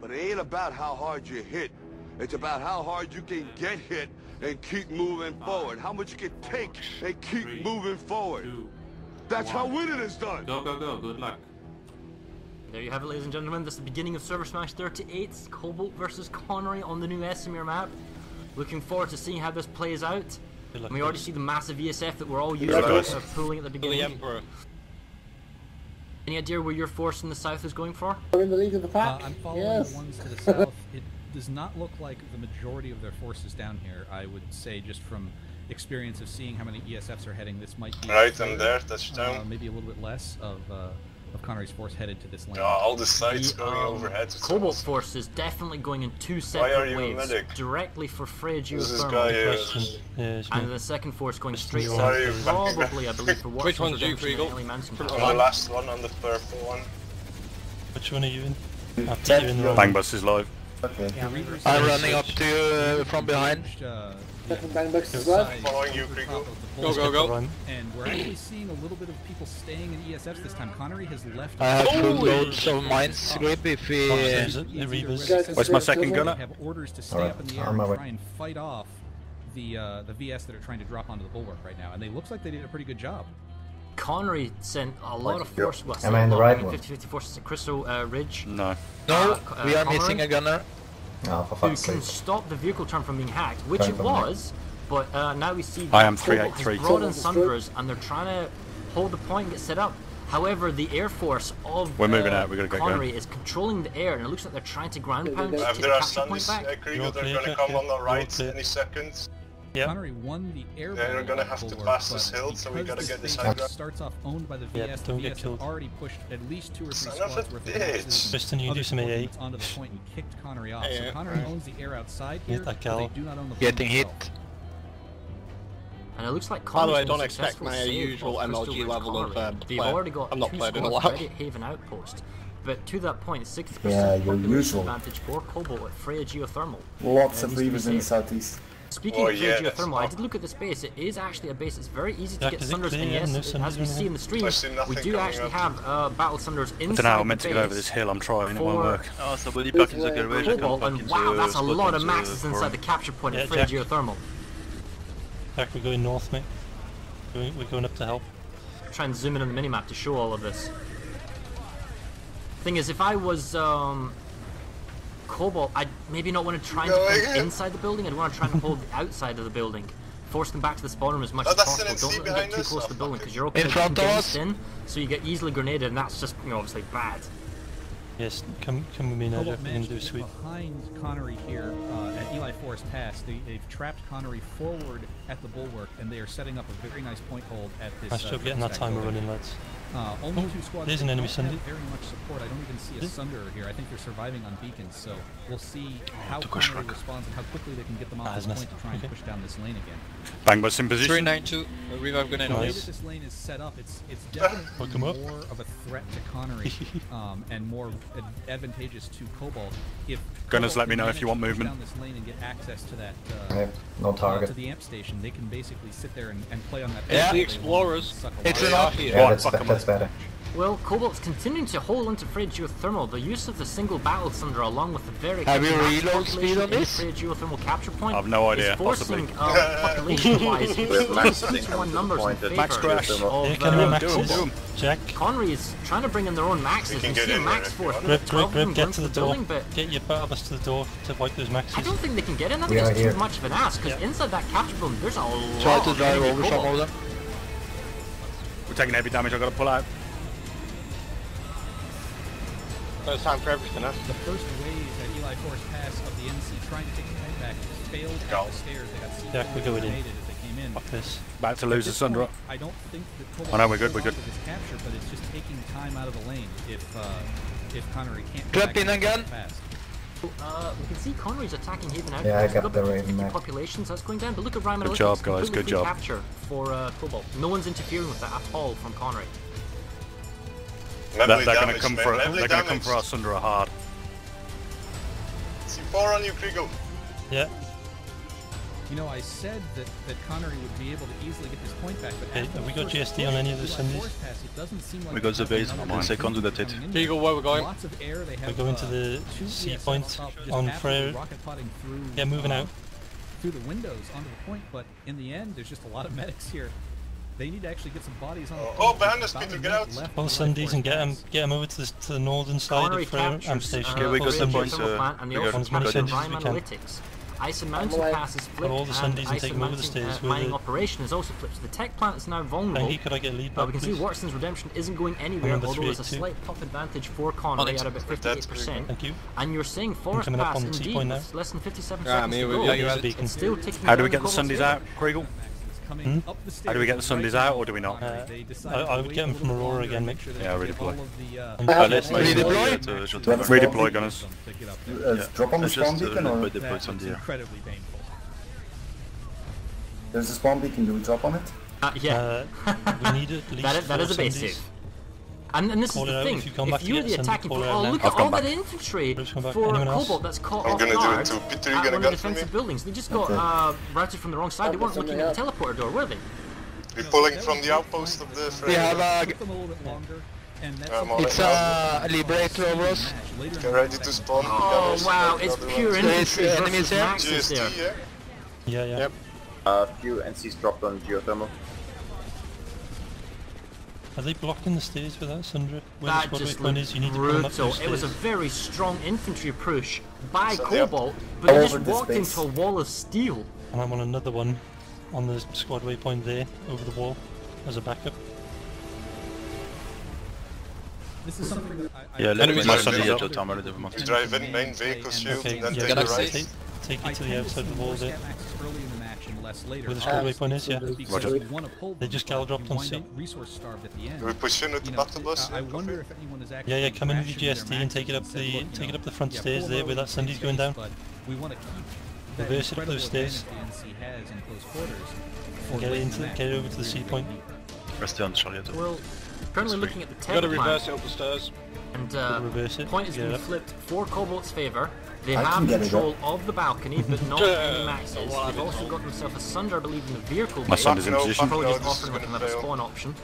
But it ain't about how hard you hit. It's about how hard you can get hit and keep moving forward. How much you can take and keep moving forward. That's how winning is done. Go, go, go. Good luck. There you have it, ladies and gentlemen. This is the beginning of Server Smash 38. Cobalt versus Connery on the new Esamir map. Looking forward to seeing how this plays out. And we already see the massive ESF that we're all used to pulling at the beginning. Any idea where your force in the south is going for? We're in the lead of the pack. I'm following the ones to the south. It does not look like the majority of their forces down here. I would say, just from experience of seeing how many ESFs are heading, this might be right. I'm there. Touchdown. Maybe a little bit less of Connery's force headed to this lane. All the sites going overhead. Cobalt force is definitely going in two separate waves, directly for Freya geothermal, and the second force going straight south, probably, I believe, for what? Which one's you, Kriegel? The last one on the purple one. Which one are you in? Bang Bus is live. Okay. I'm running up to you from behind. Following you, Kriegel. Go, go, go. And we're actually seeing a little bit of people staying in ESFs this time. Connery has left. I have full loads of mines, Grip, if we... Where's my second gunner? Have orders to stay up in the air and try and fight off the VS that are trying to drop onto the bulwark right now. And they looks like they did a pretty good job. Connery sent a lot of force. Well, am I in the right one? 50-50 forces to Crystal Ridge. No. No, we are missing a gunner. Oh, for Who fuck's can sake. stop the vehicle turn from being hacked, which it was, but now we see I am Cobalt has 383. brought in Sunderers and they're trying to hold the point and get set up. However, the air force of We're moving out, we gotta get Connery going. is controlling the air, and it looks like they're trying to ground pound to If take there the are capture point Sunders, back. Kriegel, they're going to come on the right any second. Yep. Connery won the air. They're going to have to pass this hill, so we got to get this high ground. Starts off owned by the VS. don't the get VS killed. have already pushed at least 2 or 3 Son of a squads worth of bitch. boxes. Tristan, you do some AA. Onto the point and kicked Connery off. Yeah, So Connery owns the air outside here, that but gal. they do not own the Getting hit. And it looks like By the way, Connery's don't been expect successful my save usual of Crystal MLG Ridge level of Connery. They've play. already got I'm not 2 playing in a squads while. ready at Haven Outpost. But to that point, 60% Yeah, your population usual. advantage for Cobalt at Freya Geothermal. Lots of Needs to be levers in the saved. southeast. Speaking of yeah, Freya that's Geothermal, I not- did look at this base. It is actually a base that's very easy to Yeah, get is it Sunders clear? in. Yes, No Sunders as we in see here? in the stream, I see we nothing do coming actually up. have Battle Sunders I inside don't know, I'm the meant to get over this base hill, I'm trying, it won't for work. Oh, somebody back in the garage. Cobalt, and wow, that's a lot of maxes inside the capture point Yeah, at Freya Jack. Geothermal. Jack, we're going north, mate. We're going up to help. Try and zoom in on the minimap to show all of this. Thing is, if I was Cobalt, I'd maybe not want to try and defend inside the building. I'd want to try and hold the outside of the building. Force them back to the spawn room as much as that's an possible. NC Don't let them behind get too us? close to the building because you're In front of us. condensed in, so you get easily grenaded, and that's just, you know, obviously bad. Yes, come with me now, Cobalt Jack, we're going managed to do a to sweep. get behind Connery here at Eli Forest Pass. They've trapped Connery forward at the bulwark, and they are setting up a very nice point hold at this. Nice job getting that timer running, lads. Only 2 squads. There's an They enemy don't have Sunday. very much support. I don't even see a Sunderer here. I think they're surviving on beacons, so we'll see how Connery responds and how quickly they can get them off this point to try and push down this lane again. Bang Bus in position. 392, revive grenade. The way Nice. that this lane is set up, it's definitely Hook 'em up. more of a threat to Connery and more advantageous to Cobalt. If Gunners, Cobalt let me can know if manage you want to push movement. down this lane and get access to that No to target. the amp station, they can basically sit there and play on that. Yeah, all the day Explorers. long and suck a It's lot enough. of- Yeah, that's better. Well, Cobalt's continuing to hold onto Freya Geothermal. The use of the single battle thunder, along with the very Have you heavy max reload speed population on in this? Freya Geothermal capture point, I've no idea, is forcing possibly. population-wise max 2-to-1 numbers in favor Max crash. of Yeah, can we Cobalt. maxes? Jack. Connery is trying to bring in their own maxes. can We get see a in max there if force. you Grip, 12 of them get going to the for door. building, but Get your Barnabas to the door to wipe those maxes. I don't think they can get in. I We think are it's here. too much of an ask, because inside that capture building, there's a lot Try to of drive enemy over some Cobalt. of them. We're taking heavy damage, I've got to pull out. It's time for everything, huh? The first wave at Eli Forest Pass of the NC trying to take the head back failed down the stairs. They got Jack, we're going in. grenaded as they came in. Fuck this. About to lose the Sunder up. I don't think that Cobalt Oh no, we're can good, we're hold good. on to this capture, but it's just taking time out of the lane if Connery can't Clip get in back again. fast. We can see Connery's attacking Haven Outpost. Yeah, I We've got got the about Raven 50 map. populations, that's going down. But look at Ryman Good job, guys, good job. capture for Cobalt. No one's interfering with that at all from Connery. They're Heavily going to damaged, come man. for Heavily they're going to come damaged. for our Sunder hard. C4 on you, Kriegel. Yeah. You know, I said that Connery would be able to easily get this point back, but Okay, have we got GSD on any of the Sundays? We got the base, 1 second to that hit. Here you go, where we're going. Lots of air. They have, We're going to the C ESFs point up, just on absolutely Freyr. rocket potting through, Yeah, moving out. through the windows onto the point, but in the end, there's just a lot of medics here. They need to actually get some bodies on the point. Oh, behind us, About Peter, a get minute out. left Well, on the Sundays and right get them over to the northern side Connery of Freyr captures amp station. Okay, we got Freyr some points, thermal plant, and they we got also as many capture Sundays as we Prime can. Analytics. Ice and Mountain Pass is flipped, all the Sundays and Ice take and them over the Mountain stairs with mining it. operation is also flipped. So the tech plant is now vulnerable. Thank you, could I get a lead But back, we can see please? Watson's Redemption isn't going anywhere, Number although there's a 382. slight top advantage for Connery at about 58%. Thank you. And you're saying Forest coming up Pass on the indeed T-point now. with less than 57 Yeah, seconds I mean, to we- go. yeah, There's a beacon. It's still ticking How do we down get the Cobalt's Sundays favor. out, Kriegel? Coming up the How do we get the stairs Sundays right out, now. or do we not? I would get them from Aurora again, Mick. Yeah, redeploy. Let's Redeploy, gunners. Drop on the spawn beacon or deploy on the air. Incredibly painful. there's a spawn beacon, do we drop on it? Yeah. We need at least that is a base Sundays. save. And this Call is it the out thing, if you come back if to you're get the Sunday, attacking call force, it out oh now. look I've at all come that back. infantry Bruce, come back. for Anyone else? Cobalt that's caught I'm off gonna do it guard too. Peter, you at got a one gun of the for me? defensive buildings. They just got routed from the wrong side. They weren't looking at the teleporter door, were they? We're pulling from the outpost of the We have Freyr. Took them a little bit longer, and that's I'm something on It's it. a Liberator over us. later Get ready to spawn. Oh Gunners, wow, the it's other pure ones. infantry There's enemies versus here. Maxes there. GST, yeah? Yeah. Yep. Few NCs dropped on geothermal. Are they blocking the stairs with that, Sundra? Where That the squad just waypoint looked is, you need to come up brutal. those It was a stairs. very strong infantry push by So, yep. Cobalt, but he All just over this walked base. into a wall of steel. And I'm on another one on the squad waypoint there, over the wall, as a backup. This is something that Yeah, let Enemies me are Sunday building at up. the time, I don't want You to. drive in, main vehicle shield, Okay, and then yeah, take the Galaxy. right. Take I it to the tend outside of the wall more there. scat maxes early in the match and less later. Where the squad waypoint is, yeah. Because Roger. we want to pull They them, just but gal dropped you on wind C. up resource starved at the end. Do we push in with the You know, battle bus? I wonder if anyone is actually Yeah, come in with your rationing their GSD and take it up maxes and said, the look, take you it up the know, front yeah, stairs pull there those where that and Sunday's take going down. space, but we want to keep that Reverse it up incredible those stairs. advantage the NC has in close quarters for Get late it in into the match. get it over to the C point. Restez on Charlie. Well, currently looking at the tech Gotta plant, reverse it up the stairs. and Reverse it. point has Get it been up. flipped for Cobalt's favour. They I have can get it control up. of the balcony, but not any maxes. They've also got themselves a Sunder, I believe, in the vehicle My bay. Sunday's in No, position. Probably no, just this is offering gonna with another fail. spawn option,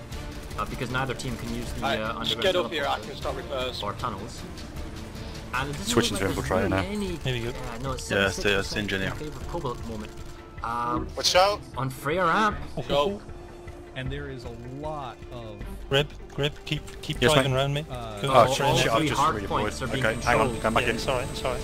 because neither team can use the Just underground get up here, I teleporters can start reverse. or tunnels. And it doesn't Switching look to like there's infiltrator now. really any- Here we go. no, it's Yeah, 76% stay engineer. in favour of Cobalt at the moment. Watch out! On Freyr Amp, Go. And there is a lot of Grip, keep Yes, driving mate. around me. Go Oh, all shit, three I've just hard redeployed. points are being Okay, hang on, controlled. come back Yeah, in. it's alright, it's alright.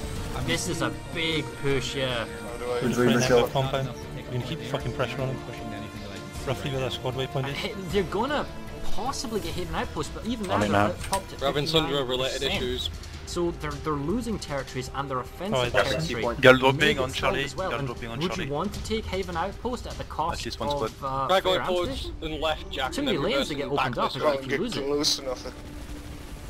This is a big push, yeah. How do I... Good Free Reaver network shot. compound. We're gonna keep fucking pressure on him. pushing anything that I can see Roughly where that squad waypoint is. Hey, they're gonna possibly get hit in outpost, but even On now it they're now. popped at We're having 59%. Sundra-related issues. So they're losing territories and their offensive Alright, that's territory. Gal may dropping get on sold Charlie. as well. Gal And dropping on would Charlie. you want to take Haven Outpost at the cost At least one of Try going Freyr forwards Amp Station? and left, Jack. Too and many then lanes to reversing get back opened up this if way. you Get lose it. loose enough.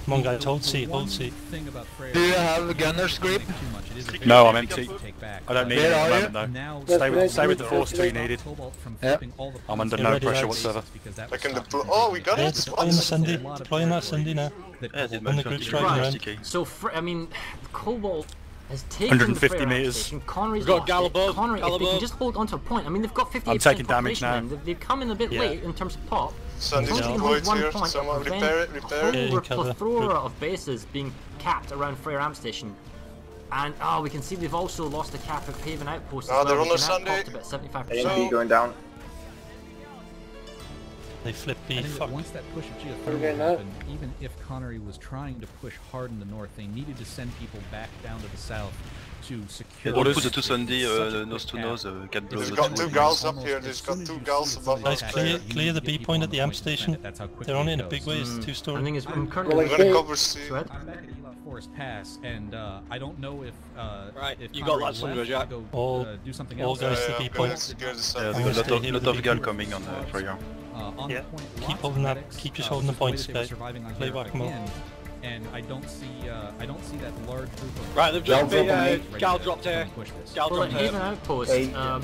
Come on guys, hold The C, one hold C. thing about Freyr Do you is have a gunner's grip? too much. It is a No, very I'm big empty. take back. I don't need Where it are at you? the moment Now Stay with the force till you need it. Cobalt from Yep. flipping all the I'm under points no ready, pressure lads. whatsoever. because that I was can stopped deploy. from Oh, we got Yeah, it! deploying the Sunday. Deploying that Sunday now. that Oh, Cobalt When the group's driving Right. around. So, I mean, Cobalt has taken 150 the Freyr Amp meters. Station. Connery's We've got lost Gal it. above, Connery, Gal if they can above. just hold onto a point, I mean, they've got 58% I'm taking damage population now. line. They've come in a bit Yeah. late in terms of pop. Sundays As long as they can deployed hold 1 here. point, Someone it'll repair it, prevent repair a it. whole cover. plethora Good. of bases being capped around Freyr Amp Station. And we can see they've also lost the cap of Haven Outpost. Ah, as well. they're on They the can now Sunday. pop to about 75%. AMP going down. They flip I B, think that fuck. once that push of geothermal happened, even if Connery was trying to push hard in the north, they needed to send people back down to the south to secure. Don't What put is- the two Sunday such a nose to quick nose, cap. get They've those got two two. gals up here. They've got two gals above Guys, us. clear There. the B point at the amp station. They're on it in a big way, it's The 2-story. thing is, I'm currently... I'm gonna cover C. Go ahead. I'm back at Eli Forest Pass, and I don't know if Right, if you Connery got lots of left them, to Jack. go All- do something all else. guys to I'm B gonna point. secure the Yeah, Sunday. I'm there's gonna a stay lot here of with the gun B. coming on Freyr. On Yeah. the point, Keep lots holding of that- medics, keep just holding the just way points, that they were guys. surviving on Play gear whack 'em up. again. and I don't see that large group of... Right, they've just been, Gal dropped here. Gal Well, dropped at here. Haven Outpost,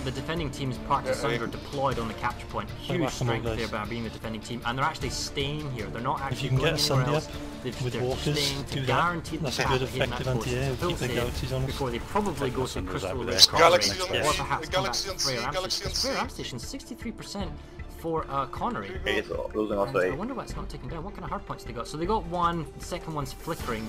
the defending team's partisans are deployed on the capture point. Huge strength there by being the defending team, and they're actually staying here. They're not actually going anywhere else. With they're walkers, staying to do guarantee that. That's the a good cap at Haven effective Outpost anti-air. is full Keep the save galaxies on us. before they probably go to Crystal Ridge Galaxy on or me, perhaps Galaxy on Freya C, Ram Galaxy on Station. Freya Ram C. Station, 63% for Connery. It's losing also I A. wonder why it's not taken down. What kind of hard points they got? So they got one, the second one's flickering.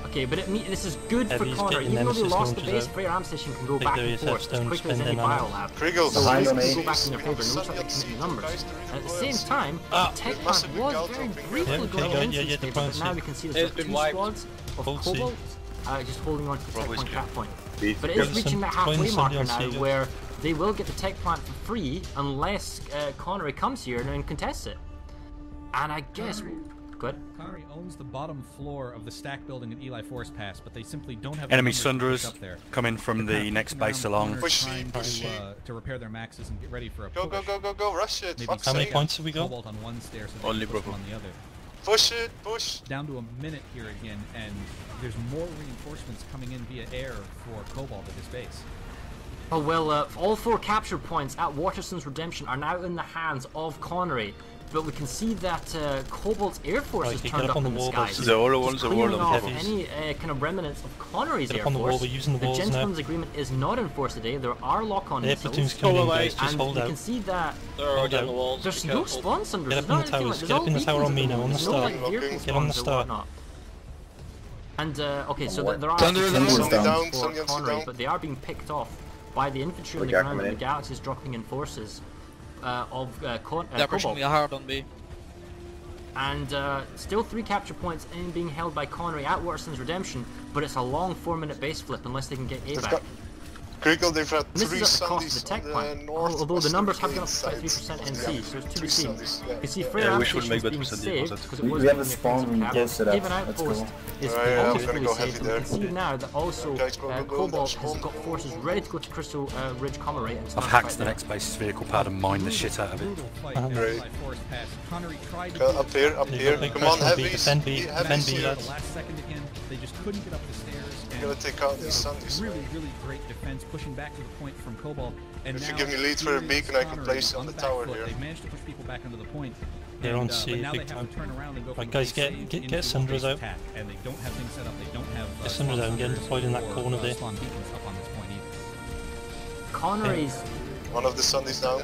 Okay, but this is good for Heavy's Connery. getting Even though they nemesis lost the launches base, out. Freya Ram Station can go Think back there and is forth as Headstone quickly as spend any in on bio it. lab. Kriegel, So Behind this on can A. go back in their favour. It looks like they can hit numbers. At the same time, Tech Plant was very briefly going into his favour, but now we can see there's It's been two wiped. squads of Hold C. Cobalt just holding on to the Tech Always Plant good. cap point. B. But it is reaching that halfway Points marker on now C, guys. where they will get the Tech Plant for free unless Connery comes here and contests it. And I guess... Good. Connery owns the bottom floor of the stack building at Eli Forest Pass, but they simply don't have Enemy the numbers to Sunderers push up there. coming from They're the next pushing around base the along. corner Push trying C, to repair their maxes and get ready for a Go, push. go, go, go, go, rush it. Maybe Fuck's How many sake. points have we got? Cobalt on one stair, so they Only can push Bravo. them on the other. Push it, push. Down to a minute here again, and there's more reinforcements coming in via air for Cobalt at this base. Oh well, all 4 capture points at Waterston's Redemption are now in the hands of Connery. But we can see that Cobalt's Air Force Right, is get turned up up on the in the wall, skies. boys. They're all on Just the wall clearing of off heavies. any kind of remnants of Connery's Get Air up on the wall, Force. we're using the walls now. Gentleman's Agreement is not enforced today. There are lock-on Air missiles. platoon's coming in, away. guys. Just And hold you out. can see that They're already on out. the walls. there's be no careful. spawn sunders. Get up There's in the not anything towers, like- get there's up in the all tower on beacons me at now, on the There's no, like, star. vehicle Get on the spawns or star. whatnot. And okay, so there are Thunder some down, spawns down, for Sunny Connery, down. but they are being picked off by the infantry on the Jack ground coming and the in. Galaxies dropping in forces of They're pushing Cobalt. me hard on B. And still 3 capture points in being held by Connery at Waterston's Redemption, but it's a long 4-minute base flip unless they can get A They've back. got Kriegel, they've had And this 3 is at the cost of Sundays the tech on the plant, north. although the numbers have gone up to side 23% of the NC, so it's to be 3 seen. Sundays, yeah. You see, Yeah, Freya we should Station's make that being percentage saved deposit. because We it was have a in the spawn offensive room cap. close to that. Haven Let's Outpost go. is Right, yeah, I'm almost gonna fully go saved, heavy and we there. can see now that also Guys, go, go, go, Cobalt that's has spawn. got forces ready to go to Crystal Ridge Comrade. And I've start hacked fight the there. next base's vehicle pad and mined the shit out of it. Brutal fight Uh-huh. at Great. Eli Forest Pass. Connery tried to Go do up here, up They've here. got big Come on, pressure on B. heavies. Defend B, Heavies defend B, here. at the lads. last second again. They just couldn't get up the stairs. And Gotta take out these Sundays. really, really great defense, pushing back to the point from Cobalt. And If you now give me lead for a here is beacon, I can Connery place it on the the back tower foot. here. They've managed to push people back under the point. They're And, on but C now big they have time. to turn around and go Right, from guys, base get into Sunderers base out. attack, and they don't have things set up. They don't have Get Sunderers out and get Sunderers deployed in that or, corner there. spawn beacons up on this point either. Connery's One of the Sundays down.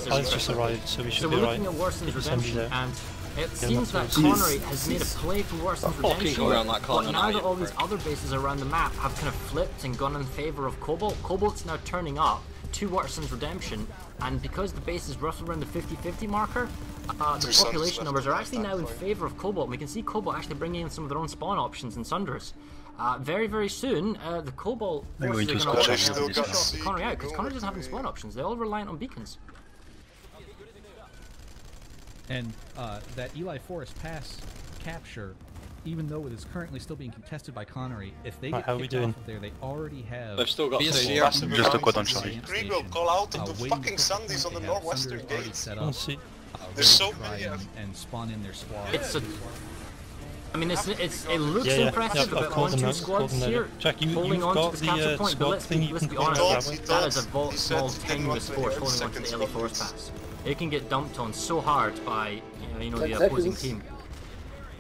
Pilots just arrived, so we should So be we're alright. looking at Warson's Keep the Sundays Redemption, out. and it Get them seems up that to Connery has made a play for Warson's Redemption, go around that corner but now, now that you all these prick. other bases around the map have kind of flipped and gone in favour of Cobalt, Cobalt's now turning up to Waterston's Redemption, and because the base is roughly around the 50-50 marker, the Two population Sunders numbers are left actually at now that in point. favour of Cobalt, and we can see Cobalt actually bringing in some of their own spawn options and Sunders. Very, very soon, the Cobalt They're forces going to are going squash to still got shot C. Connery out, because Connery doesn't have any spawn options, they're all reliant on beacons. And that Eli Forest Pass capture, even though it is currently still being contested by Connery, if they Right, get how are we kicked doing? off of there, they already have They've still got Yes, C. yeah. Just a quad on Charlie. Kriegel, call out of the waiting to fucking push the Sundays point. on the They have northwestern Sunders already gate. set On up, C. There's ready so to try many and spawn in their squad. It's a I mean, it looks Yeah, yeah, impressive, yeah, I've about called them 1-2 out, squads them out. here, Jack, holding you've on got to this the capture point, but squad let's thing be, you let's can be call honest, it, that is a He said small he didn't tenuous want to force hear holding on to seconds the Ellie about Force this. Pass. It can get dumped on so hard by the opposing team.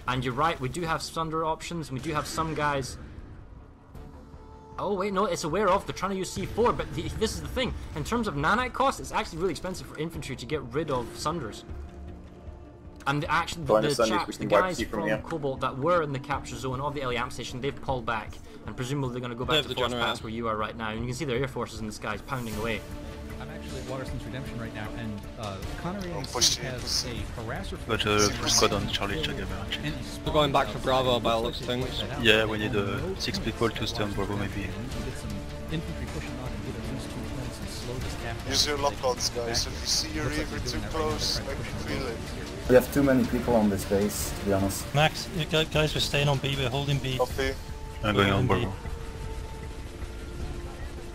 And you're right, we do have Sunder options, and we do have some guys. Oh wait, no, it's aware of. They're trying to use C4, but this is the thing. In terms of nanite cost, it's actually really expensive for infantry to get rid of Sunders. And actually, Go on the the Sundays, chaps, we the can wipe guys C from from here. Cobalt that were in the capture zone of the Ellie Amp station, they've pulled back, and presumably they're going to go back They to have Force the Pass generator. where you are right now. And you can see their air forces in the skies pounding away. I'm actually at Waterston's Redemption right now, and Connery and push C the- has a harasser Got a squad on Charlie, check it out. and We're going back for Bravo by the looks of things. Yeah, we need 6 people to stay on Bravo maybe. We can get some infantry pushing on and get at least 2 points and slow this cap down. Use your lockouts, guys. If you see your Looks like Reaver they're too doing that right now. close, They're I trying to can push feel them it. here. We have too many people on this base, to be honest. Max, you guys, we're staying on B, we're holding B. Copy. I'm going on B. Bravo.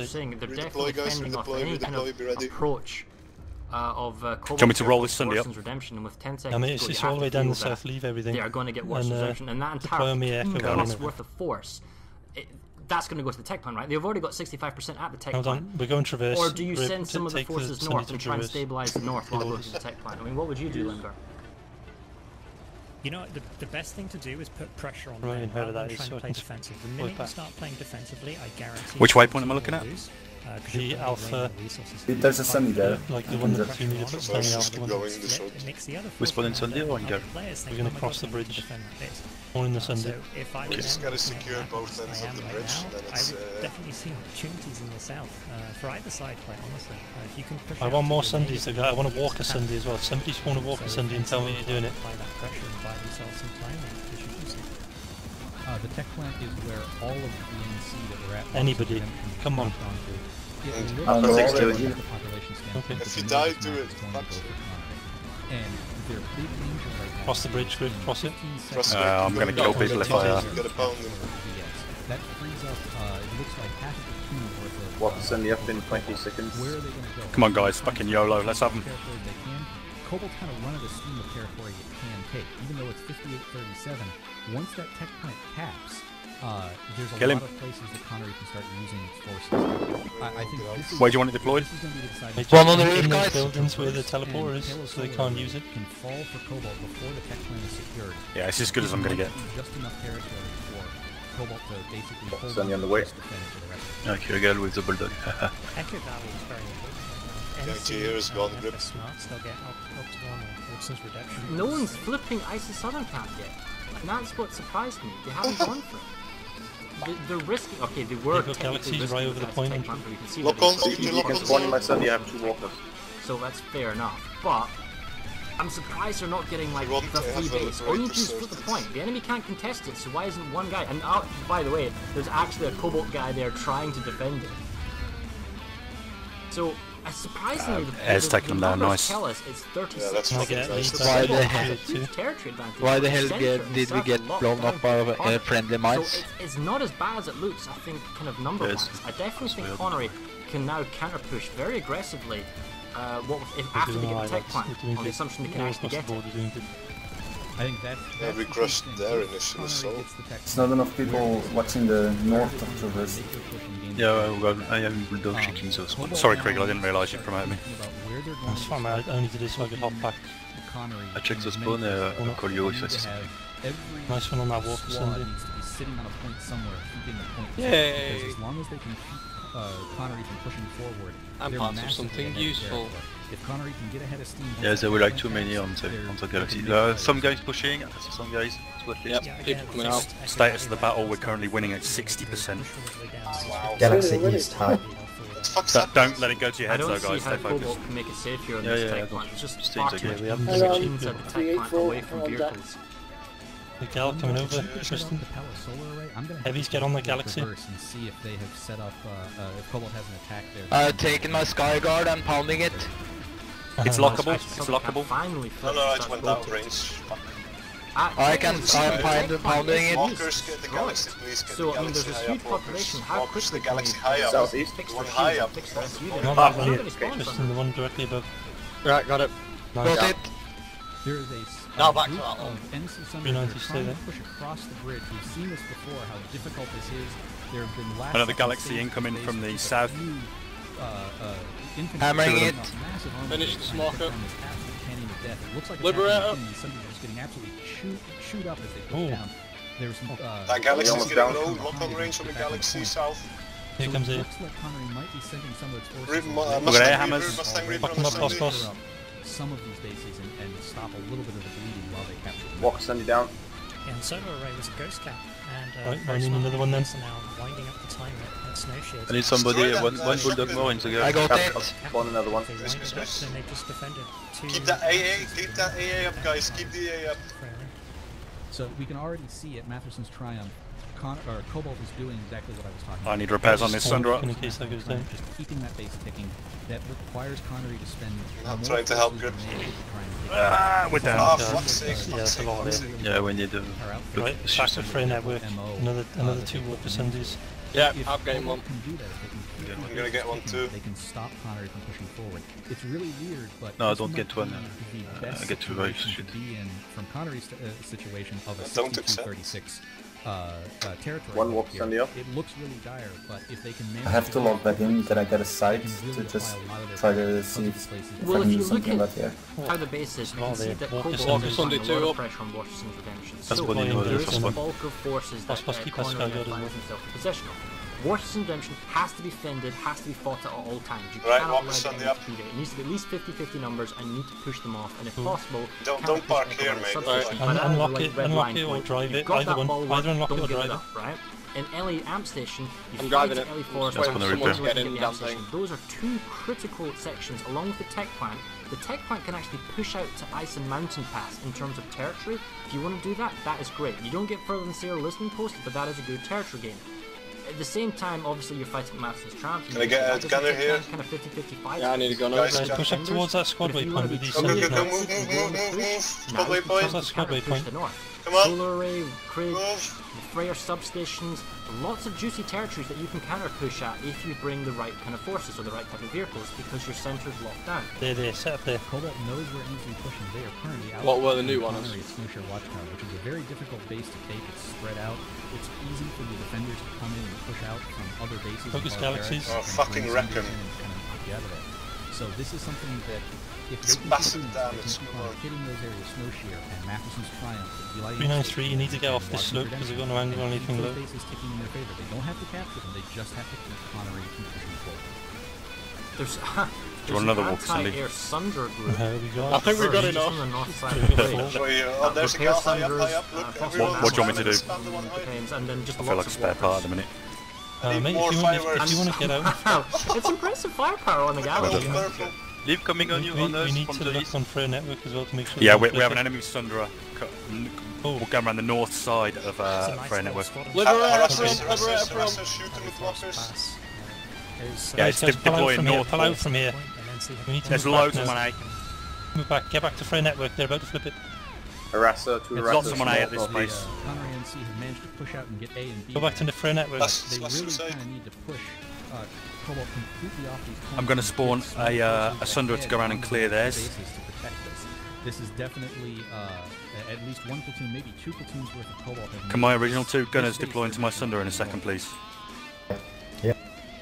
say. saying, they're Redeploy, definitely guys, fending off redeploy, any kind of redeploy, be ready. approach Cobalt. want me to roll this Sunday up? Redemption, and with 10 seconds I mean, to it's go, just you all have the way to down feel the south, that leave everything. they are going to get worse And, redemption, and that deploy on the entire echo plus gun. worth of force. That's going to go to the tech plant, right? They've already got 65% at the tech Hold plant. on, we're going traverse. Or do you send some of the Take forces Sunday north to and try and traverse. stabilize the north while going to the tech plant? I mean, what would you do, Lindgar? You know, the best thing to do is put pressure on Right, them and how rather that than is, trying so to I play can defensive. The pull it minute you back. start playing defensively, I guarantee Which you're waypoint am I going to looking at? lose, 'cause The you're gonna alpha. drain the resources. There's a Sunny there. Like the You one can that just- you need to put down the Versus alpha one. going the Split, shot. it makes the other We're spawning force Sunday or in other Gary? players think, We're gonna "Oh my cross God, the we need to bridge. defend like this." Or in the Sunday. So if I You just was gotta them, secure and both I ends of am the right bridge, now, then I it's, would definitely see opportunities in the south for either side, quite honestly. If you can push I out want to more the Sundays. neighbour, I want to you walk a can. Sunday as well. Somebody spawn a walk a So Sunday and tell me you're doing it. Apply that pressure and buy themselves some time, and they should do so. The tech plant is where all of the NC that we're at. Anybody, come on. they're all there. Okay. If you die, do it. And their big danger right now. Cross the bridge, Griff. Cross it. I'm going to kill people if I... You gotta pound them. That frees up, it looks like half of the team worth of... Walk Sunday up in 20 seconds. Where are they going to go? Come on, guys, fucking YOLO, let's have 'em. Cobalt kind of run out of steam of territory it can take, even though it's 58-37. Once that tech plant caps, there's a Kill him. lot of places that Connery can start using its forces. I think this is, Where do you want it deployed? This is going to be the deciding They factor. just in those buildings where the teleporter is, so they can't use it. Can fall for Cobalt before the tech plant is secured. Yeah, it's as good as I'm going to get. Just enough territory for Cobalt to basically hold Sunny on the way. defend it for the rest of the Okay, girl with the bulldog. Echo Valley is very important. Yeah, here is gone, Grip. Smarts, they'll get up to one or Woodson's redemption. No one's flipping ISIS Southern Camp yet. And that's what surprised me. They haven't gone for it. They're risking. Okay, they were. They've got technically galaxies risking right over the that point. tech plant, but you can see Look that on, it's- You can spawn in my Sunday, you have 2 walkers. So that's fair enough. But I'm surprised they're not getting like They want the to free have a base. All you need to do is right flip the to point. The enemy can't contest it, so why isn't one guy? And by the way, there's actually a Cobalt guy there trying to defend it. So surprisingly, Air's taking them down, numbers nice. tell us it's 36. that's Can I fucking get at nice. least Why the Cobalt hell- has a huge territory advantage. Why the hell Center did we himself get a lot blown down up by from Connery. friendly mines? So it's not as bad as it looks, I think, kind of number-wise. I definitely think Connery can now counter-push very aggressively after they get the tech plant, on the assumption they can actually get it. I think that's Yeah, we crushed their initial assault. It's not enough people watching the north of Traverse. Yeah, well, I am bulldog shaking so small. Sorry, Kriegel, I didn't realise you promoted me. That's fine, man. I only did it so I could hop back. I checked the spawn, I'll call you if I see. Nice one on that walk Sunday. Yay! Because as long as they can keep Connery from pushing forward, I'm they're part of massively something ahead of useful. territory. If Connery can get ahead of steam, Yeah, there were like too many on the galaxy. Some guys pushing, some guys split list. Yep, people coming out. Status of the battle, we're currently winning at 60%. Wow. Galaxy East, high. Don't let it go to your I heads don't though, see guys, how stay focused. Cobalt can make it safe here on Yeah, this yeah, tech plant. It's just Steam's far too okay. much We haven't people done inside the tech plant away from vehicles. The gal coming over, Tristan. Heavies get on the Galaxy. And see if they have set up, if Cobalt has an attack there. Taking my Skyguard and pounding it. It's lockable, it's lockable. Finally, No, I just went out of range. Fuck. I'm pounding it. Walkers, get the galaxy, please. Get So the I mean, there's galaxy a high huge up, walkers. population. How Walkers, quickly the can galaxy we high up. Southeast. fix One their high shields up. and fix the rest of you? Not They're that gonna one. spawn Tristan, from the one directly above. Right, got it. Nice. Got it. There is Now a back to group that one. of NC Summers 390, that are stay trying there. to push across the bridge. We've seen this before, how difficult this is. There have been last Another second galaxy saves incoming based from the with a south. few, infantry Hammering shooting it. off massive armor Finish that the are smoke trying to up. defend this absolute canyon to death. It looks like it's Liberate happening up. in Sunday, just getting absolutely shoot up as they push Ooh. down. There's some, That galaxy's almost getting down. low. Lock on range on the galaxy south. Here comes it it. looks like Connery might be sending some of its forces. Reaper, Look at Mustang air Reaper, hammers. Mustang Reaper Fuck on them the up, Sunday. boss. Some of these bases and stop a little bit of the bleeding while they capture them. Walk Sunday down. Yeah, and Solar Array was a ghost cap, and Right, I very need smart another one then. units are now winding up the time at Snow Shields. I need somebody, Destroy one that, bulldog more in the I girl. got it. Spawn another one. They wind it up, then they just defended two. Keep that AA, keep that AA up, guys. Keep the AA up. So we can already see at Matherson's Triumph, Cobalt is doing exactly what I was talking about. I need repairs on this Sundra. In case that goes down. Just keeping that base ticking. That requires Connery to spend. I'm trying to help Grip. We're down. Oh, fuck's sake. Yeah, that's a lot of it. Yeah, we need to... Right, back to free network. Another 2 worker Sundays. Yeah, I'm getting one. I'm gonna get one too. They can stop Connery from pushing forward. It's really weird, but no, don't get one. I get too very shit. Be in from Connery's situation of a Don't 62-36 territory. One walk on the up. It looks really dire, but if they can manage I have to log back in. Can I get a site to just try to see if I can do something about here? How the base is, you can see that Cobalt is Sunday applying a lot 2 of up. pressure on Washington's redemption. That's So what you know, there that's is a what- bulk of forces that supposed to keep that Connery Skyguard as finds well. himself in possession of. Washington's redemption has to be defended, has to be fought at all times. You Right, cannot walk allow us the on the enemy up. to beat it. It needs to be at least 50-50 numbers, and you need to push them off, and if possible, Don't park here, mate. substation. Right, By that, unlock like it, red unlock line it or point. drive You've it, got either that one. bulwark, Either unlock it don't or give drive it it. up, right? In Ellie Amp Station, you I'm fight driving at it. Ellie Forest, That's gonna and repair. you get Get in the the Amp damn Station. Those are 2 critical sections along with the tech plant. The tech plant can actually push out to Ice and Mountain Pass in terms of territory. If you want to do that, that is great. You don't get further than Sierra Listening Post, but that is a good territory gain. At the same time, obviously, you're fighting Madison's Triumph. Can I get a gunner here? Kind of 50-50 fight. Yeah, I need a gunner. Guys, Right, push up towards that squad waypoint with these Go, Sundays go, now. move. Squad Towards waypoint. that squad waypoint. Come on. Solar Array, Craig, Move. Freyer substations, lots of juicy territories that you can counter push at if you bring the right kind of forces or the right type of vehicles because your centre's locked down. There, set up there. Cobalt knows where it needs to be pushing. They are currently out. What were the new ones? Snowshare Watchtower, which is a very difficult base to take. It's spread out. It's easy for the defenders to come in and push out from other bases. Focus above galaxies. barracks Oh, fucking and bring wreck 'em. Sundays in and kind of knock you out of there. So this is something that if It's they can massive keep damage, keep come on on. hitting those areas, Snowshare and Matheson's Triumph, and Deadlight 393, you need to get off this slope because they're going to angle on anything low. Those bases ticking in their favor. They don't have to capture them. They just have to keep Connery from pushing forward. There's want another walk, Cindy? anti-air Sunder group. We got I think we got Just enough. on the north side of the bridge. Show you. Oh, there's a Repair gal high up, Sunders, high up. Look, possible everyone. What do you want me to do? Spam the one high. Depends, and then just I feel like a lots of spare part at the minute. I need mate, more if fireworks. you want to get out, Wow, it's impressive firepower on the galaxy. Purple. Leave coming on you, we on us need from to the look east. on Frey network as well to make sure. Yeah, we we have an enemy Sundra. We're going around the north side of Frey Network. Harassers, shoot them with blockers. Yeah, it's guys, pull out deploying from here. north. Pull out from here. We need to There's move back loads now. of money. Move back. Get back to Frey network. They're about to flip it. Harasser, two There's harassers. lots of money at this place. Connery and C have managed to push out and get A and B. Go back to the Frey network. That's They really kind of need to push Cobalt completely off these corners I'm going to and spawn get a Sundra to go around and clear theirs. bases to protect this. This is definitely at least 1 platoon, maybe 2 platoons worth of Cobalt. Can my original 2 gunners deploy into my Sundra in a second, please?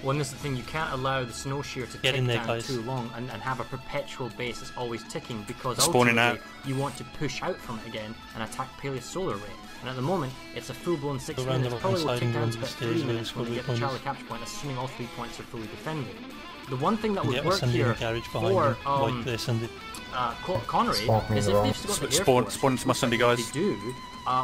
Well, and this is the thing, you can't allow the snow shear to Get tick in there, down guys. too long and have a perpetual base that's always ticking because Spawning ultimately out. you want to push out from it again and attack Peleus Solar Array. And at the moment, it's a full-blown 6 Go round minutes. the Probably will side tick and down run to the about stairs 3 where minutes the when we squad get the waypoint Charlie is. capture point, assuming all 3 points are fully defended. The one thing that would Yeah, work Sunday in here the garage behind for them. Right there, Sunday. Connery Spawn is me if the they've got the Air Spawn Force, into my Sunday, which guys. they do,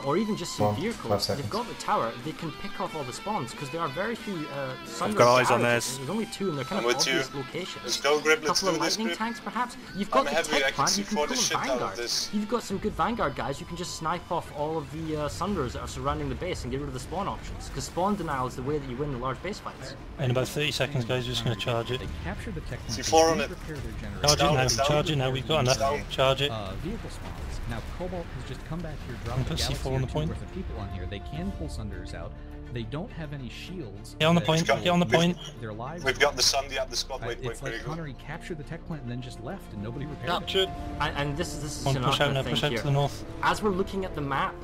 or even just some Spawn, vehicles, 5 they've got the tower, they can pick off all the spawns, because there are very few Sunders got eyes on garages. theirs. There's only 2 and they're kind I'm of with you. obvious locations. Let's go, Grip, A let's couple do of this, lightning Grip. tanks, perhaps. You've got I'm the heavy, tech I can plant, see you can for pull the in shit out of Vanguard. this. You've got some good Vanguard guys, you can just snipe off all of the Sunders that are surrounding the base and get rid of the spawn options, because spawn denial is the way that you win the large base fights. In about 30 seconds, guys, we're just going to charge it. They capture the tech plant. C4 on it. Charge it down, now. it's down. Charge it now. We've got enough. down. Charge it. Vehicle spawns. Now Cobalt has just come back here, dropped Put a C4 galaxy on or the 2 point. worth of people on here. They can pull Sunders out. They don't have any shields. Get on the that point. got- Get on the we've- point. Their lives. We've got the Sunday at the squad waypoint. It's Very like good. Connery captured the tech plant and then just left, and nobody repaired it. Captured. And this is Come on, push out another now. thing Push out here. to the north. As we're looking at the map,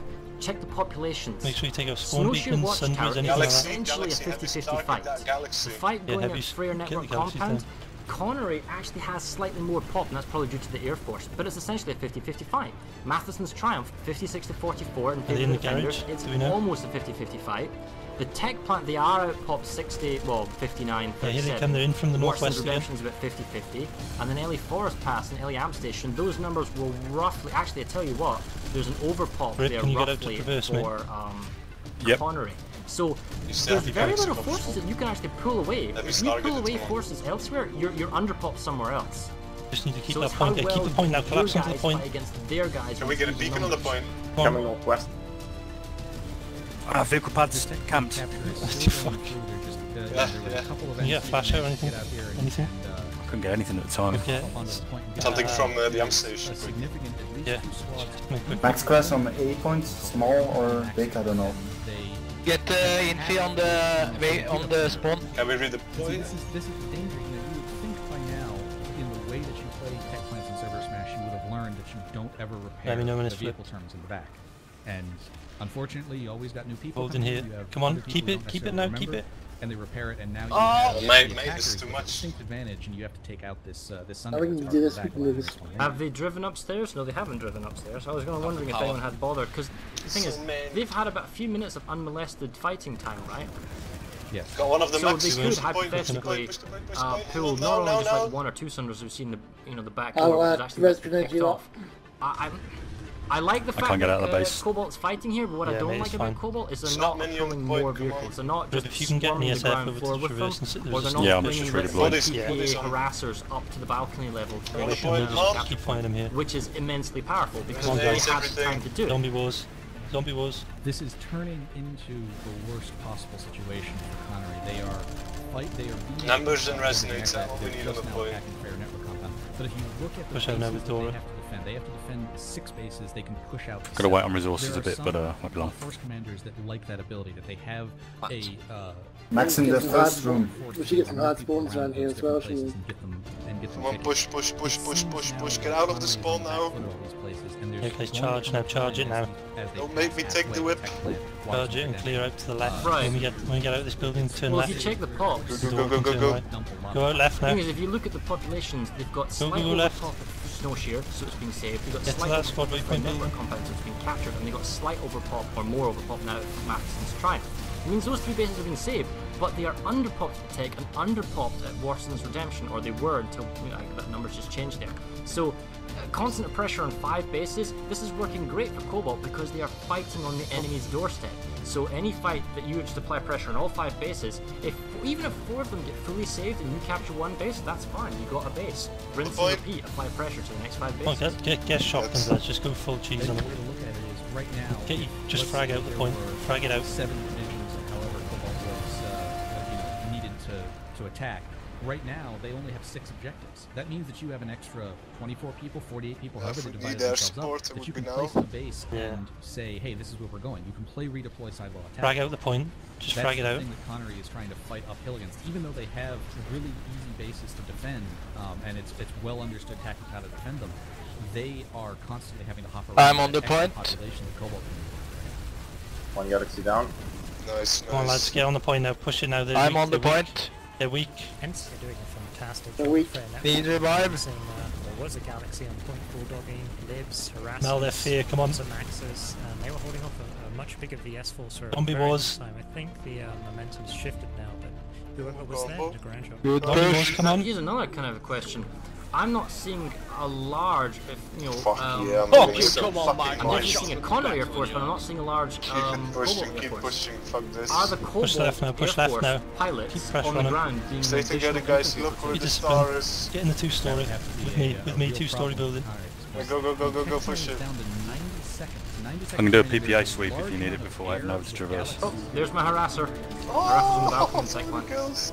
check the populations. Make sure you take out spawn Snowshoe beacons, Watchtower sundries, is anything like that. essentially a Galaxy, heavy 50-50 target fight. that galaxy. The fight Yeah, going heavy at Freer get the Network galaxies compound, down. Connery actually has slightly more pop, and that's probably due to the Air Force, but it's essentially a 50-50 fight. Matheson's Triumph, 56-44 in they favor in of the defenders. garage? It's Do we know? almost a 50-50 fight. The tech plant, they are out pop 60, well, 59, Yeah, here 37. they come. They're in from the Warson's northwest again. Redemption's about 50-50. And then Ellie Forest Pass and Ellie Amp Station, those numbers will roughly, actually I tell you what, there's an overpop Rip, there can you get out to roughly traverse, mate? for Yep. Connery. So still there's have very to little go forces that you can actually pull away. Let me If you start pull getting away to one. forces elsewhere, you're underpopped somewhere else. Just need to keep So that it's how point. Keep well the point now. your Collapse into the guys point. fight against their guys. Can we get a with beacon on the numbers. point? Come Coming on. northwest. Vehicle pads camped. Fuck. You get a flash out or anything? Anything? I couldn't get anything at the time. Something from the M station. Yeah. Max class on A points, small or big, I don't know. Get info on the spawn. Can we redeploy? This is the danger. You would think by now, in the way that you play tech plants and Server Smash, you would have learned that you don't ever repair the vehicle terminals in the back. And unfortunately, you always got new people. Hold in here. Come on, keep it now, keep it. And they repair it, and now you have mate, this is too much. Distinct advantage, and you have to take out this I think you do this, we can do this. Have they driven upstairs? No, they haven't driven upstairs. I was wondering if anyone had bothered, because the thing is, they've had about a few minutes of unmolested fighting time, right? Yes. Got one of the so they could hypothetically pull not only just like 1 or 2 Sunders who've seen the back door, but actually picked off. I like the fact that Cobalt's fighting here, but what I don't like about Cobalt is they're not pulling more vehicles. They're not just swarming the ground floor with them, or they're not bringing the PPA harassers up to the balcony level to make sure they just keep finding them here. Which is immensely powerful because they had time to do it. Zombie wars. Zombie wars. This is turning into the worst possible situation for Connery. They are being numbers and resonates. We need on the point. But if you look at the bases they have to defend 6 bases. They can push out. Gotta wait on resources a bit, but might be long. Force commanders that like that ability, that they have a Max in the first room. We should get some hard spawns around here as well, shouldn't we? Come on, push, get out of the spawn now. Okay, charge now, charge it now. Don't make me take the whip. Charge it and clear out to the left. Right. When we get out of this building, turn well, left. If you check the pops, go. Go out left now. The thing is, if you look at the populations, they've got slightly over top of Snow Shear, so it's being saved. They've got slight over top of network compound, so it's being captured, and they've got slight overpop or more overpop now at Maxton's Triumph. It means those 3 bases are being saved, but they are underpopped at Tech and underpopped at Warson's Redemption, or they were until that number's just changed there. So, constant pressure on 5 bases, this is working great for Cobalt because they are fighting on the enemy's doorstep. So any fight that you just apply pressure on all 5 bases, even if 4 of them get fully saved and you capture 1 base, that's fine, you got a base. Rinse and repeat, apply pressure to the next 5 bases. Oh, get shotguns, let's just go full cheese on it. Right now, just frag out the point, frag it out. 7 divisions, however Cobalt was needed to attack. Right now, they only have 6 objectives. That means that you have an extra 24 people, 48 people, however they divide themselves up, that you can place a base and say, hey, this is where we're going. You can play redeploy sidewall attack. Frag out the point, just frag it out. That's the thing that Connery is trying to fight uphill against. Even though they have really easy bases to defend, and it's well understood tactics how to defend them, they are constantly having to hop around. I'm on the point. Population of Cobalt. One galaxy down. Nice. Come on lads, get on the point now, push it now. I'm on the point. They're weak. Hence, they're doing a fantastic job. Weak. Need revive. There was a galaxy on point, bulldogging, libs, harassers. Now they're fear, come on. Some MACSs, and they were holding off a much bigger VS force for Zombie wars. time. I think the momentum's shifted now, but whoever was there did a grand job. Good push, come on. Here's another kind of a question. I'm not seeing a large, yeah, I'm definitely seeing a Connery Air Force, but I'm not seeing a large keep pushing, fuck this. Are the Cobalt Air Force pilots on the ground being stay together, guys, look where the star is. Get in the 2-story, with me 2-story building. Go, push it. I can do a PPA sweep if you need it before heading over to Traverse. Oh, there's my harasser. Harasser's on the balcony, cycling.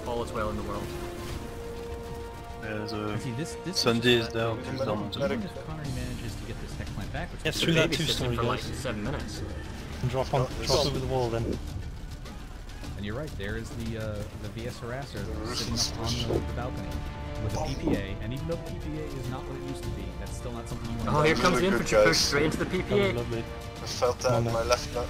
All is well in the world. There's a Sunday is down. If Connery manages to get this tech plant back, get through that 2-story for like 7 minutes. And drop over the wall then. And you're right, there is the VS harasser sitting up on the balcony with a PPA, and even though the PPA is not what it used to be, that's still not something you want to do. Oh, here comes the infantry push straight into the PPA. Lovely. I felt that in my left nut.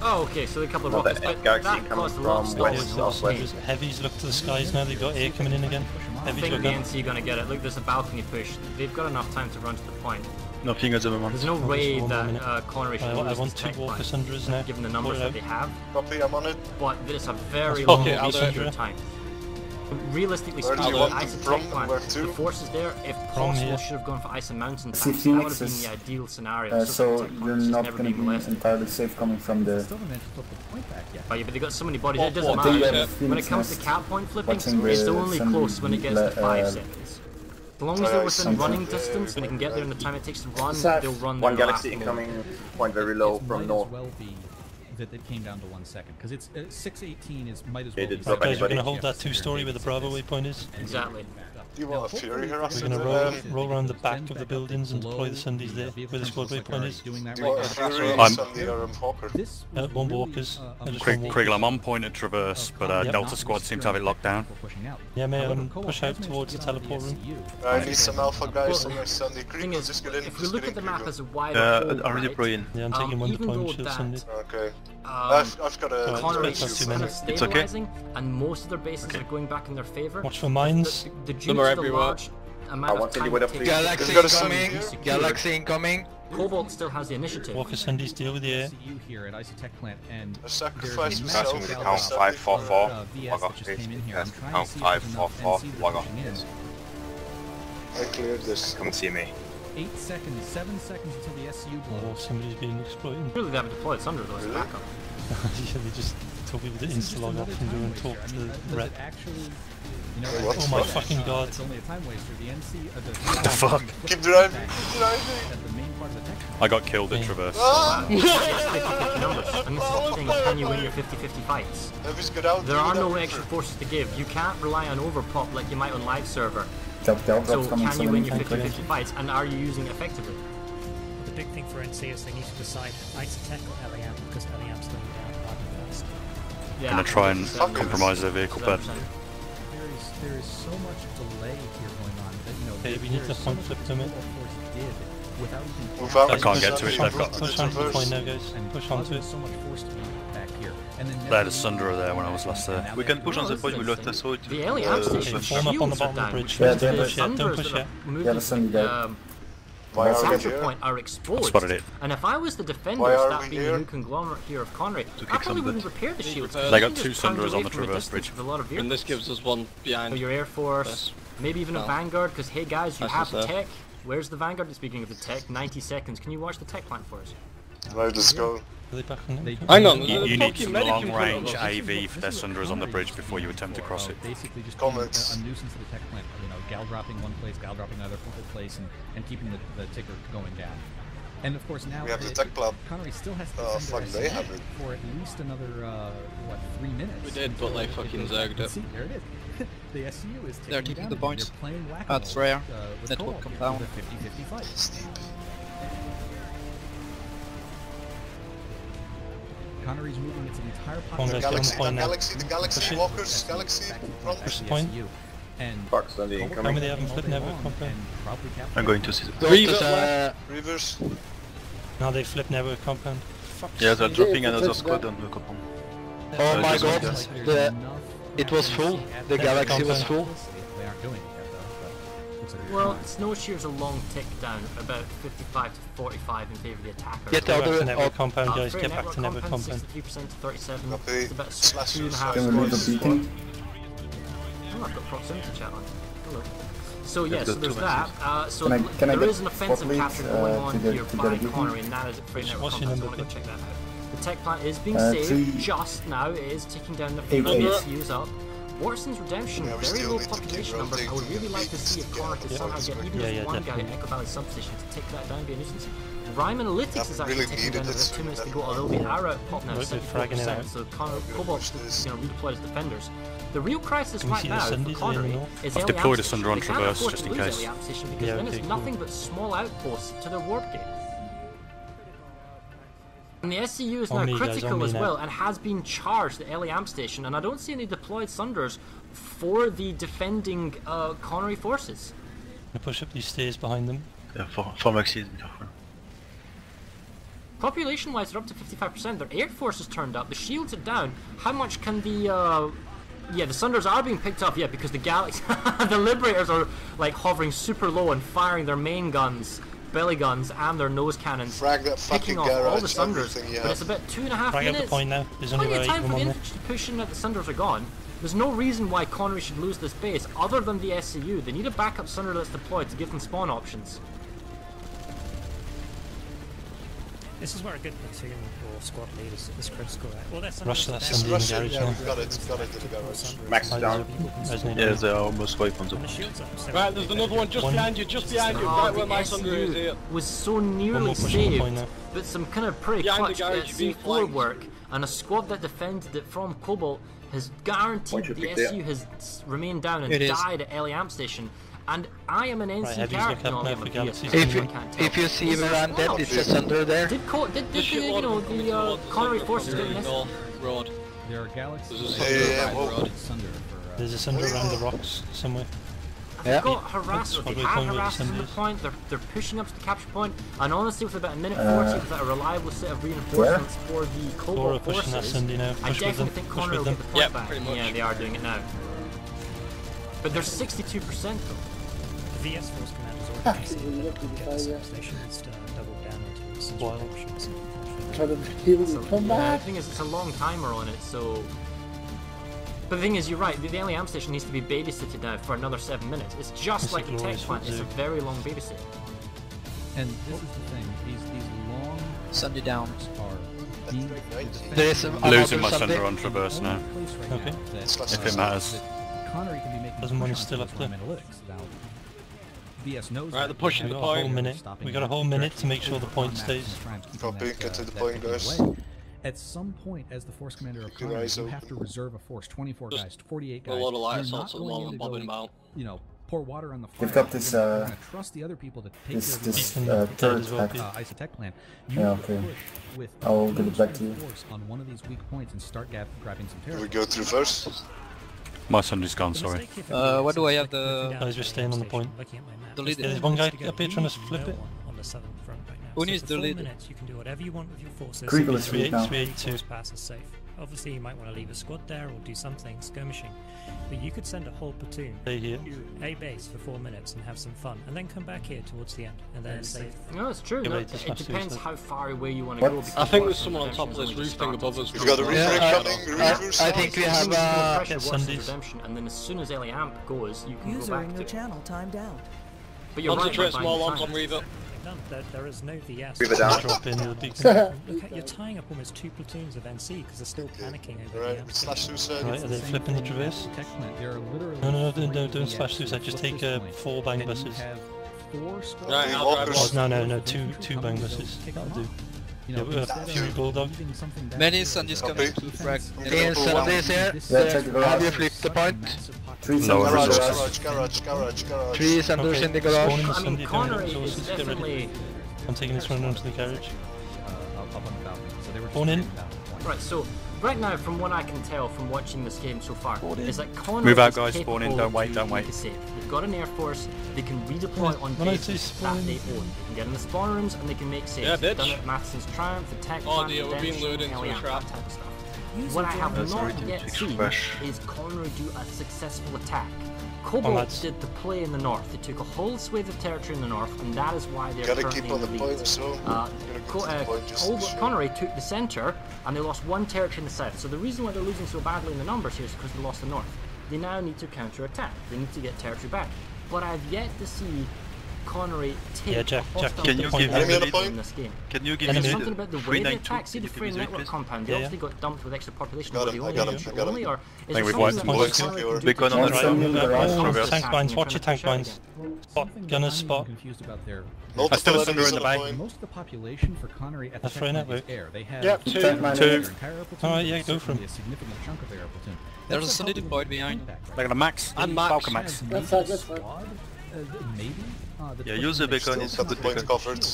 Oh, okay, so a couple of rockets, but that caused a lot of stalls. Heavies look to the skies now, they've got air coming in again. I think the NC are going to get it. Look, there's a balcony push. They've got enough time to run to the point. Nothing at the moment. There's no way that Connery should lose I want 2 Walker Sundras now. Given the numbers that they have. Copy, I'm on it. But it's a very long time. Realistically speaking, Ice Tech Plant, the force is there. If possible, should have gone for Ice and Mountain tanks. That would have been the ideal scenario. So you're not going to be entirely safe coming from the... Oh yeah, but they got so many bodies, it doesn't matter. When it comes to cap point flipping, it's only close when it gets to 5 seconds. As long as they're within running distance and they can get there in the time it takes to run, they'll run One their galaxy lap incoming, point very low from might north. as well be that it came down to 1 second, because it's 6:18 is might as well They be. did Right, guys, we're going to anybody. hold that 2-story where the Bravo waypoint is. Exactly. Do you want a Fury We're harassing going to them? roll around the back of the buildings and deploy the Sundays there, where the squad waypoint is. Do you want a Fury I'm- Sunday or Hawker? One walkers. Kriegel, I'm on point at Traverse, but Delta Squad seem to have it locked down. Yeah, mate, push out towards the teleport room. I need some Alpha guys on my Sunday. Kriegel, just get in. If we look at the map as a wide are we deploying? Yeah, I'm taking one even deployment though shield Sunday. Okay. I've got a... Connery That's is too kind many. of It's okay. stabilizing, and most of their bases are going back in their favour. Watch for mines. The due Them to are the everywhere. large amount of want time anybody it to takes Galaxy Got a sun incoming! here? Galaxy incoming! Cobalt still has the initiative. Walker Sundays deal with the air. ICU here at Isotech plant, and A sacrifice there's myself. a massive Count Sunday 544. VS that just came in here. I'm trying Count to see if there's enough 544. NC Log on. pushing in. I cleared this. Come see me. 8 seconds, 7 seconds until the SCU Oh, blows. somebody's being exploited. Really, they haven't deployed Thunder though as a backup. Yeah, they just told me with the This is just insta-log another option to go time and waster. talk I to mean, the does rep. it actually, you know, What? Oh my fucking god. It's only a time waster. The NC, What the fuck? Keep driving, keep driving. At the main part of the tech. I got killed at Traverse. Ah! Numbers. And this is the thing, can you win your 50-50 fights? Elvis, get out. There are get no out. extra forces to give. You can't rely on overpop like you might on live server. Del So drop's coming can you win soon. your 50-50 fights, and are you using it effectively? The big thing for NC is they need to decide Isotech or LAM, because LAM's still down fast. Yeah. Gonna try and 100%. compromise their vehicle bed. 100%. There is so much delay here going on that, you know, Hey, we need to point flip them in. without even Move out. I can't get to it, Push they've got... Push onto the point now, guys. and Push onto causing it. so much force to be back here. And then They had a Sunderer there when I was last there. We can push on the point, we lost us out. The LAM station form up on the shields are bottom of the down. bridge. Yeah, The don't push yet, don't Thunders push that yet. are Yeah, the Sunday moving guy. Why are we center here? point are exposed. Spotted it. And if I was the defenders, Why are that we being here? the new conglomerate here of Connery, I kick probably some wouldn't bit. repair the shields. They got Just two pound Sunderers away on the from a Traverse distance bridge. with a lot of And vehicles. this gives us one behind. So your Air Force, maybe even a No. Vanguard, because hey guys, you That's have just the tech. Where's the Vanguard? Speaking of the tech, 90 seconds. Can you watch the tech plant for us? Right, let's go. Are they back on them? Hang on, You the need fucking some medic long can put it range up. AV for their Sunderers on the bridge before you attempt to cross it. Basically just Comments. being a nuisance to the tech plant, you know, gal dropping one place, gal dropping another place, and keeping the ticker going down. And of course now We have the tech club. Connery still has to Oh, defend fuck, their they SCU have it. for at least another 3 minutes. We did, but they fucking zagged it. See, there it is. The SCU is They're taking taking down the and points. they're playing whack-a-mole That's rare. with Network Cobalt come here down. with a 50-50 fight. Steep. Connery's moving its entire Come on, guys, get on the point now. The Galaxy walkers, Galaxy, front. Push the point. And Fuck, Sunday Cobalt incoming. How many haven't flipped never and compound? probably capture I'm going to see the... Reverse. Now they flip never compound. Yeah, they're dropping another squad on the compound. Oh my just god, one guy. it was full. The galaxy was full. They aren't doing it yet though. Looks like Well, Snow Shear's a long tick down, about 55 to 45 in favour of the attacker. Get Get out back of to it. never compound, guys. For Get network back to never compound. 63% to 37. Copy. It's about Slashers. 2.5 Can we leave the squads. beacon? Oh, I've got proximity chat on. Hello. So yeah, Let's so go there's to that. So Can I there get is an offensive spot lead, capture going on to get- here to by get a beacon? Connery, and that is at free network What's your compound. So I number, want to go check that out. The tech plant is being 3 saved just now. It is taking down the Eight, few eight. SUs up. Watson's Redemption, Yeah, we very still low need to population keep numbers. I would rotating really like to the see if beats Connor could to somehow get get on even Yeah, just yeah, one guy at definitely. Echo Valley substation to take that down, be a nuisance. Rhyme Analytics Yeah, is actually really taking needed down it about 2 soon, minutes to that go, although the arrow pop now Right, they're fragging it 74%, out. so Cobalt's redeployed as defenders. The real crisis Can we right see the now for Sundays Connery there, no? is I've LAM deployed a station. Sunder on They can't Traverse, afford just to in lose case. LAM station because Yeah, then okay, it's cool. nothing but small outposts to their warp gate. And the SCU is On now me, guys, critical on me as now. well and has been charged at LAM station, and I don't see any deployed Sunders for the defending Connery forces. I push up these stairs behind them. Yeah, for MACS is different. Population-wise, they're up to 55%. Their air force is turned up. The shields are down. How much can the yeah, the Sunders are being picked up, yeah, because the Galaxy, the Liberators are like hovering super low and firing their main guns, belly guns, and their nose cannons, Frag that picking fucking off all the garage, Sunders. everything you But it's have. about 2.5 Frag out the minutes. point now. There's only Plenty of about 8 time of for them the on there. infantry to push in that the Sunders are gone. There's no reason why Connery should lose this base other than the SCU. They need a backup Sunder that's deployed to give them spawn options. This is where a good platoon or squad lead is critical. Right? Well, that's Rush that It's Sunday in the Russian, garage yeah, now. we've got it in the garage. Max is down. Yeah, they are almost wiped on top. Right, there's another one just behind you, right where my Sunder is here. Was so nearly saved, but some kind of pretty clutch C4 work and a squad that defended it from Cobalt has guaranteed the SU has remained down and died at Ellie Amp Station. And I am an NC character now. If you see Randall, it's a Sunder there. Did the Connery forces get this? Road. There are galaxies. There's a Sunder around the rocks somewhere. They've got harassers, they have harassers on the point, they're pushing up to the capture point, and honestly with about a minute 40 without a reliable set of reinforcements for the Cobalt forces, I definitely think Connery will get the point back. Yeah, they are doing it now. But they're 62% though. The VS Force commanders already basically get the station and double down into some options. The thing is, it's a long timer on it, so... But the thing is, you're right, the Ellie Amp Station needs to be babysitted now for another 7 minutes. It's just like the tech plant, it's a very long babysit. And this is the thing, these long... Sunday down. There is losing my Sunder on traverse now. Okay. If it matters. Connery can be making doesn't want to still up there. Right, they're pushing the point. We got a whole minute to make sure the point stays. Copy, get to the point, guys. At some point, as the force commander of Connery, you have to reserve a force, 24 guys, 48 guys. A lot of light You're not assaults at the moment, bobbing about. You know, pour water on the fire. We've got this, You're going to trust the other people to take turret pack. Isotech plan. You Yeah, need to okay. push with I'll give it back to you. force on one of these weak points and start grabbing some Do territory. we go through first? My Sunder's gone, sorry. Where do I have the... I was just staying on the point. Delete There's one guy up here trying to flip it. On the southern front right now. Who needs for to 4 lead? minutes, you can do whatever you want with your forces. Kriegel is free now. 382. Force pass is safe. Obviously, you might want to leave a squad there or do something skirmishing, but you could send a whole platoon Stay here. to a base for 4 minutes and have some fun, and then come back here towards the end, and then save. No, it's true. Yeah, No, but it's it depends not how far away you want to go. I think there's someone on top of this roof thing above us. We've got a reefer coming, reefers. I think we have pressure works in redemption, and then as soon as Ellie Amp goes, you can go back to it. channel timed out. But you're right, Concentrate by small buying arms on time. Reaver. There is no VS. Reaver down. Drop in with the beacon. You're tying up almost 2 platoons of NC because they're still panicking over the Right, amp slash station. suicide. Right, are they flipping the traverse? No, don't splash suicide, just take 4 bang buses. Right, I'll drive on. No, two bang buses. That'll do. Yeah, we have 3 Bulldog. Many Sundays coming to frag. Okay, Sundays here. Have you flipped the point? 3 Lower Sunders. Garage. 3 Sunders in the garage. Spawn in the I mean, Sunday if Connery anyone is resources, get ready. definitely... I'm taking this one onto the garage. Spawn in. Right, so right now, from what I can tell from watching this game so far, is that Connery Move out, is guys, spawn in, capable don't wait, of don't doing wait. safe. They've got an air force, they can redeploy on When I bases say that spawn they in- own. They can get in the spawn rooms and they can make saves. Yeah, They've done bitch. it at Matheson's Triumph, the Tech Oh Plant, dear, we're being Redemption, lured into Ellie a Amp, trap. that type of stuff. What I have sorry not to yet seen express. is Connery do a successful attack. Cobalt did the play in the north. They took a whole swathe of territory in the north, and that is why they're Gotta currently keep on the in the point, lead. so... Connery took the centre, and they lost 1 territory in the south. So the reason why they're losing so badly in the numbers here is because they lost the north. They now need to counter-attack. They need to get territory back. But I've yet to see Connery take Jack, a hostile can you give me the point? in this game. Can you give And me there's the something about the way they 392? attack. See the free network compound. They Yeah, obviously got dumped with extra population. Got Were him, they I got only him, unit I got him. only, or I is think there we've something wiped that them boys. Connery can do We're to going on the change right. the way they Tank attack mines, and watch your trying to tank push out mines. again? Spot, gunner spot. Confused about their Multiple still a enemies Sunder in the on back. point. most of the population for Connery at the That's right, checkpoint is network. air. They have Yep, Two. their entire platoon, Alright, yeah, but go for 'em. certainly a significant chunk of their platoon. There's That's a Sunday probably deployed the behind. feedback right They got a Max. And Max. Falcon Max. That's fine, that's fine. Maybe. Yeah, use the beacon. Still got the point covered.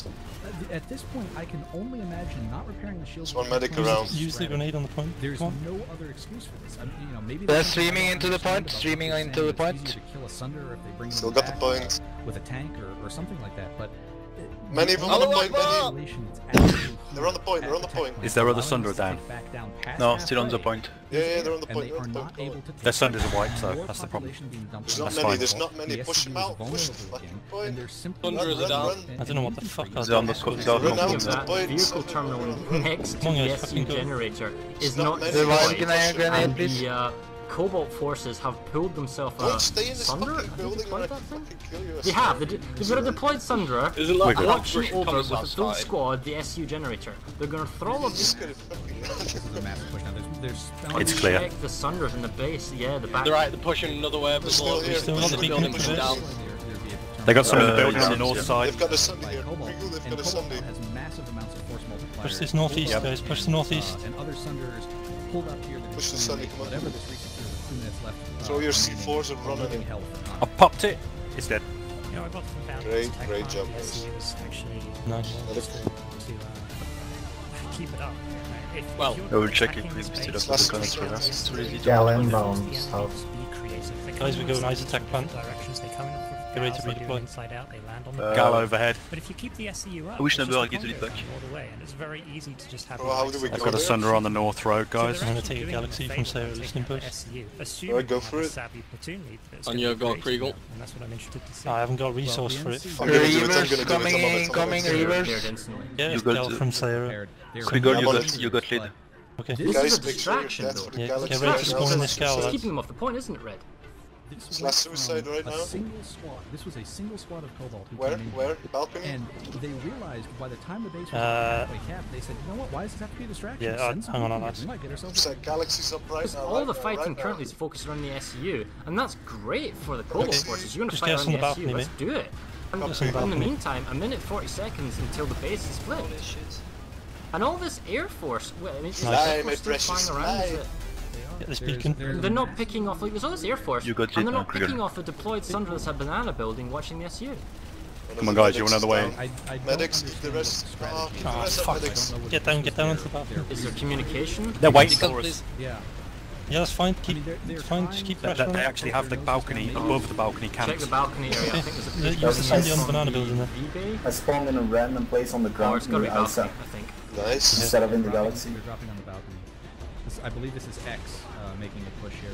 At this point, I can only imagine not repairing the shields. There's one medic around. Use the grenade on the point. There's Come on. no other excuse for this. I mean, you know, maybe They're they can streaming understand into the point, about streaming what they're into the saying. point. It's easy to kill a Sunder if they bring Still them got the back point. with a tank or something like that. But Many of them on the point, many. They're on the point, they're on the point. Is there other Sunder down? No, still on the point. Yeah, they're on the And point, they they're are on the not point. able to Their Sunders are wiped, so that's the problem. There's not That's many, fine. there's not many. Push them out, push the fucking point. Thunder is down. I don't know what the fuck I was They're on the doing. they're on Run the out point. to the That point. vehicle terminal next to Come on, the guys, SU fucking go. generator is not not many. destroyed, Can I have a grenade, and please? the Cobalt forces have pulled themselves Don't a stay in this Sunder. fucking building or I can Thing? fucking kill you. They have. They've got a deployed Sunderer. Isn't like Launching over with a full squad the SU generator. They're gonna throw all of Just them. gonna fucking This is a massive push now. There's It's clear. Check the Sunders in the base. Yeah, the back. They're right, they're pushing another way up the Still floor. here. Still not the big Building controversy. down. They got some in the building yeah, on the north yeah. side. They've got a Sunday here. Cobalt, Rigu, they've and got a Cobalt Sunday. has massive amounts of force multipliers. Push this northeast, guys. Push the northeast. And other Sunders pulled up here. Push the Sunday, come on. Whatever this resecure with 2 minutes left. Throw your C4s and run at him. hell for I Connery. popped it. It's dead. You know, I got them down. Great, Tech great Farm, job, the guys. SU was actually Nice. to keep it up. If Well, you're I will check attacking if we the still space, have the Last connect one. for us. It's really easy. Gal force inbound the south. enemies to be creative. They Guys, come we go in nice attack plan. directions, they come in from Get ready to gals, they do redeploy. inside out, they land on the Gal overhead. But if you keep the SCU up, I wish it's just Nabil a could get combo it back. all the way, and it's very easy to just have. Well, how do we I've go got a there? Sunder on the north road, guys. I'm gonna take a Galaxy from Sarah listening post. Alright, go for it. And you've got Kriegel. And that's what I'm interested to see. I haven't got resource for it. I'm gonna do it, I'm Reavers gonna do it, coming I'm gonna in, do it. coming Cleared reavers. instantly. Yeah, You it's got Gal the- from Sarah. Krigor, I'm you got lead. Okay. This Guys, is a make sure you're distraction, dead though. for the Yeah, Galaxy. get ready to right spawn now. in this Gal, It's lads. keeping them off the point, isn't it, Red? This Slash suicide right now. This was a single squad of Cobalt who Where? came in. Where? Balcony? And they realized by the time the base was halfway capped, they said, you know what, why does this have to be a distraction? Yeah, Send some hang on, people lads. here. We might get ourselves Looks like Galaxy's up right Because now. all right the now, fighting right now. currently is focused around the SU, and that's great for the Cobalt Okay. forces. You're going to Just fight get us around on the the SU, balcony, let's do it. And Just on the in the balcony. meantime, a minute 40 seconds until the base is flipped. And all this Air Force, well, I mean, Nice. Air Fly, Force my still precious, flying around, is fly. it? Get this beacon. They're not picking off, like, there's all this Air Force, You got and it they're now, not Krieger. picking off a deployed Sunder that's a banana building watching the SU. Come on, guys, you want another way? I don't Medics, keep the understand rest. what the strategy Keep the Ah, rest up, fuck. medics. Get down onto the balcony. Is there communication? They're waiting for us. Yeah. Yeah, that's fine. Keep, they're it's fine. Just keep They pressure on they it. actually have the balcony above the balcony Check the camps. balcony area. I think there's a Yeah, picture use the Sunday on the banana from building there. eBay. I spawned in a random place on the Or ground it's got to be near balcony, outside. I think. Nice. Instead of in the They're Galaxy. dropping on the balcony. I believe this is X making a push here.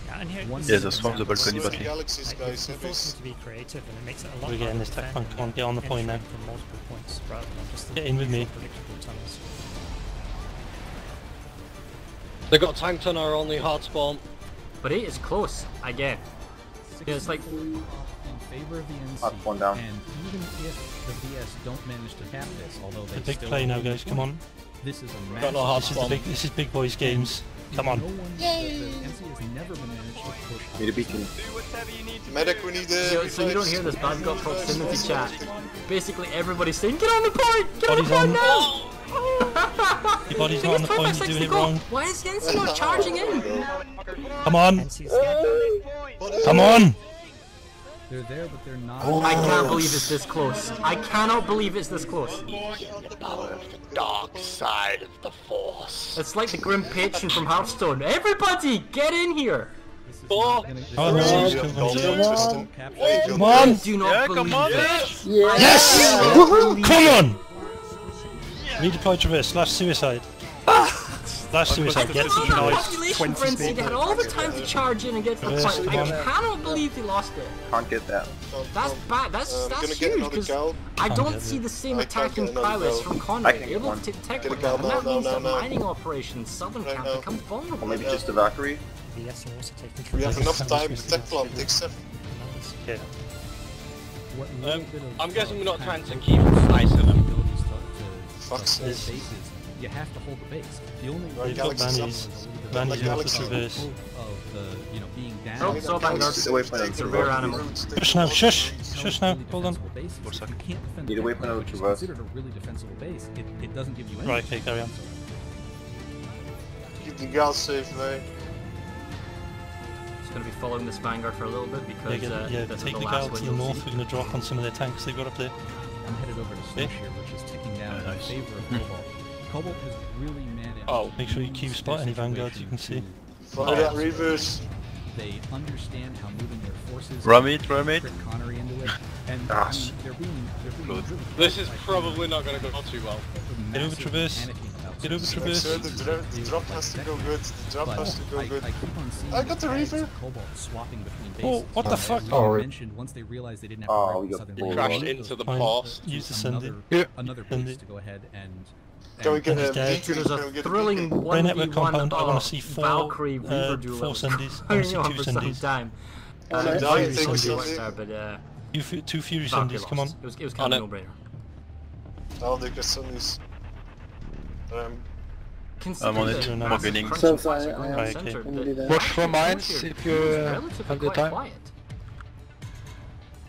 Yeah, and here, One this Yeah, is there's an from the example. balcony, Let's but see Galaxies, Like, guys. the It force is. to be creative, and it makes it a lot We're getting harder this to tech defend punk on, get on the point now. entering from multiple points rather than just the Get in with me. usual predictable tunnels. They got tank tunnel on the hard spawn. But 8 is close, again. Yeah, it's like, in favor of the NC, Hot one down. and even if the VS don't manage to cap this, although they The big still play now, win guys. Come on. This is a Got massive. no hard spawn. This is big boys games. Come on. No one, the NC has never been managed to push. Need a beacon. Medic, we need so you don't hear this, but I've got proximity chat. Basically everybody's saying, get on the point! Get on the Body's point on. now! Your body's not on the point, you're doing it wrong. Why is Jensen not charging in? Come on. NC's scared. Come on. They're there, but they're not. I can't believe it's this close. I cannot believe it's this close. Dark side of the Force. It's like the Grim Patron from Hearthstone. Everybody, get in here! Oh no. Come I on. do not believe it. Yes. I do not believe Come it. on. Redeploy traverse. Slash suicide. Slash suicide. Get to All the that noise. population frenzy, they had all the time to charge in and get to the Yes, point. come I on. cannot believe they lost it. Can't get that. That's bad. That's gonna get huge another because gal. I Can't don't get see it. the same I can't attacking get another prowess gal. from I Connery. can get Able one. to tech Get a like gal that, and that now, means now, that now. mining operations, Southern Right Camp now. becomes vulnerable. Or maybe just a Valkyrie. The S are also taking We have control. enough time. The tech plant takes 7. Yeah. What little bit of, I'm guessing we're not trying to tactical keep ice in them. abilities to Fuck's sake. bases, you have to hold the base. The only Right, You've got Galaxy's Vanny's. up. Vanny's Like got the Galaxy. traverse. of the, being down. Oh, so Vanguard. Get away from It's a that. rare animal. Shush now. Shush. Shush now. Hold on. You can't defend Need the a way Deadlight, for another which is traverse. considered a really defensible base. It doesn't give you any. Right. Okay. Carry on. Keep the gal safe, mate. Just gonna be following this Vanguard for a little bit Yeah. because this is Take the the last gal one to the you'll north. see. We're gonna drop on some of their tanks they've got up there. I'm headed over to Swish here, which is ticking down in nice. favor of Cobalt. Cobalt has really managed. Oh. Make sure you keep use spot their any vanguards you situation can see. Fire that reverse. They understand how moving their forces Ram it, ram it. trick Connery into it, and Ah, I mean, they're being Good. really This is probably not going to go too well. Get over traverse. Get over traverse. Sir, the drop has to go good. The drop has to go good. I keep on seeing I got the tags reaver. of Cobalt swapping between bases. Oh, what the fuck? As Oh, we right. mentioned, once they realized they didn't have Oh, to we break got Southern bull. Border, Crashed they into the Fine. past. Use the Sunday. another base Sunday. to go ahead and Can we get a dead. There's a thrilling 1v1 compound. I want to see Valkyrie Reaper duel. 4 Sundays. I I want to know see 2 for some Sundays. time. Two Fury Sundays, come on. It was kind of a no-brainer. I'll take the Sundays. I'm on it, I'm winning. Watch for mines if you have the time. Quiet.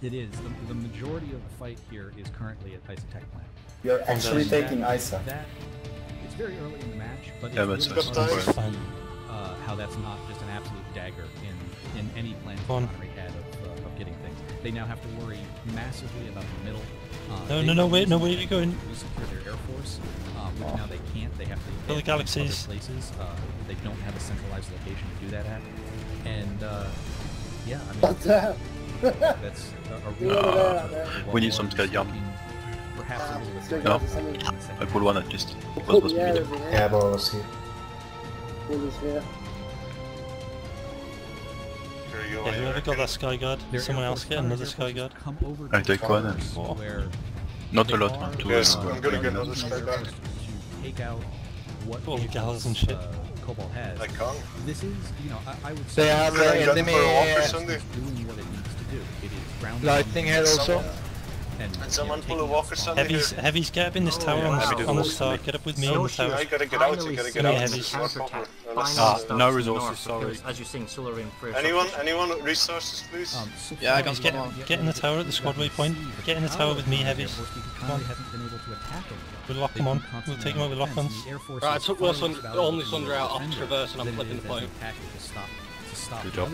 It is. The majority of the fight here is currently at Isotech plant. You're actually taking Isa. It's very early in the match, but it's really fun how that's not just an absolute dagger in any plan Connery had of getting things. They now have to worry massively about the middle. No, wait, where are you going? Secure their air force, which now they can't. They have to build the galaxies. Other places. They don't have a centralized location to do that at. And yeah, I mean, that's a real. We need some to get young. Perhaps a No, I pull one at least. What was me? Yeah, but was here. Yeah, whoever got that Sky Guard, someone else get another Sky Guard. I take one then. Oh. Not a lot, man. Yes, I'm gonna get another Sky Guard. Take out what all the gals and shit. Cobalt has. I can't. This is, you know, I would say they have enemy doing what it needs to do. It is grounded lightning head also. And someone pull a walker Sunday here. Heavies, get up in this tower on the start. Get up with me on the tower. I gotta get out, you gotta get out. No resources, sorry. As you're saying, solar rain for Anyone with resources, please? Yeah, guys, get in the tower at the squad waypoint. Get in the tower with me, heavies. Come on. We'll lock them on. We'll take them out with lock-ons. Right, I took only Sundry out off Traverse and I'm flipping the point. Good job.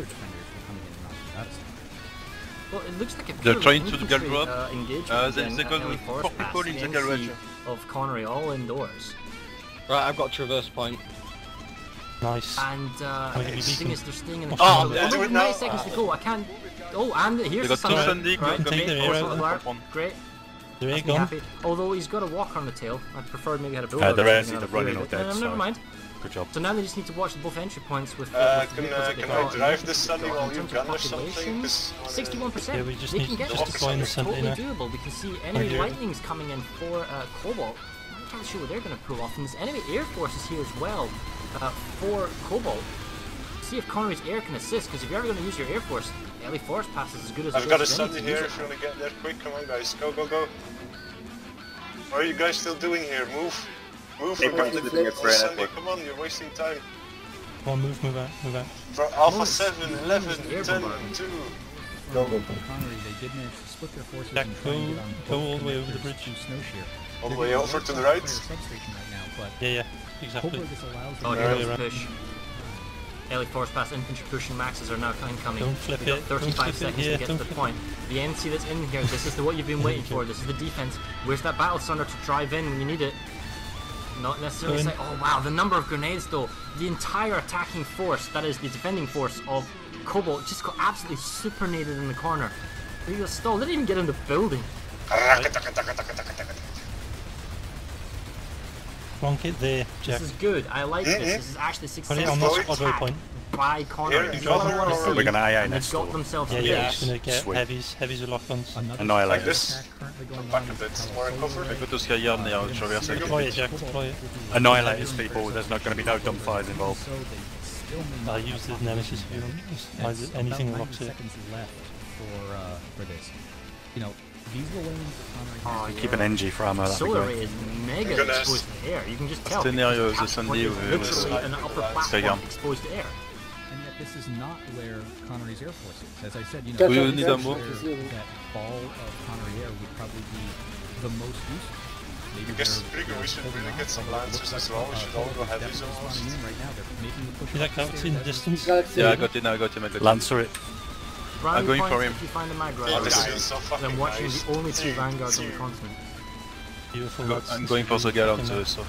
Well, it looks like a they're trying to get up. They're going to the garage of Connery all indoors. Right, I've got Traverse point. Nice. And the thing is, they're staying in the oh, 9 seconds to go. I can't. Oh, and here's the sun. Great. There you go. Although he's got a walker on the tail. I preferred maybe had a builder. Yeah, they're actually running out dead. Never mind. Good job. So now they just need to watch both entry points with. Can I drive this Sunday while you gun or something? 61%. Yeah, we just need to deploy in the center totally now. doable. We can see enemy lightnings coming in for Cobalt. I'm not entirely sure what they're going to pull off. And there's enemy air forces here as well for Cobalt. See if Connery's air can assist, because if you're ever going to use your air force, LA Force Pass is as good as I've got a Sunday here if you want to get there quick. Come on, guys. Go, go, go. What are you guys still doing here? Move. Move from Sunday. Come on, you're wasting time. Come on, move out. For Alpha 7, 11, 10, 2. Go. Connery, they did manage to split their forces Jack, and go all the way over the bridge. All the way over to the right? Yeah, exactly. Oh, here goes the push. LA Force Pass infantry push and maxes are now incoming. Don't flip it. 35 seconds to get to the point. The NC that's in here, this is what you've been waiting for. This is the defense. Where's that Battle Thunder to drive in when you need it? Not necessarily say, oh wow, the number of grenades though. The entire attacking force, that is the defending force of Cobalt, just got absolutely supernaded in the corner. They got stalled. They didn't even get in the building. Plonk it there, Jack. This is good. I like this. This is actually Put it on successful the squad attack waypoint. by Connery. We're gonna AA and next got door. themselves Yeah, just gonna get heavies with lock-ons. Annihilate this. Back a bit more cover. I got to ska göra när jag traversar. Deploy it, Jack, deploy it. Annihilate his people, there's not going to be no dumb fires involved. I use the Nemesis if you want. Anything that locks it. For this. You know, these were lanes that Connery Keep an NG for ammo, that'd be Solar great. Ray is mega exposed to air. You can just tell. Scenario is a literally an upper platform exposed to air. And yet this is not where Connery's air force is. As I said, you know, need that ball of Connery air would probably be the most useful. Maybe I guess we should really get some lancers as well. We should all go heavy zones. Right now, they're making the push. Is that galaxy in the distance? Yeah, I got it. Lancer it. I'm going for him. If you find a mag so then watching the only two vanguards on the continent. Beautiful. I'm going for the get onto it, so.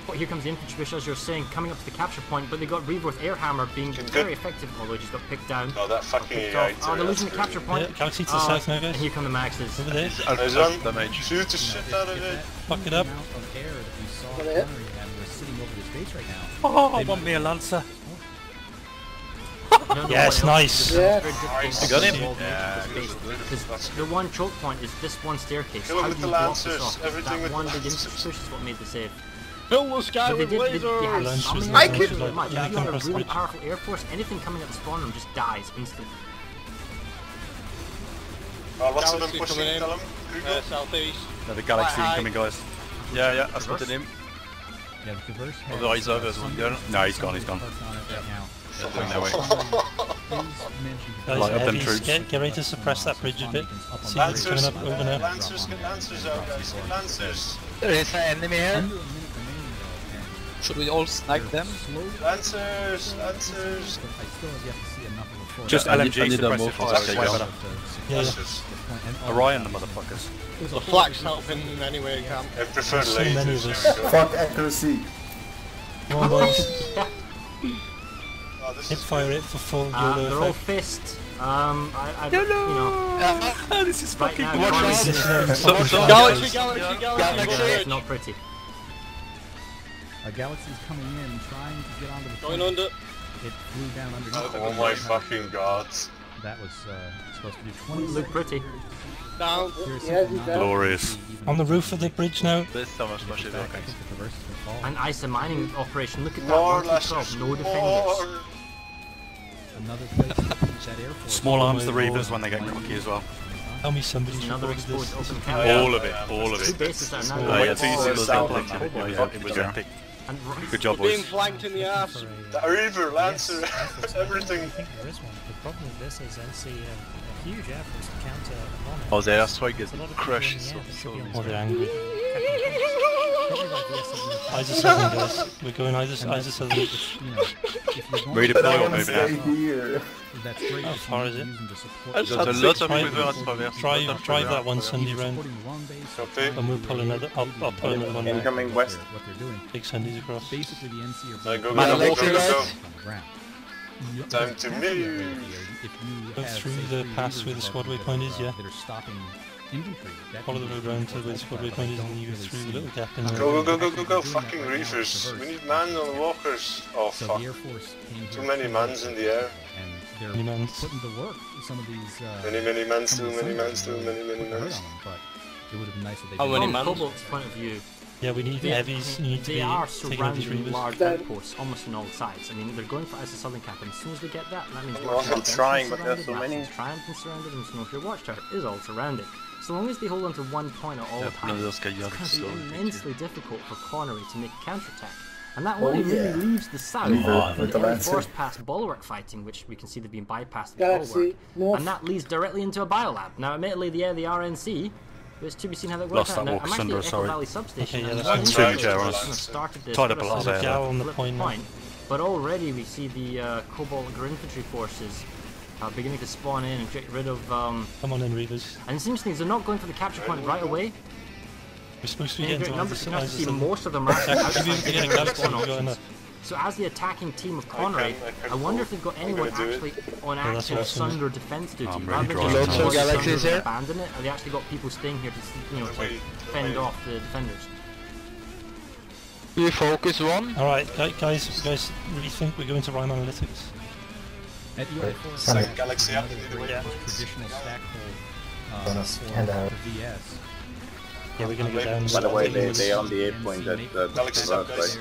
But here comes the infantry push, as you're saying, coming up to the capture point, but they got Rebirth Air Hammer being very effective, although he just got picked down. Oh, that fucking AI. Oh, they're losing the capture point. Yeah, galaxy to the south now, guys. And here come the maxes. Over there. There's one. Damage. Shoot the shit out of it. Fuck it up. Sitting over this base right now. Oh, I want me a Lancer. Yes, nice. Yes. You got him? Because the one choke point is this one staircase. Kill him How with do the you block lancers, this off? everything That with one the big lancers. push is what made the save. Fill the sky But they with did, lasers! they had Lancers so many with lancers lancers, so much. yeah, If you have a across the really bridge. powerful air force, anything coming at the spawn room just dies instantly. Lots of them Galaxy pushing, coming in. tell him. Southeast. Another galaxy Hi. incoming, guys. Yeah, yeah, I spotted him. Yeah, the Traverse has, Although he's over as one girl. No, he's gone, he's gone. parts on it right now. They're doing their way. Guys, Light up them heavies, troops. get ready to suppress that bridge a bit. See what's coming Lancers, up over now. Lancers, get Lancers out, guys, get Lancers. There is an enemy here. Should we all snipe them? Lancers, Lancers. Just LMG suppressive fire, that's way better. Yeah, yeah. Orion the motherfuckers. The flak's helping anyway you can. I prefer So many of lasers. us. Fuck accuracy. Come on, boys. This Hit is fire it for full They're YOLO all effect. fist. You know, This is right fucking now, Galaxy, galaxy, galaxy. it's not pretty. A galaxy's coming in, trying to get onto the Going front. under. It flew down underneath. Oh my fucking god. That was supposed to do 20. Look pretty. Down. Yeah, he's down. Glorious. On the roof of the bridge now. There's so much mushy working. An ISA mining operation. Look at that. More 1 Lancers. 12, no defenders. More. Another place to use that air force. Small arms the Reavers when they get cocky as well. Tell me somebody's Another recorded exposed this. open Oh, carry. yeah. All of it, all of Two it. bases are now Oh, yeah, two going silos forward. got collected. It was epic. And Good job, Being boys. flanked in the ass. The Reaver, Lancer, everything. I think there is one. The problem with this is NC a huge air force to counter bomb. Oh, their airstrike is There's a lot of crushed. people in the air that should be on Oh, the they're ground. angry. Probably like the S7. Either southern, guys. We're going either southern. Redeploy But I or wanna moving stay out. here. That's great. How far is it? There's a lot of quiver at Traverse. Drive that one Sunday round. Okay. And we'll pull another. I'll pull another one. Incoming west. What they're doing. Big Sundays across. Basically, the NC are Go, go, Man, go, go, let's go, see, go. guys. Time to move. Go through the pass where the squad waypoint is, yeah. That are stopping infantry. Follow the road round to where the squad waypoint is and you go through a little gap in there. Go, go, go, go, go, go, fucking Reavers. We need man on the walkers. Oh So fuck. the Air Force came Too here many to- mans in the air. And they're Many mans. putting to work some of these. Many mans, some too of the many mans, soldiers too many put the hurt mans. on them, But it would have been nice if they How did. many From mans? Cobalt's point of view, Yeah, we need heavies. You need to they are be taking out these surrounding Reavers. large Dead. outposts almost on all sides. I mean, they're going for ISA Southern Cap, and as soon as they get that, that means Well, Watchtower I'm Defense trying, is but there's surrounded, so many. Max's Triumph is surrounded, and Snowflake Watchtower is all surrounded. So long as they hold onto one point at all Yeah, times, those guys it's are going to so be immensely difficult for Connery to make a counterattack. And that Oh, only really yeah. leaves the south With for the the Lancer. forced past bulwark fighting, which we can see they've been bypassed at the Galaxy, bulwark. north. And that leads directly into a biolab. Now, admittedly, the RNC, but it's to be seen how that works Lost out. that Now, walk I'm actually asunder, at Echo sorry. Valley Substation. Okay, yeah, and that's the fine. Too Lancer much air on has us. kind of started this Tied up a sort lot of of air there. Gal on the flip point now. But already we see the Cobalt infantry forces beginning to spawn in and get rid of... Come on in, Reavers. and it seems to me they're not going for the capture point right away. We're supposed to be In getting great to numbers, you can either actually see southern. most of them are Maybe outside we the can get a different galaxy. spawn We're going options. up. So as the attacking team of Connery, I wonder if they've got anyone gonna do it. actually on Yeah, that's active awesome. Sunder defense duty. I'm Rather really than drawing just lots of Sunder galaxies and here. abandon it, have they actually got people staying here to, to fend off the defenders? We focus one. Alright, guys, rethink. We're going to Rime Analytics. At UI4, Sunny. Galaxy up, another either way. traditional stack hold Gonna scan out. for VS. Yeah, we're going to go down. By the way, they on the 8 point at the Galaxy's right? up, guys.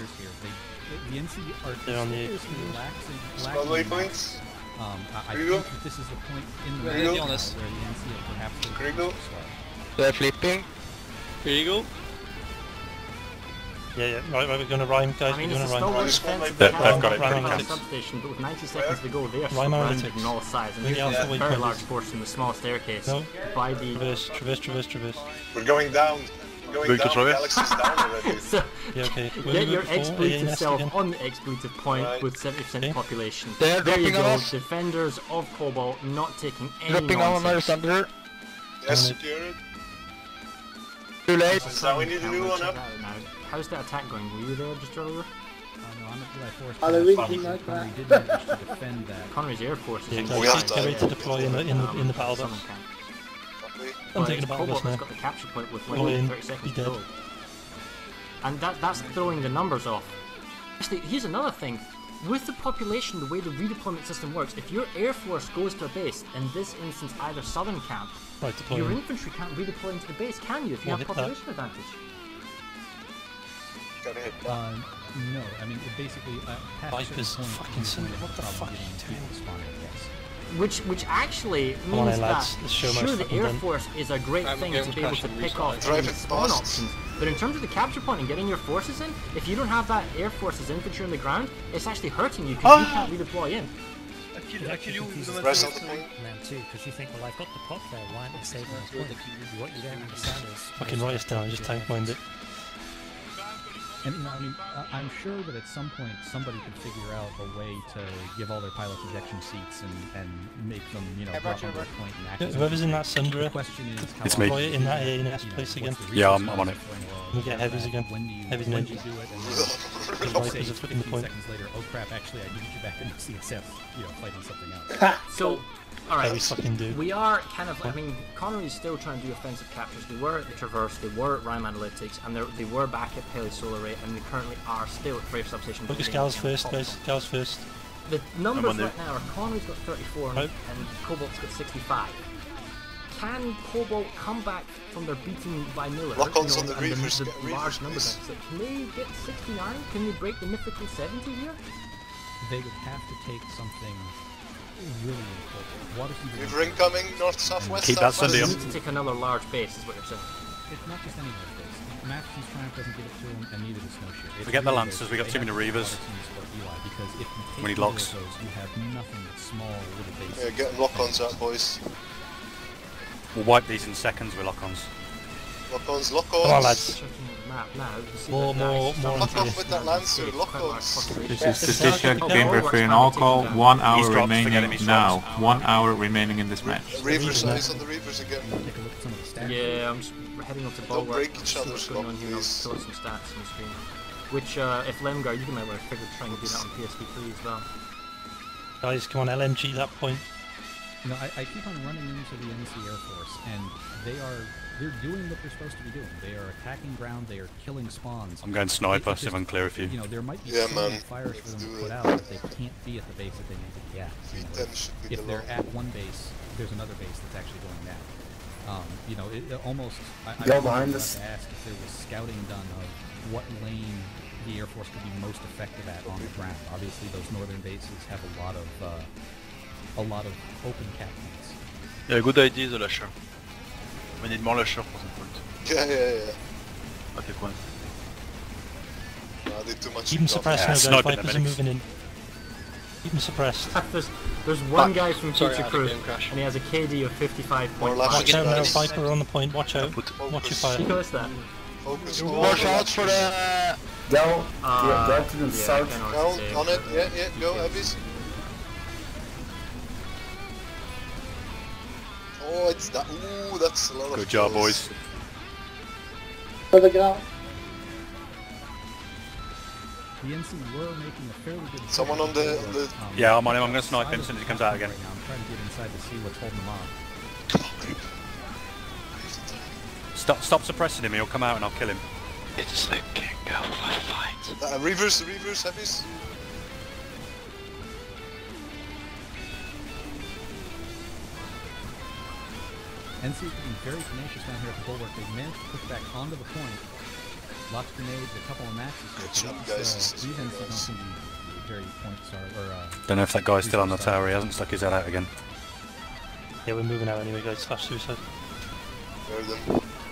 The NC are They're on the seriously relaxing. Small waypoints. I Here you think go. that this is the point in the There you match go. where the NC are perhaps Here you go. They're flipping. Here you go. Yeah, right, we're going to Rime, guys. I mean, We're it's going a to Rime. stalwart defense of They've the got it, Rime they've got it. substation, but with 90 seconds to go, they are Rime surrounded Analytics. on all sides. And Where there's the alpha a very waypoint large is. force in the small staircase No. by the... Traverse. We're going down. Going Big to down. Traverse. Galaxy's down already. So, Yeah, okay. get your expletive nest self again. on the expletive point Right. with 70% Okay. population. They're There you dropping go, on us. defenders of Cobalt not taking any Dropping on our nonsense. Thunder. Yes, secured. Too late. Now we need a new one Check up. that out now. How's that attack going? Were you there just earlier? No, I'm at UI4. Are they winking like Connery that? did manage to defend that. Connery's Air Force is Yeah, in guys, We have get ready to deploy in the battle Southern bus. camp. I'm But taking a battle Cobalt bus has now. got the capture point with Go less than in, 30 seconds be to dead. go. And that's throwing the numbers off. Actually, here's another thing. with the population, the way the redeployment system works, if your air force goes to a base, in this instance either southern camp, your infantry can't redeploy into the base, can you, if you have population advantage? Got hit. No, I mean, it basically, Viper's fucking son, what the fuck are you doing? Which actually means that, sure, the Air Force is a great thing to be able to pick off any spawn options, but in terms of the capture point and getting your forces in, if you don't have that Air Force's infantry on the ground, it's actually hurting you because you can't redeploy in. Round 2, because you think, well, I've got the pot there, why aren't they saving this point? What you don't understand is... Fucking right us down, just tank mind it. And, you know, I mean, I'm sure that at some point somebody could figure out a way to give all their pilots ejection seats and make them, you know, drop under a point and act. Whoever's in that Sundra, the question is, it's me. In that ANS place again. Yeah, I'm on it. We get heavies again. Heavies and engines. Do it, and then say 15 seconds later, oh crap, actually I need you back in the CSF, you know, fighting something else. So, alright, do. we are kind of, I mean, Connery's still trying to do offensive captures. They were at the Traverse, they were at Rime Analytics, and they were back at Pele Solar Ray, and they currently are still at Freighter Substation. Focus Gals first, guys. Gals first. The numbers right now are Connery's got 34 and Cobalt's got 65. Can Cobalt come back from their beating by Miller? Lock-ons on the and Reavers, the large number deficit? Can they get 69? Can they break the mythical 70 here? They would have to take something really important. Reaver incoming, north, southwest, keep that southwest. Sunday You need to take another large base, is what you're saying. It's not just any large base. MACS' Triumph doesn't give it to him, and neither does Snowshoe. We get the Lancers, we got too many Reavers. Because if you we need take locks. those, you have nothing but small little bases. Yeah, getting lock-ons out, boys. We'll wipe these in seconds with lock-ons. Lock-ons, lock-ons. Come on, lads. More Lock off with that Lancer, lock-ons. This is Statisha, game referee and all call. 1 hour remaining now. 1 hour remaining in this match. Reavers, eyes on the Reavers again. Yeah, I'm just heading up to Bulwark. Don't break each other's going on here, and I'll pull up some stats on the screen. Which, if Lemgar, you might want to figure trying to do that on PSV3 as well. Guys, come on, LMG that point. You know, I keep on running into the NC Air Force, and they're doing what they're supposed to be doing. They are attacking ground, they are killing spawns. I'm going sniper, see if I can clear a few. You know, there might be so many fires for them to put out that they can't be at the base that they need to be at. You know, if they're at one base, there's another base that's actually going down. You know, it almost... I behind us. To ask if there was scouting done of what lane the Air Force could be most effective at on the ground. Obviously, those northern bases have a lot of open cap lanes. Yeah, good idea, the lasher. We need more lasher for the point. Yeah. Okay, cool. Nah, they too much. Keep them suppressed now, guys. Vipers are moving in. Keep them suppressed. There's one guy from Future Crew, and he has a KD of 55.5. Watch out now, Viper on the point. Watch out. Watch your fire. He goes that. More shots for the... Go. Go to the south. Go on it. Yeah. Go, heavies. Oh, it's that. Ooh, that's a lot of. Good job, boys. For the ground. The NC were making a fairly good. Someone on the. Yeah, I'm on him. I'm going to snipe him as soon as he comes out again. Right now. I'm trying to get inside to see what's holding him off. Stop suppressing him. He'll come out and I'll kill him. It's the king of fight. Reavers, heavies. NC is being very tenacious down here at the Bulwark. They've managed to push back onto the point. Lots of grenades, a couple of MACs. Good job, guys. These NC don't seem to be very points Don't know if that guy's still on the tower. He hasn't stuck his head out again. Yeah, we're moving out anyway, guys. Slash suicide.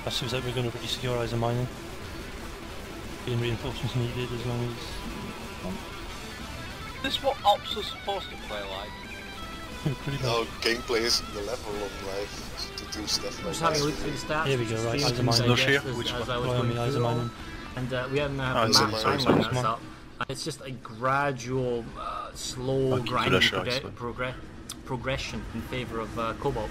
Slash suicide. We're going to re-secure eyes and mining. Being reinforcements needed as long as. Is this what ops are supposed to play like? No, gameplay isn't the level of life to do stuff like that. Having a look through the stats. Here we go, right, eyes and mining. Eyes and mining. And we haven't had the map timeline that's up. It's just a gradual, slow grinding progression in favour of Cobalt.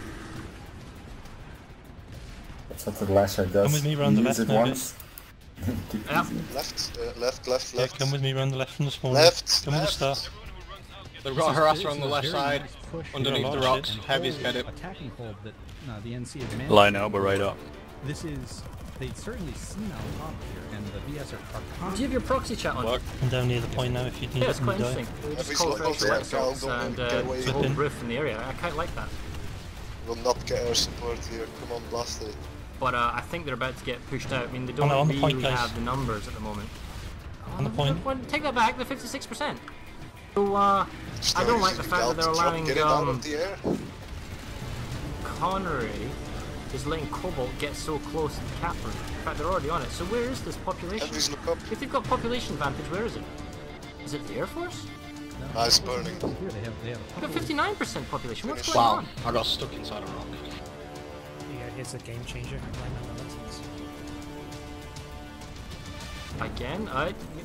That's what the lasher does. Come with me round the left now, guys. Left. Yeah, come with me round the left from the spawn. Left. Come with the start. They've got a harasser on the left side, underneath the rocks. Heavy's got it. Attacking hold that the NC has managed. Line out, but right up. This is they'd certainly seen our top here, and the VS are Do you have your proxy chat on? I'm down near the point now if you need Yeah, it's it. quite interesting. We just call for extra light assaults and hold the roof in the area. I quite like that. We'll not get air support here. Come on, blast it. But I think they're about to get pushed out. I mean, they don't really have the numbers at the moment. On the point. Take that back, they're 56%. So, I don't like the fact that they're allowing, Connery is letting Cobalt get so close to the cap room. In fact, they're already on it. So where is this population? If they've got population advantage, where is it? Is it the Air Force? No, it's burning. Here they have They've got 59% population. What's going on? I got stuck inside a rock. Yeah, it's a game changer. Again,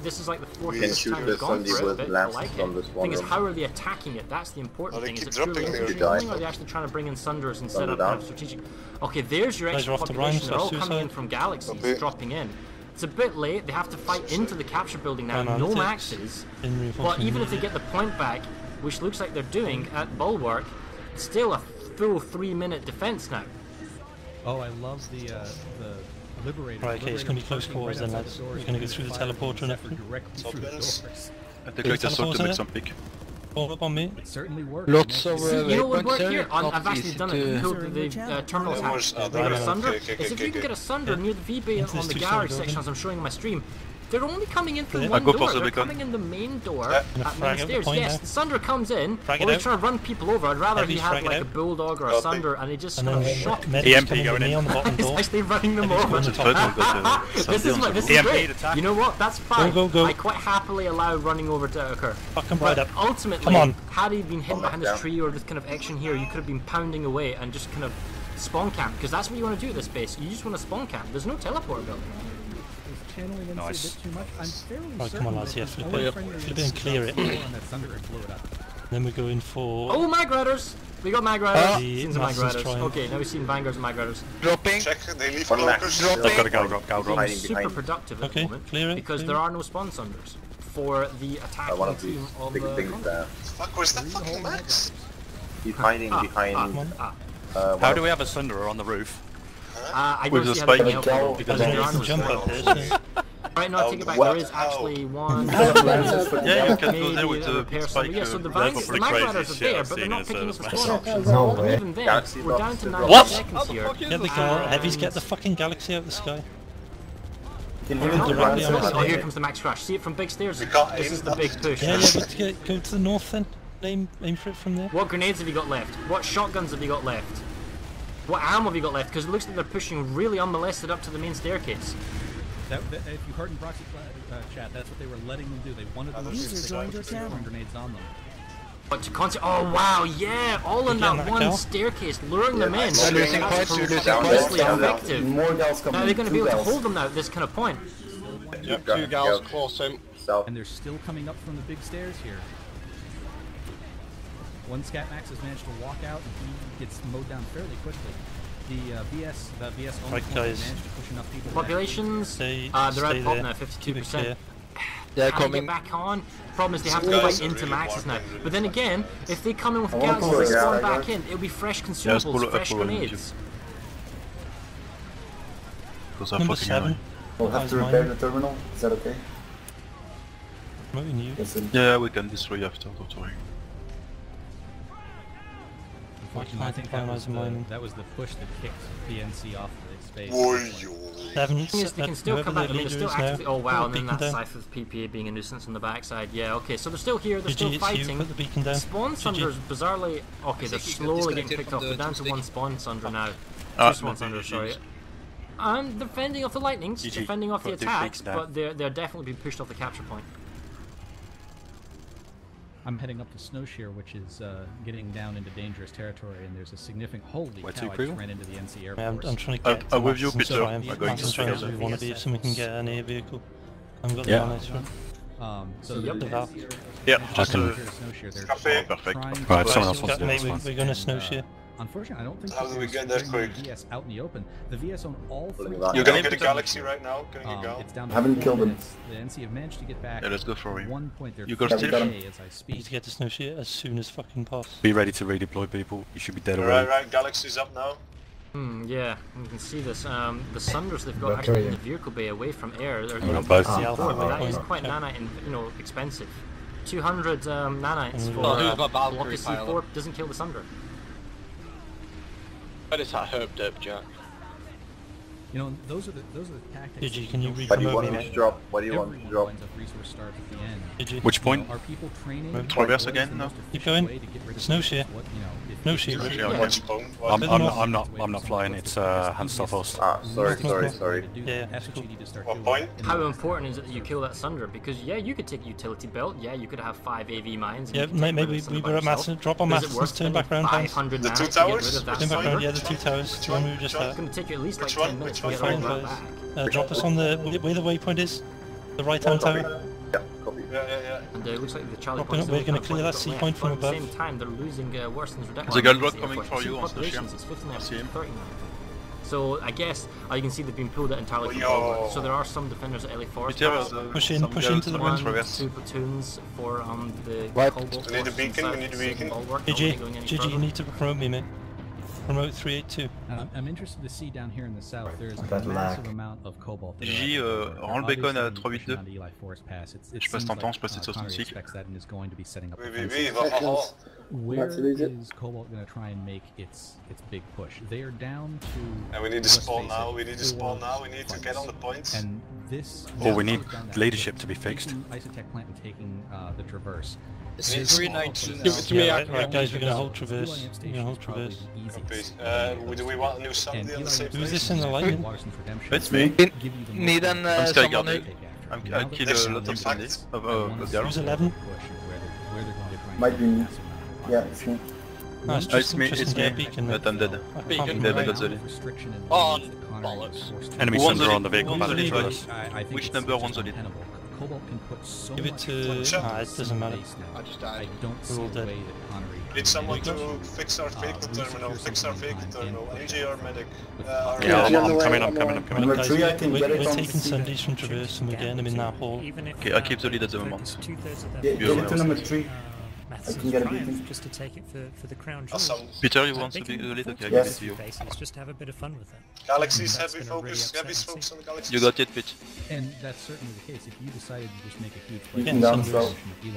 this is like the fourth time we've gone for it, but I like it. The thing is, how are they attacking it? That's the important thing. Is it purely infantry, or are they actually trying to bring in Sunders and set up kind of strategic... Okay, there's your extra population. They're all coming in from galaxies, dropping in. It's a bit late. They have to fight into the capture building now. No MACSs. But even if they get the point back, which looks like they're doing at Bulwark, it's still a full 3-minute defense now. Oh, I love the Liberator. Right, okay, it's going to be close quarters then, lads. We're going to go through the teleporter and everything. They're going to start to make some pick. All up on me. It certainly works. Lots of you know what would work here? I've actually done it. The terminal attacks. They got a Sunder. If you can get a Sunder near the V-Bay on the garage section, as I'm showing on my stream, they're only coming in through one door. They're coming in the main door at main stairs. Yes, the Sunder comes in. Or they're trying to run people over. I'd rather he had like a Bulldog or a Sunder and he just kind of shot EMP going in. He's actually running them over. This is great. You know what? That's fine. Go. I quite happily allow running over to occur. Fucking right up. Ultimately, had he been hidden behind this tree or this kind of action here, you could have been pounding away and just kind of spawn camp. Because that's what you want to do at this base. You just want to spawn camp. There's no teleport building. Nice. A bit too much. I'm fairly certain come on, lads, yeah, flip it and clear it. Then we're going for... Oh, Mag Riders! We got Mag Riders. Scenes of Mag Riders. Okay, now we've seen Vanguards and Mag Riders. Dropping. Check, they leave markers. I've got to go. Super productive at the moment. Clear it. Because there are no spawn Sunders for the attacking team of the Fuck, where's that fucking MACS? He's hiding behind... How do we have a Sunderer on the roof? I don't see how they can help because they're on jump up there. Right, no, I take it back. There is actually one. Yeah, you can go there with the spike. Yeah, so the Mag Riders are there, but they're not picking up the spawn options. No And way. even then, we're down to 9 What? seconds here. Get the heavies, get the fucking galaxy out of the sky. Oh, here comes the Max Crash. See it from big stairs. This is the big push. Yeah, but go to the north then. Aim for it from there. What grenades have you got left? What shotguns have you got left? What ammo have you got left? Because it looks like they're pushing really unmolested up to the main staircase. If you heard in proxy chat, that's what they were letting them do. They wanted them to throwing grenades on them. But to oh wow, yeah, all in that one staircase, luring them in. That's tremendously effective. Now they're going to be able to hold them now at this kind of point. Yep, 2 gals close in. And they're still coming up from the big stairs here. One Scat Max has managed to walk out and he gets mowed down fairly quickly. The VS only managed to push enough people. Populations, they're at pop now, 52%. They're coming back on. Problem is they have to fight into MACSs now. But then again, if they come in with galaxies and spawn back in, it'll be fresh consumables, fresh grenades. Number 7. We'll have to repair the terminal. Is that okay? Yeah, we can destroy after, don't worry. Unfortunately, I think that was the push that kicked PNC off the space. The thing is, they can still come back. I mean, they're still actively. Oh wow, and then that Cypher's PPA being a nuisance on the backside. Yeah, okay, so they're still here. They're still fighting. Spawn Sunders bizarrely. Okay, they're slowly getting picked off. We're down to 1 Spawn Sunder now. 2 Spawn Sunder, sorry. And they're fending off the lightnings, they're fending off the attacks, but they're definitely being pushed off the capture point. I'm heading up to Snowshear, which is getting down into dangerous territory, and there's a significant... Holy cow, I just ran into the NC Air Force. I'm trying to get to with you, Peter. I'm going to try we want to be so we can get an air vehicle. I haven't got the nice one. So yeah, I can... Perfect. Right, someone else wants to do this one. We're going to Snowshear. Unfortunately, I don't think how do we get there quick? VS out in the open. The VS on all 3. You're gonna get a Galaxy right now. Can you go? It's down to haven't killed him. The NC have managed to get back. Yeah, let's go for it. 1 point there. You got to as I speak. Need to get to Snowshear as soon as fucking possible. Be ready to redeploy people. You should be dead already. Right, Galaxy's up now. Yeah, you can see this. The Sunders they've got actually in the vehicle bay away from air. They're both. But that is quite nanite and expensive. 200 nanites for Block C4 doesn't kill the Sunder. But it's that herb derp, Jack. You know, those are the tactics. JerryC, can you What do you want me to drop? What do you want to drop? JerryC. Which point? Are people training? Traverse again? No. Keep going. No shit. No shit. I'm not flying. It's Handstuff host. Ah, sorry. Yeah. What point? How important is it that you kill that Sunder? Because yeah, you could take a utility belt. Yeah, you could have 5 AV mines. Yeah, maybe we were at Madison. Drop on Madison. Turn back around. 500 the 2 towers. Turn back around. Yeah, the 2 towers. The one we were just at. It's going to take you at least like 10 minutes to get all that back. Drop us on the where the waypoint is. The right-hand tower. Yeah, copy. Yeah. And it looks like the Charlie We're going to clear that C point from above. At the same time, they're losing Worston's reduction. There's a gun drop coming for you on populations, it's 59 I see him. 39. So I guess you can see they've been pulled out entirely from Cobalt. So there are some defenders at LA Forest. Push into the wind. 2 platoons for the Cobalt. We need a beacon. JerryC, you need to promote me, mate. Promote 382. I'm interested to see down here in the south. There's a massive amount of Cobalt. JerryC, rends le bacon à 382. Je passe ton temps, je passe 766. Where is Cobalt going to try and make its big push? They are down to. And we need to spawn now. We need to get on the points. And this. We need leadership to be fixed. Isotech plant and taking the traverse. It's 319. Give it to me. Right, guys, we're going to hold traverse. Do we want a new Sunday on the same place? Who's this in the light? It's me. Need I'm still guarding. I killed a lot of Sundays. Who's 11? Might be me. Yeah, it's me. It's me, but I'm dead. I'm dead, I got Zolly. Oh, bollocks. Enemy Sunder on the vehicle battery for us. Which number wants Zolly? Cobalt can put so Give it to... it doesn't matter. I just died. I don't see the way that Connery... Need someone to fix our vehicle terminal, MGR medic. Yeah, I'm coming. Number 3, I can get it We're on taking C. Sundays from Traverse and we're getting them in that hall. Okay, I keep the lead at the moment. Yeah, get it to number 3. I can get a beacon. Just to take it for the crown jewel. Awesome. Peter, you want to be the lead? Okay, I give it Yes. to you. Just to have a bit of fun with it. Galaxies, heavy focus on the galaxies. You got it, Pete. And that's certainly the case. If you decided to just make a huge Beacon down slow. you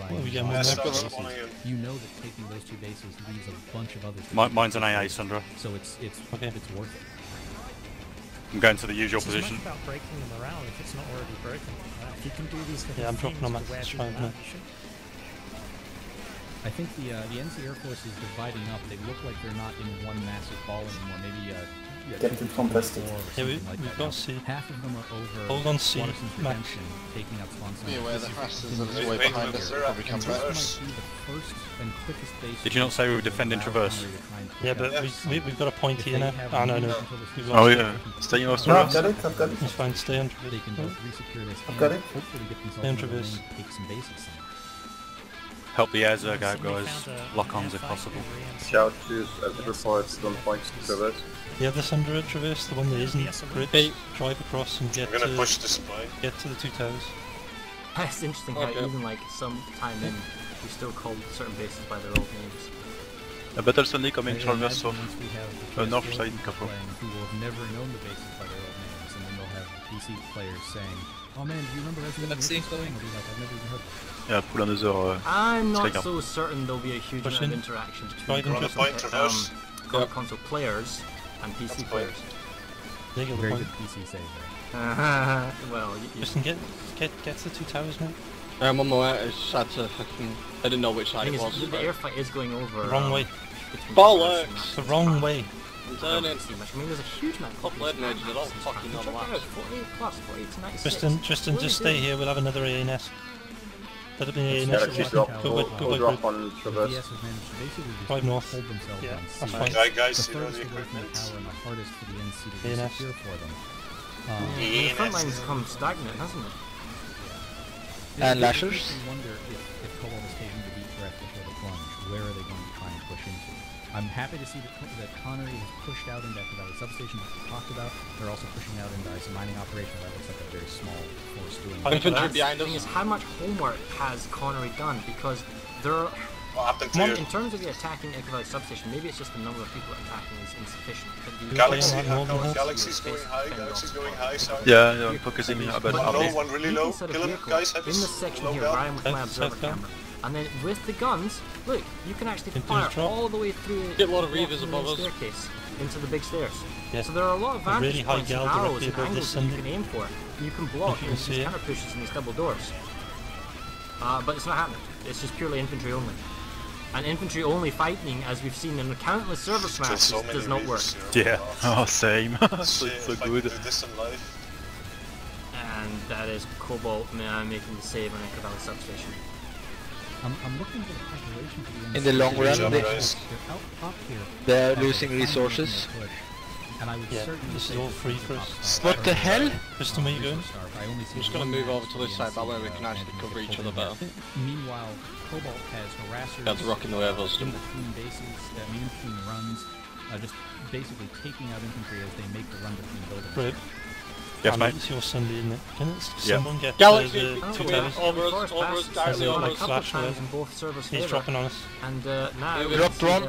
know that taking those 2 bases leaves a bunch of others. Mine's an AA, Sandra. So it's worth it. I'm going to the usual It's position. much about breaking the morale if it's not already broken. If you can do these little Yeah, I'm dropping on my things to wear Max people 5 now. out, you should. I think the NC Air Force is dividing up. They look like they're not in one massive ball anymore. Maybe Get it contested. Yeah, we've got C. Half of them are over. Hold on C, Waterson's Max. redemption, taking out spawn Be aware the thrusters are Wait, way behind us. they're Probably up come in back. Traverse. Did you not say we were defending Traverse? Yeah, but we've got a point here now. Oh, no. Oh yeah, stay in No, I've Traverse. got it, I've got it. It's fine, stay on Traverse. They can both resecure this I've got it. hopefully get themselves Stay on another Traverse. lane, take some bases. Help the airs out, guys. Lock-ons if possible. Shout to reports on points to Traverse. The other Sunder at Traverse, the one that isn't grid, drive across and get I'm gonna to push the supply. get to the 2 towers. It's interesting how even like some time in, we still call certain bases by their old names. A battle Sunday coming Traverse south. North side in Capo. Who will have never known the bases by their old names, and then they'll have PC players saying, "Oh man, do you remember Resident Evil?" I'll be like, "I've never even heard of it." Yeah, pull another. I'm not so certain there'll be a huge amount of interaction between console players and PC players. There you go. Very good PC save there. Well, Justin, get to the 2 towers now. I'm on my way. It's sad to fucking. I didn't know which side it was. The airfight is going over. The wrong way. Bollocks! The wrong way. I'm turning. I mean, there's a huge amount of Top leading edge, they're all fucking on the laps. 48 plus, 48 to 96. Tristan, just stay here. We'll have another AA nest. That'll be an AA Galaxy nest. drop. Go We'll drop on Traverse. Drive north. Yeah, that's fine. Guys, you know the equipment. The front line's come stagnant, hasn't it? And lashers? I wonder if Cobalt is taking the deep breath before the plunge. Where are they going to try and push into? I'm happy to see that Connery has pushed out into Echo Valley Substation, like we talked about. They're also pushing out into some mining operation. That looks like a very small force doing. Infantry behind us. The thing is, how much homework has Connery done? Because What happened to you? In terms of the attacking Echo Valley substation, maybe it's just the number of people attacking is insufficient. But Galaxy's going high, Galaxy's going high, sorry. Yeah, I'm focusing a bit. Low, one really low. Kill him, guys, in this section here, Ryan with my observer camera. And then with the guns, look, you can actually fire all the way through Get a lot of reavers above the us. Staircase into the big stairs. Yeah. So there are a lot of vantage really high points and gal arrows directly and above angles this that you can aim for. You can block these counter pushes and these double doors. But it's not happening. It's just purely infantry only. And infantry only fighting, as we've seen in countless server smashes, does not work. Yeah, oh same. So good. And that is Cobalt making the save on Echo Valley substation. I'm looking for the population to be in the long run, they're losing resources. And I would certainly this is all free for us. What the hell? Just to me going. I'm just gonna move over to this side, that way we can actually cover each other better. Meanwhile, Cobalt has harassers. That's rocking the way of us. In between bases, in between runs, just basically taking out infantry as they make the run between buildings. Right. Yes, mate. It's your Sunday, isn't it? Can someone get Galaxy, the 2 towers? over us, directly over us. Flash in both servers He's dropping on us. And now we dropped one.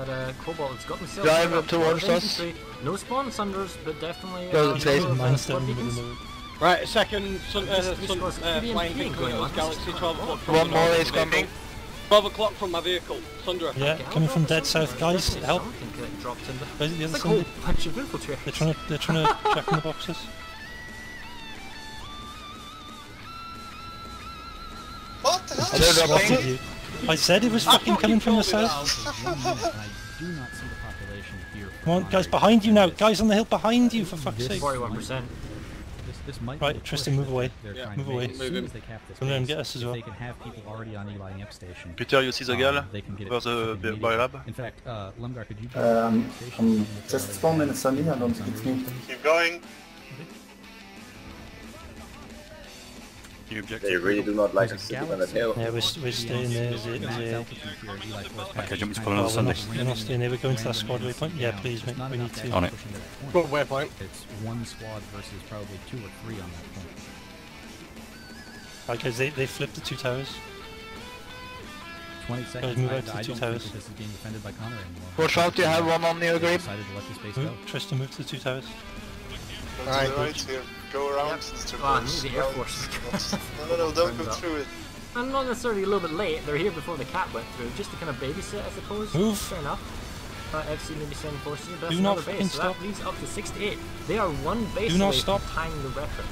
Cobalt has got themselves Drive up towards us. No spawn sunders, but definitely Mine's down in the middle of it. Right, second flying thing going on. Galaxy 12 o'clock from one more is coming. 12 o'clock from my vehicle. Sundra. Yeah, coming from dead south, guys. Help! Where's the other Sunday? They're trying to check in the boxes. What the hell? I said it was fucking coming from the south. Come on, guys, behind you now. Guys on the hill behind you, for fuck's sake. 41%. Right, Tristan, move away. Move away. Come and get us as well. They can have people already on Eli Amp station. Peter, you see the gal? Where's the biolab? In fact, Lumgar, could you I'm just spawned in the sunny, I don't think it's me. Keep going. They really do not like us sitting on that hill. Yeah, we're staying there. Okay, jump to pull on Sunday. We're not staying there, we're going to that squad waypoint. Yeah, please, mate, we need to. On it. Good waypoint. It's one squad versus probably 2 or 3 on that point. Right, guys, they flipped the 2 towers. 20 seconds. Guys, move out to the 2 towers. This is being defended by Connery anymore. Watch out, you have one on your grid. Tristan, move to the 2 towers. Right, right here. Go around to the traverse. The Air Force. No, don't go through it. And not necessarily a little bit late, they're here before the cat went through, just to kind of babysit, I suppose. Move! Fair enough. FC maybe send forces here, but Do that's not another fucking base, so stop. that leads up to 68. They are one base Do not away stop. from tying the record.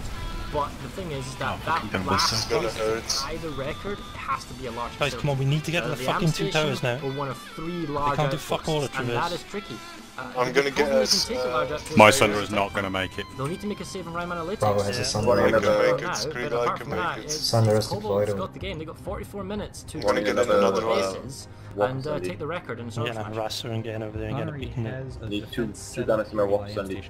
But the thing is that fucking last gonna base to hurt. tie the record has to be a large Guys, come on, we need to get to the fucking 2 towers now. Or one of 3 large can't do fuck all at and that Traverse. is tricky. I'm gonna get us. My Thunder is not going to make it. They'll need to make a save and Ryan Analytics. Bravo has a Thunder. One Right can now. make it, Screed I can make it. Thunder is Cobalt's deployed. got the game. They got 44 minutes to Wanna get another bases and take the record and I'm sort getting a harasser and getting over there and getting a beacon there. Need two gunners in my walk Sunday.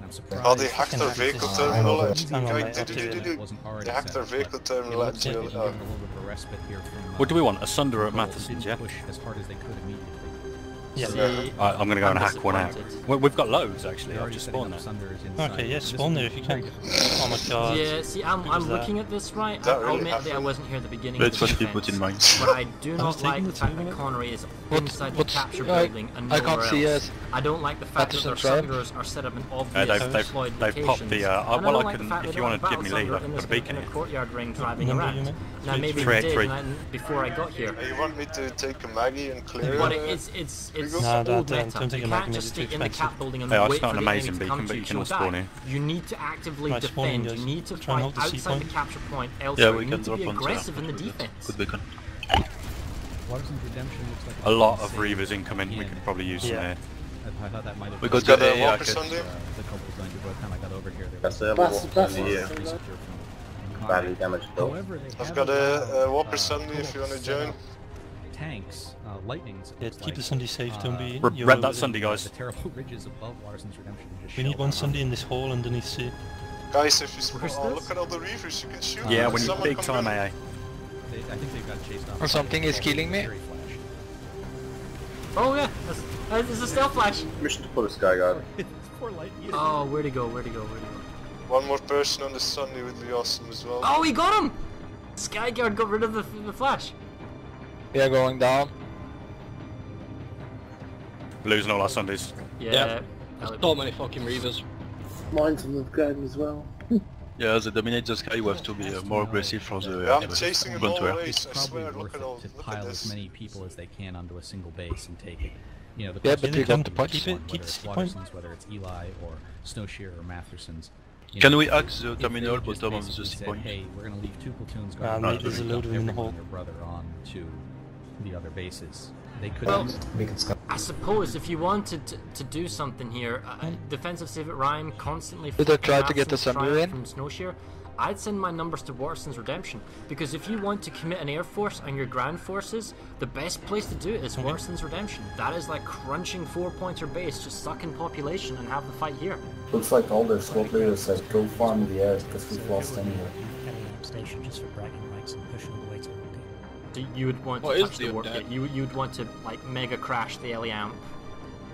Oh, they hacked their vehicle terminal actually. Hang on, Guy, mate, I'll do it. They hacked their vehicle terminal actually. What do we want? A Sunder at Matheson's, yeah? As hard as they could immediately. Yeah. I'm going to go and hack one out. We've got loads actually, I've just spawned there. Okay, yeah, spawn there if you can. Oh my god. Yeah, see, I'm looking at this right. That I'll really admit that I happened? wasn't here at the beginning Let's of the just put in mind. But I do I not was like taking the the fact that 2 minutes. Connery is inside the capture I building and can't nowhere see else. us. I don't like the fact that their Patterson sunders are set up in obvious deployed they've popped the, locations. And I well, don't I like can, the fact if they you don't want to have give me battle lead, I sunder can in put a this beacon kind in. of courtyard ring driving Number, around. you mean? Now maybe Three, we did three. before I got here. You want me to take a Maggie and clear But it? it's No, old don't meta. take You a can't Maggie, just it's stay too in the expensive. cap building and Yeah, it's wait not for an the amazing enemy to come beacon, to but you. you can You'll all spawn die. here. You need to actively Nice spawning, defend. You guys. need to Try and fight hold the C outside the point. capture point Yeah, elsewhere. we You can need to drop be onto aggressive in the defense. Good beacon. Waterson's Redemption looks like A lot of Reavers incoming, we could probably use some here. I thought that might have We been got Got the a Walker okay. Sunday? the Cobalt's going to by the time I got over here. There That's was the Plus, walk plus, Sunday here. messenger from Badly damaged though. However, they I've have got a Walker allowed, Sunday if you want to set join. up Tanks, lightnings. Yeah, keep the Sunday safe, don't be... Rent that Sunday, guys. The terrible ridges above Waterson's Redemption. Just We need shell one down. Sunday in this hall underneath C. Guys, if you Where's oh, this? look at all the Reavers you can shoot. Yeah, we need Someone big come time in. AA. I think they've got chased off. Or something is killing me. Cherry flash. Oh yeah, there's a stealth flash. Mission to put a sky guard. Poor light. Oh, where'd he go? Where'd he go? Where'd he go? One more person on the Sunday would be awesome as well. Oh, he got him! Skyguard got rid of the flash. We are going down. losing all our Sundays. Yeah. There's so many fucking Reavers. Mine's on the ground as well. Yeah, they dominate the sky. We have to be more aggressive for the. Yeah, I'm chasing them It's always. I probably swear. worth Look at all. it to Look at pile as this. many people as they can onto a single base and take it. You know, the Yeah, question but we is got the point. whether it's Watterson's, whether it's Eli or Snowshear or Matherson's. Can we axe the terminal bottom of the said, point? hey, we're going to leave 2 platoons maybe there's a load of them in the hole. their brother on to the other bases. They could. Well, I suppose if you wanted to do something here, defensive Save It Ryan constantly. Did I try to get the Sunday in? From Snowshear, I'd send my numbers to Watterson's Redemption, because if you want to commit an air force on your ground forces, the best place to do it is Watterson's Redemption. That is like crunching 4-pointer base, just suck in population and have the fight here. Looks like all their squad leaders said go farm the air because we've lost anyway. Station just for bragging rights and pushing all the way to So you would want to touch the warp gate. You would want to like mega crash the Eliamp,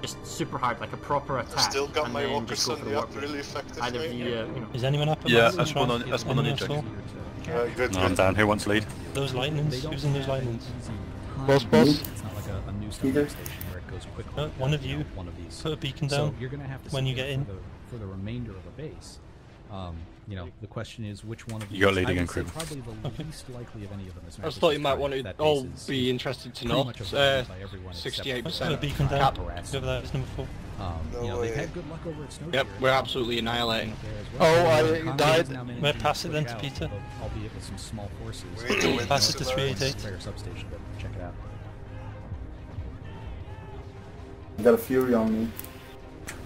just super hard, like a proper attack. I still got and my then walker just go for the Sunday warp up gate. really effective. Either the, you know. Is anyone up? Yeah, I spawn on it, Jack. Good. No, I'm down. Who wants lead? Those lightnings. Who's in those lightnings? Boss. It's not like a new station where it goes quickly. One of you. Put a beacon down. So you're going to have to when you get in. For the remainder of the base. You know, the question is which one of you got leading and crew. Probably the least likely of any of them is I just thought you might want to all be interested to know. 68% beacon down. cap. Whoever that is, number 4. You know, they've had good luck over at Snowshear. Yep, we're absolutely annihilating. Oh, I died. May I pass it then to Peter? Albeit with some small forces. Pass it to 388. Substation, but check it out. You got a Fury on me.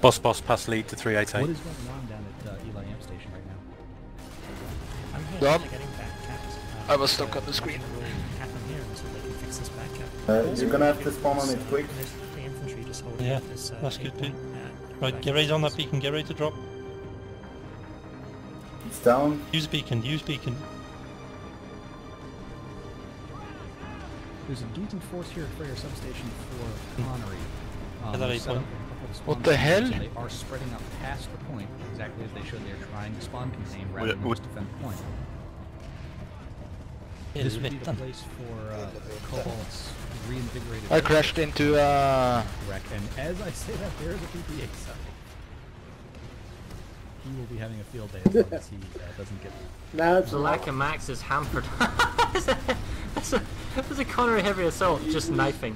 Boss, pass lead to 388. What is going on down at Eli Amp Station right now? I'm here. Done. Getting back caps. I was stuck on the screen. Happen here until they can fix this back cap. You're gonna have to spawn on it quick. The infantry just holding Yeah, up this, that's good, Pete. yeah, Right, get ready on that beacon. Get ready to drop. It's down. Use beacon. Use beacon. There's a decent force here at Freyer Substation for Connery. That set up a couple of What spawn the hell? points, and they are spreading out past the point, exactly as they should. They are trying to spawn contain rather than just defend the point. This would be the place for Cobalt's reinvigorated... I crashed into wreck, and as I say that, there's a PPA side. He will be having a field day as long as he doesn't get... Now it's The lack of Max is hampered. There's a Connery heavy assault, just knifing.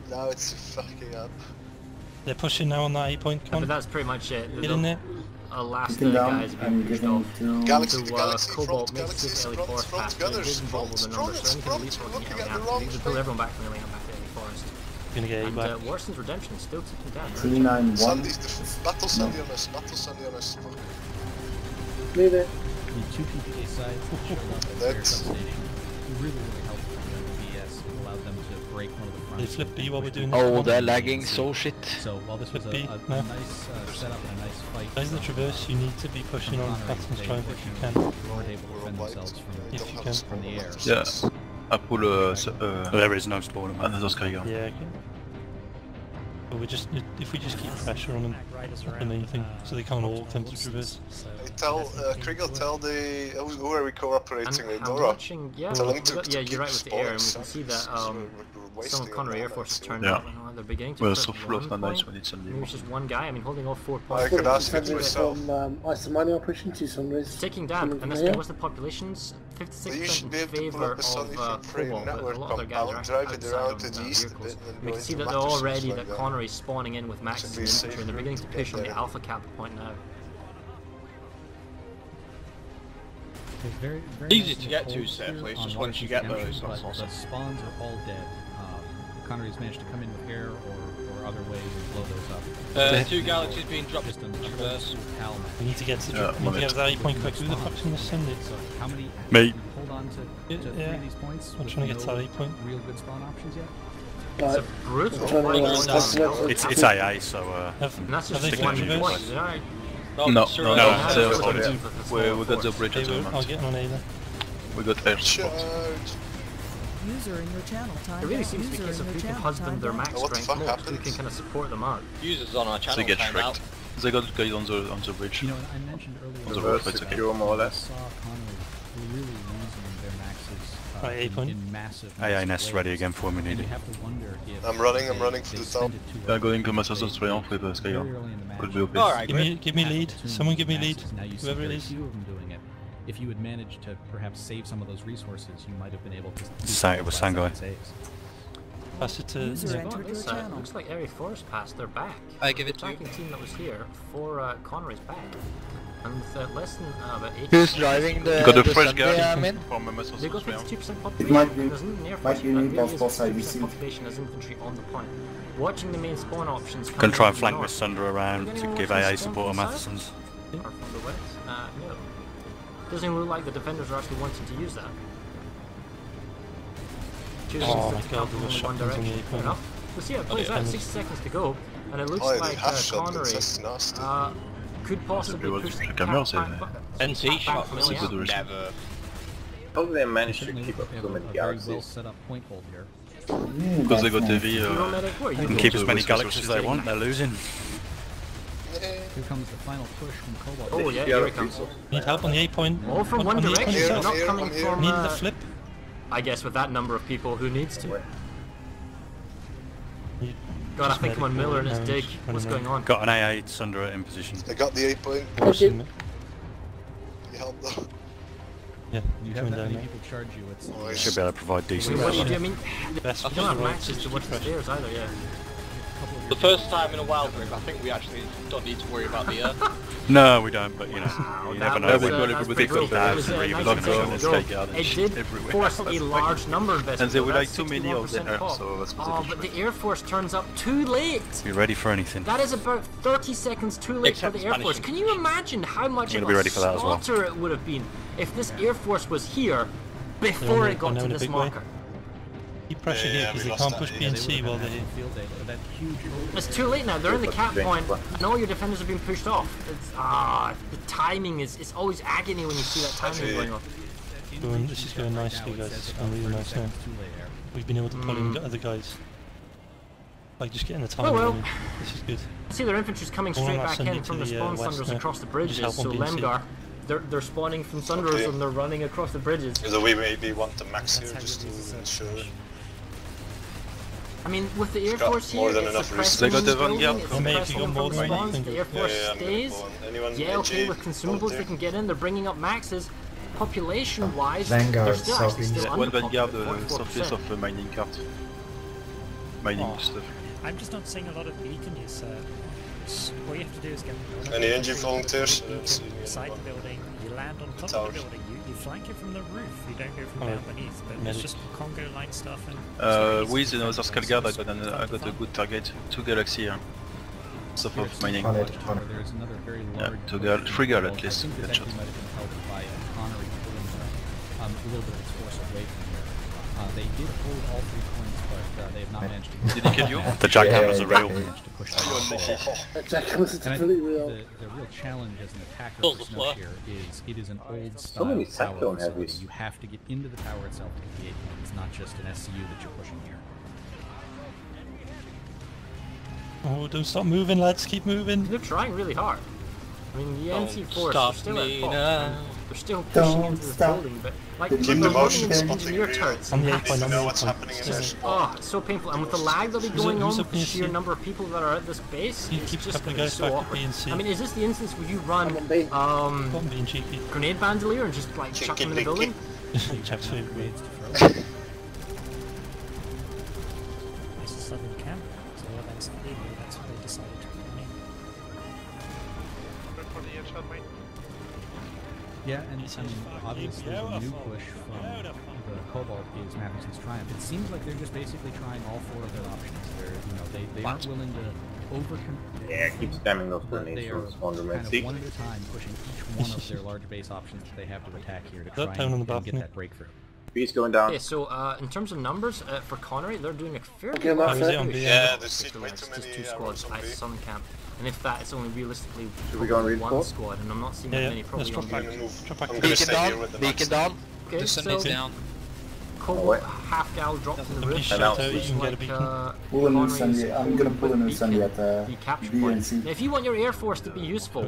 Now it's fucking up. They're pushing now on that 8 point. Come on. But that's pretty much it. Get in there. Last Beacon down. guys I'm being pushed giving off. to Galaxy, So, Galaxy, Cobalt front, makes Galaxy, it Ellie Forest front, pass, gunners, they're involved with the numbers, so anything at least we're one looking can at the get wrong out. They pull everyone back from Ellie back to Ellie Forest. Gonna get And back. Warson's Redemption is still ticking down. 391. Sundays, battle Sunday on us, battle Sunday on us. Leave it. The 2 PPA sides that showed up at their substation really helped the BS and allowed them to break one of the fronts. They flip B while we're doing Oh, this. they're lagging so shit. So while this was a B, nice no. setup and a nice fight, Guys, the traverse, you need to be pushing on Patton's tribe if you can. weren't able to defend themselves If you can. from the air. Yeah. I pull there is no spawn. another Skygun. Yeah, okay. But we just, if we just keep pressure on them, that's the main thing, so they can't all attempt to traverse. Tell, Kriegel, tell the... who are we cooperating with? I'm Nora? watching, yeah, Tell them yeah, you're right with the air, and we can see that some of Connery Air Force has turned out, and they're beginning to Well, push so full of one nice point. when it's on Maybe it's the just one guy, I mean, holding all 4 I points. could ask it From myself. Isomania operation to Sunrise. Taking down, and this guy was the populations, 56% in favour of Cobalt, but a lot of their guys are actually outside of the vehicles. We can see that they're already, that Connery's spawning in with Max's infantry, and they're beginning to push on the Alpha Cap point now. Very Easy to get to, safely, it's just once you get there, it's not the spawns are all dead. Connery's managed to come in with air or other ways and blow those up. 2 galaxies being dropped Just on the traverse. We need to get to that 8 point quick. Who the fuck's gonna send it? So how many Me. hold on to 3 of these points? I'm trying to get to that 8 point. Real good spawn options yet? It's a brutal fight. It's AA, so And that's have just they one traversed? point, you know? No, no, we got the operators. I'll get on A then. We got air support. User in your channel time. It really seems to be a case of who can husband their max strength most, who can kind of support them out. Users on our channel They get time out. shreked. They got guys on the bridge. You know, I mentioned earlier On the road, it's okay. saw Connery really losing their maxes Right, A point. in massive. AA nest ready again for me, needed. I'm running for the top. Yeah, going to Master Destroyer with Skyer. Could be OP. Alright, give me lead. Someone give me lead. Whoever it is. If you had managed to perhaps save some of those resources, you might have been able to. It was Sangai. Pass it to. Looks like Area 4's passed. They're back. I give it to you. The team that was here for Connery's back. And with less than about 8. Who's driving the? You got a fresh guy from Master Destroyer. They got 52% population. It might be. There's an Air Force. Might be unique both sides. We see. Population as infantry on the point. Watching the main spawn options. Gonna try and flank Miss Thunder around to give AA support on Matheson's. Or from the west? No. Doesn't look like the defenders are actually wanting to use that. Oh my god, there was shotguns on the A point. We'll see how it plays out. 60 seconds to go, and it looks like Connery could possibly push the NC shots never. How do they manage to keep up so many galaxies? Because they got heavy. They can keep as many galaxies as they want, they're losing. Here comes the final push from Cobalt. Oh yeah, here it comes. Need help on the A point. All from one direction, not coming from... Need the flip. I guess with that number of people, who needs to? God, I think I'm on Miller and his dig. What's going on? Got an AA Thunder in position. They got the 8 point. Okay. You help though. Yeah, you have that many people charge you. It's Should be able to provide decent what do you do? I cover. mean, you don't have matches to watch the stairs either, yeah. The first time in a while, I think we actually don't need to worry about the Earth. No, we don't, but you know, you never know. It did force a large number of vessels. And there were like too many of them, so that's but the Air Force turns up too late. Be ready for anything. That is about 30 seconds too late for the Air Force. Can you imagine how much of a slaughter it would have been if this Air Force was here before it got to this marker? Keep pressure here because they can't push B and C while they're here. It's too late now. They're in the cap point, and all your defenders have been pushed off. It's the timing is always agony when you see that timing going off. This is going nicely, guys. It's going really nice now. We've been able to pull in the other guys. Like just getting the timing. Well, this is good. See, their infantry's coming straight back in from the spawn thunders across the bridges. So Lemgar, they're spawning from thunders and they're running across the bridges. So we maybe want the MACS here just to ensure. I mean, with the Air Force here, it's suppressing the spawns, the Air Force stays. Yeah, okay, with consumables they can get in, they're bringing up maxes. Population-wise, they're still actually One Vanguard surface of mining cart. Mining stuff. I'm just not seeing a lot of beacon use. All you have to do is get any NG volunteers inside the building, you land on top of the building, you flank it from the roof, you don't go from down beneath, but it's just Congo line stuff and... With another Skull Guard, I got a good target, 2 galaxy here. Stuff of mining. Yeah, 3 guard at least. That shot. They did hold all 3 points, but they have not managed to... Did he kill you? The jackhammers are real. Jackhammers are really real. The real challenge as an attacker for Snow here is it is an old style tower, so you have to get into the tower itself to get the 8 point. It's not just an SCU that you're pushing here. Oh, don't stop moving, lads, keep moving. They're trying really hard. I mean, the NC4s are still at fault. They're still pushing into the building, but like keep the motion engineer turrets. Oh, it's so painful. And with the lag that'll be going on, with the sheer number of people that are at this base, it's just going to be so awkward. I mean, is this the instance where you run grenade bandolier and just like chuck them in the building? Chuck 2 grenades to throw. It's a southern camp, so that's what they decided to run in. Yeah, and I mean, obviously the new push from the Cobalt is Matheson's Triumph. It seems like they're just basically trying all 4 of their options. They're, they aren't willing to overcome. Yeah, keep spamming those grenades from the spawn domain. Kind of one at a time, pushing each one of their large base options that they have to attack here to try and get that breakthrough. B's going down. Okay, so in terms of numbers for Connery, they're doing a fairly yeah, there's way too many just 2 squads at Sun Camp. And if that, it's only realistically one squad, and I'm not seeing that many probably on Beacon down. Okay, so down. Cobalt half gal dropped in the roof. I'm gonna pull an incendiary at B and C. Now, if you want your Air Force to be useful,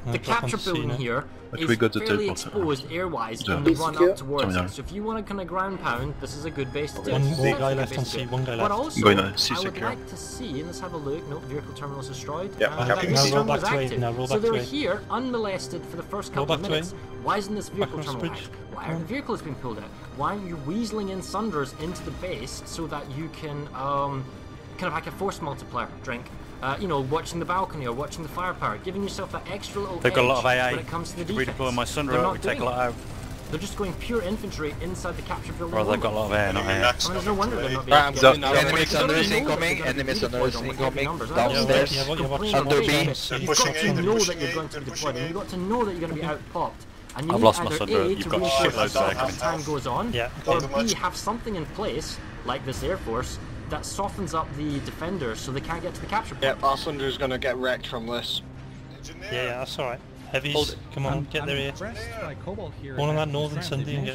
the capture building here is fairly exposed air-wise in the run up towards it. So if you want to kind of ground pound, this is a good base to do. One guy left on C, one guy left. But also, I would like to see, and let's have a look. No, vehicle terminal is destroyed. Now roll back to A. Now roll back to A. So they're here, unmolested for the first couple of minutes. Why isn't this vehicle terminal active? Why are the vehicles being pulled out? Why are you weaseling in Sunders into the base so that you can kind of like a force multiplier drink? You know, watching the balcony or watching the firepower, giving yourself that extra little They've got a lot of AA. when it comes to the defense. Redeploy my Sunderer, we take a lot out. They're just going pure infantry inside the capture building. Well, they've got a lot of air, not AA. I mean, there's no wonder they're not being Enemy Sunderers incoming, enemy Sunderers incoming, downstairs, under B. You've got to know that you're going to be deployed, and you've got to know that you're going to be out-popped. And you I've need lost my either Sunderer, A, you've to got reinforce shitloads of as time goes on, Yeah. or B, have something in place, like this Air Force, that softens up the defenders so they can't get to the capture point. Yep, our Sunderer's gonna get wrecked from this. Yeah, that's alright. Heavies, come on, get there here. One on that northern Sunday and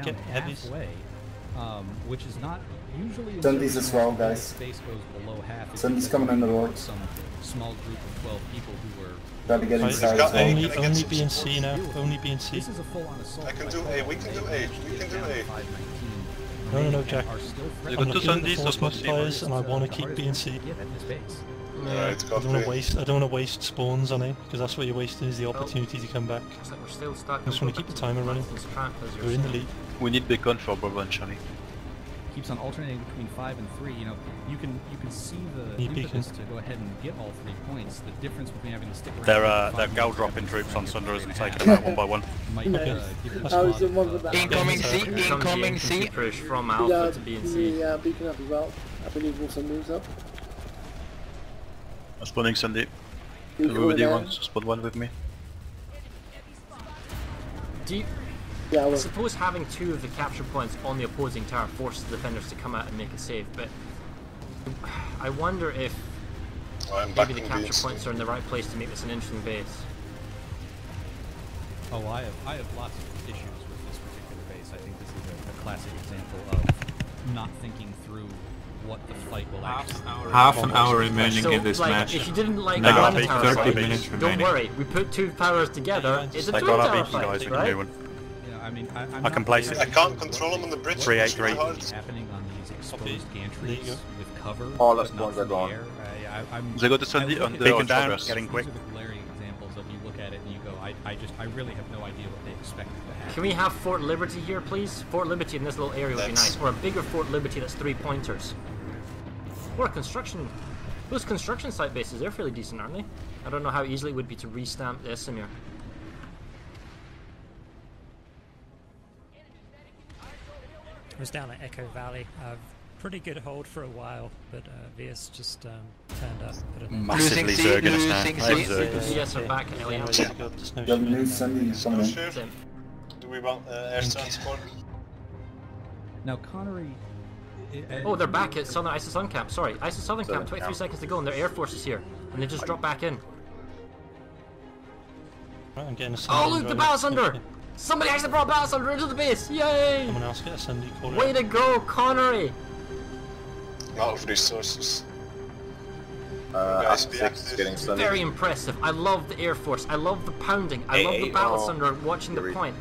get heavies. Which is not usually Sunday's as well, guys. Sunday's coming in the road. Some small group of 12 people who were gotta get inside. Only B and C now. Only B and C. This is a full-on assault. I can do A. We can do A. We can do A. No, Jack. I'm looking at the force multipliers and I want to keep B and C. I don't want to waste spawns on A, because that's what you're wasting, is the opportunity to come back. I just want to keep the timer running. We're in the lead. We need beacon for Bravo and Charlie. Keeps on alternating between 5 and 3. You know, you can see the impetus to go ahead and get all 3 points. The difference between having to stick around. They're goal dropping troops on Sunderers and taking them out one by one. Incoming C, incoming C. Push from Alpha to B and C. Yeah, beacon up as well. I believe also moves up. I'm spawning Sunday. Everybody wants to spawn one with me. Do you... I suppose having 2 of the capture points on the opposing tower forces the defenders to come out and make a save, but I wonder if maybe the capture points are in the right place to make this an interesting base. Oh, I have lots of issues with this particular base. I think this is a classic example of not thinking through what the fight will actually be. Half an hour remaining in this match. If you didn't like Now, one tower 30 fight, minutes don't remaining. worry, we put 2 powers together, it's a 2 got tower our beacon guys, fight, we can do one. I mean, I can place it. I can't control them on the bridge. 383. Happening on these exposed gantries with cover. All the spawns are gone. They got the Sunday on the beacon down, getting quick. These are the glaring examples of you look at it and you go, I really have no idea what they expected to happen. Can we have Fort Liberty here, please? Fort Liberty in this little area would be nice. Or a bigger Fort Liberty that's 3 pointers. Or a construction... Those construction site bases, they're fairly decent, aren't they? I don't know how easily it would be to restamp the Esamir. I was down at Echo Valley. Pretty good hold for a while, but VS just turned up. Massively Zergan now. VS are back in LA. The new Sunday coming in. Do we want airstrike support? Now Connery... Oh, they're back at Southern ISIS Sun Camp. Sorry, ISIS Southern Camp, 23 seconds to go, and their Air Force is here. And they just dropped back in. Right, I'm getting a oh, look, the Battle Sunder! Somebody actually brought Battle Sunder into the base! Yay! Someone else get a Sunday call. Way to go, Connery! Out of resources. Getting Very impressive. I love the Air Force. I love the pounding. I love the Battle Sunder watching the point.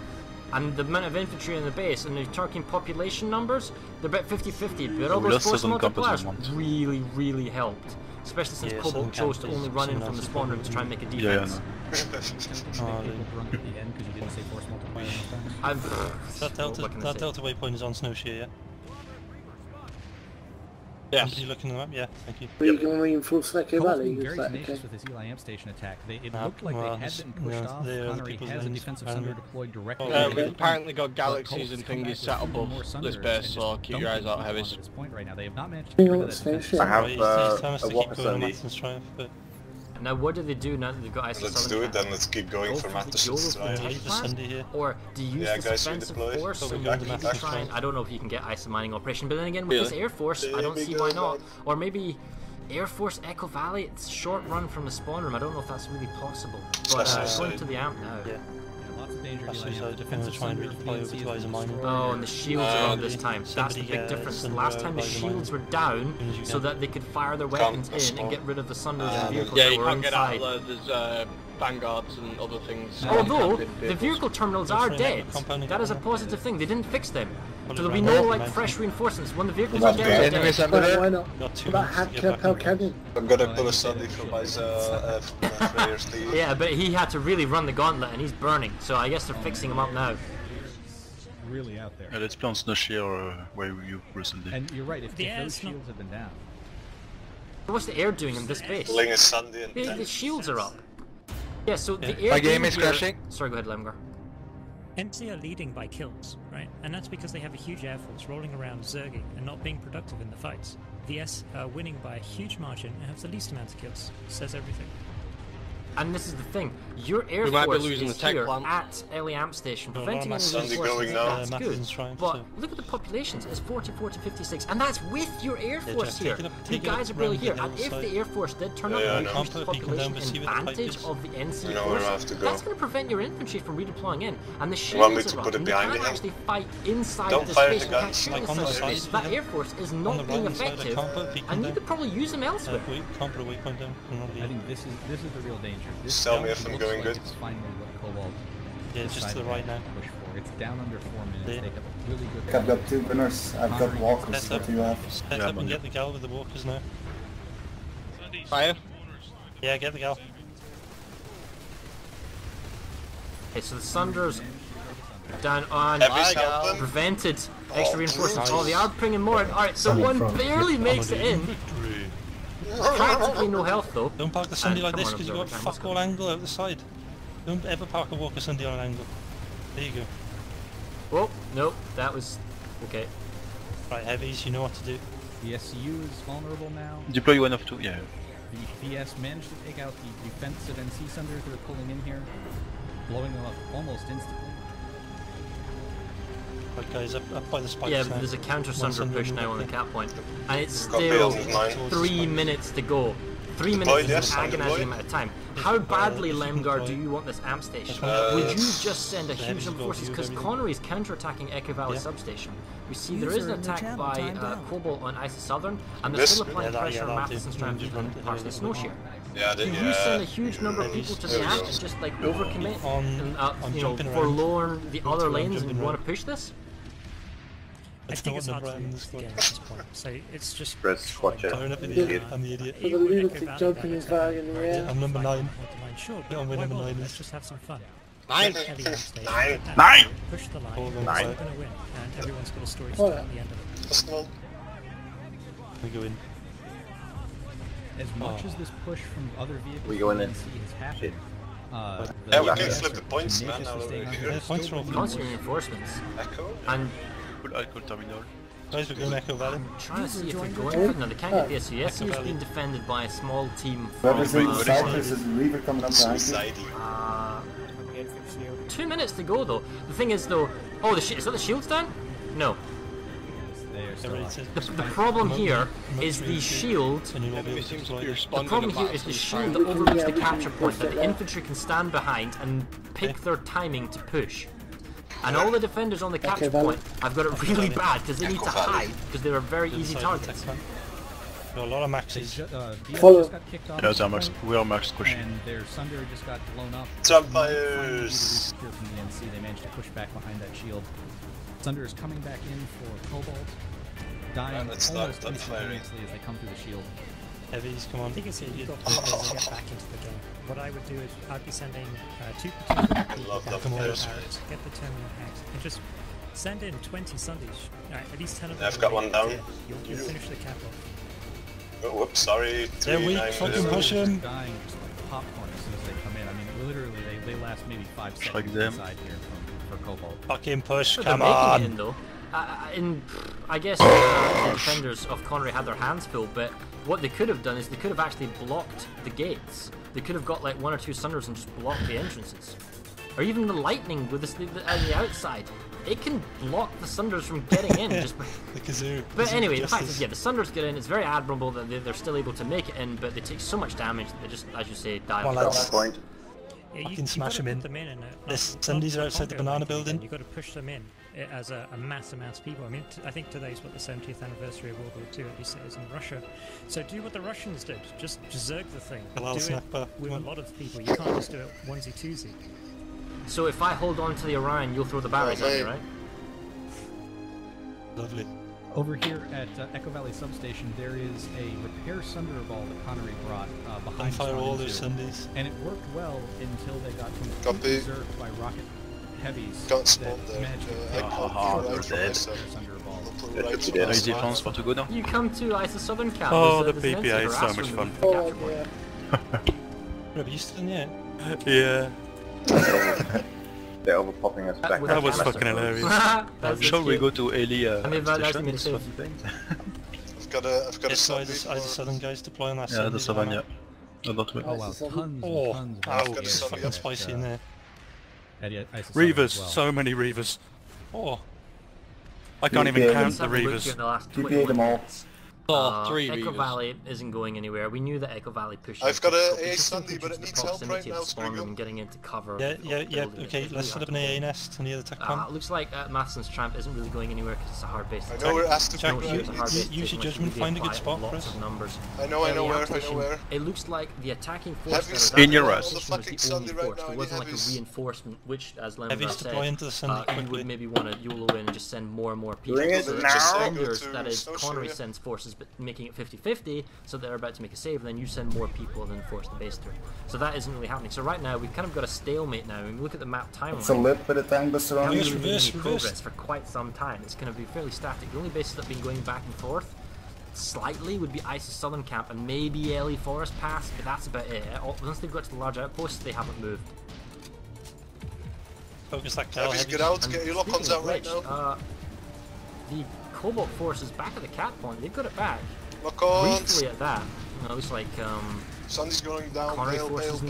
And the amount of infantry in the base, and the Turkish population numbers, they're about 50-50, but all those force multipliers really helped. Especially since Cobalt chose to only run in from the spawn room to try and make a defense. That delta waypoint is on Snowshoe, yeah? Yes. Somebody looking at the map? Yeah, thank you. Are you going to reinforce Echo Valley? Very tenacious with his Eli Amp Station attack. It looked like they had been pushed off. Connery has a defensive Sunder deployed directly. We've apparently got galaxies and thingies set up this base, so keep your eyes out, heavies. At this point right now, they have not managed to get rid of that. I have a Walker Sunday. Now what do they do now that they've got ISIS Let's do it then, let's keep going for Mattison's Or do you use the defensive force so you can try and, I don't know if you can get ISIS mining operation, but then again with this Air Force, I don't see why not. Or maybe Air Force Echo Valley, it's short run from the spawn room, I don't know if that's really possible. But going to the amp now. Yeah, lots of danger. Oh, and the shields are on this time. That's the big difference. Last time the shields were down so that they could fire their weapons in and get rid of the Sunders and vehicles that were inside. There's vanguards and other things. Although the vehicle terminals are dead, that is a positive thing. They didn't fix them, so there'll be no like fresh reinforcements when the vehicles are dead. Why not? About hack Kill Canyon. I'm gonna pull a Sunday from my players. Yeah, but he had to really run the gauntlet, and he's burning. So I guess they're fixing him up now. Really out there. Yeah, let's play on Snowshare where you recently. And you're right. If those shields have been down. What's the air doing in this base? Pulling a Sunday and The shields are up. Yeah, so the air. My game is crashing. Sorry, go ahead, Lemgar. MC are leading by kills, right? And that's because they have a huge air force rolling around zerging and not being productive in the fights. VS are winning by a huge margin and have the least amount of kills. Says everything. And this is the thing, your air force is here at Ellie Amp Station, preventing any reinforcements, that's good, but look at the populations, it's 44 to 56, and that's with your air force here. The guys are really here, and if the air force did turn up and increase the population advantage of the NC force, that's going to prevent your infantry from redeploying in, and the shields are up, and you can't actually fight inside of the space, you can't shoot inside the space, that air force is not being effective, and you could probably use them elsewhere. I think this is the real danger. Just tell me if I'm going good. It's finally what Cobalt. Yeah, it's just to the right now. Push for. It's down under 4 minutes. They have a really good. I've got 2 gunners. I've got walkers. What do you have? Set up and get the gal with the walkers now. Fire. Yeah, get the gal. Okay, so the Sunder's down on prevented extra reinforcements. Oh, they are bringing more. Alright, so one barely makes it in. Practically no health though. Don't park the Sunday like this because you've got fuck all angle out the side. Don't ever park a walker Sunday on an angle. There you go. Oh, no, that was okay. Right, heavies, you know what to do. The SCU is vulnerable now. Deploy 1 of 2, yeah. The VS managed to take out the defensive NC Sunders that are pulling in here, blowing them up almost instantly. Right guys, up by the spikes yeah, now. there's a counter Sunder push now on the cap point, and it's still 3 minutes to go. 3 minutes is an agonizing amount of time. How badly, Lemgar, do you want this amp station? Would you just send a huge number of forces? Because Connery's counter-attacking Echo Valley substation. We see there is an attack by Cobalt on Isis Southern, and they're still applying pressure on Matheson's trying to run partially Snowshare. Do you send a huge number of people to the amp and just like overcommit and you know, forlorn the other lanes and want to push this? I think it's hard to lose the game at this point, so it's just... Watch out. I'm the idiot. For the lunatic jumping his bag in the air. I'm number 9. Sure, Get on with number 9. Let's just have some fun. 9! 9! Push the line, we're going to win, and everyone's got a story to tell at the end of it. We go in. As much as this push from other vehicles we go in has happened, yeah, we can flip the points, man. Now we're here. Points are all constant reinforcements. Echo? And terminal. Guys, we're going Echo Valley. I'm trying to see if we're going for it. No, they can't get the SU. The SU is being defended by a small team from... Whoever's in the side, there's a Reaver coming up behind you. 2 minutes to go though. The thing is though... Oh, is that the shields down? No. The problem here is the shield. The problem here is the shield that overlooks the capture point that the infantry can stand behind and pick their timing to push. And all the defenders on the capture point have got it really bad because they need to hide because they're very easy targets. A lot of maxes. We are max pushing. And their Sunder just got blown up. Jumpers! They managed to push back behind that shield. Sunder is coming back in for Cobalt. Dying almost instantaneously as they come through the shield. Heavies, come on. I think it's you've got to get back into the game. What I would do is I'd be sending 2 platoons get the terminal hacks and just send in 20 Sundays. Alright, at least 10 of them. I've got one down. You'll finish the cap off. Oh, whoops, sorry. They're weak, fucking push them. Dying just like popcorn as soon as they come in. I mean, literally, they last maybe 5 seconds inside here for Cobalt. Fucking push, But come they're making on. it in though. I guess the defenders of Connery had their hands full, but what they could have done is they could have actually blocked the gates. They could have got like 1 or 2 Sunders and just blocked the entrances. Or even the lightning with on the outside. It can block the Sunders from getting in. Just the kazoo. But anyway, the fact is, yeah, the Sunders get in. It's very admirable that they're still able to make it in, but they take so much damage that they just, as you say, die. Well, that's point. I can smash them in. The Sundays are outside the banana building. You've got to push them in. it as a mass amount of people. I mean, I think today's what the 70th anniversary of World War II, at least it is in Russia. So do what the Russians did. Just zerg the thing. Do it with a lot of people. You can't just do it onesie-twosie. So if I hold on to the Orion, you'll throw the barrels at me, right? Lovely. Over here at Echo Valley Substation, there is a repair Sunderer ball that Connery brought behind fire all their Sundays. And it worked well until they got completely zerged by rocket heavies. Can't spawn there. No easy plans for to go down. You come to ISA Southern Camp. Oh, the PPA is so much fun. Oh, yeah. Have you still yet? Yeah. They're overpopping us back. That was fucking hilarious. Shall we go to Eli station? I've got a Sunday. Either Southern guys deploy on that Yeah, the Southern, yeah. About oh wow, tons it's fucking spicy in there. Reavers, so many Reavers. Oh. I can't even count the Reavers. PPA them all. Three Echo Reavers. Valley isn't going anywhere. We knew that Echo Valley pushed. I've got a AA Sunday, but it needs help right now. And getting into cover. Yeah. Okay, let's set up an AA nest on the other tech plant. Looks like Matheson's Tramp isn't really going anywhere because it's a hard base. I know we're asked to Jack, use your judgment, find a good spot for us. I know where. It looks like the attacking force in your rest. Was the only force. There wasn't like a reinforcement, which, as Lemon said, into the Sunday you would maybe want to YOLO in and just send more and more people. So that is, Connery sends forces, but making it 50-50, so they're about to make a save, and then you send more people and then force the base through. So that isn't really happening. So right now, we've kind of got a stalemate now, and we look at the map timeline. It's a little bit of time, but surrounding progress for quite some time. It's going to be fairly static. The only bases that have been going back and forth slightly would be ISIS Southern Camp and maybe Ellie Forest Pass, but that's about it. Once they've got to the large outposts, they haven't moved. Focus that cal heavy. Get out, get your lock-ons out right now. The Cobalt force is back at the cat point. They've got it back. Lock-ons. Briefly at that. It looks like Sunny's going down. Connery forces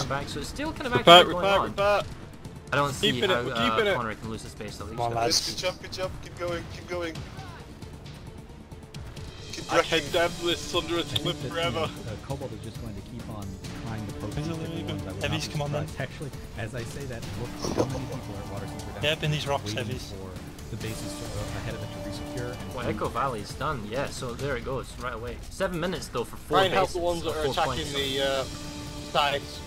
back, so it's still kind of Repair. I don't see how Connery can lose the space at least. Come on, lads. Good job. Keep going. I can damn this Sunderer to live forever. Cobalt is just going to keep on trying to poke these heavies, come on then. Actually, as I say that, look how many people are at Water Center down. Yeah, up in these rocks, heavies. The bases ahead of it to resecure. Well, Echo Valley's done, yeah, so there it goes, right away. 7 minutes though for 4 Try and help bases, the ones that are attacking the sides.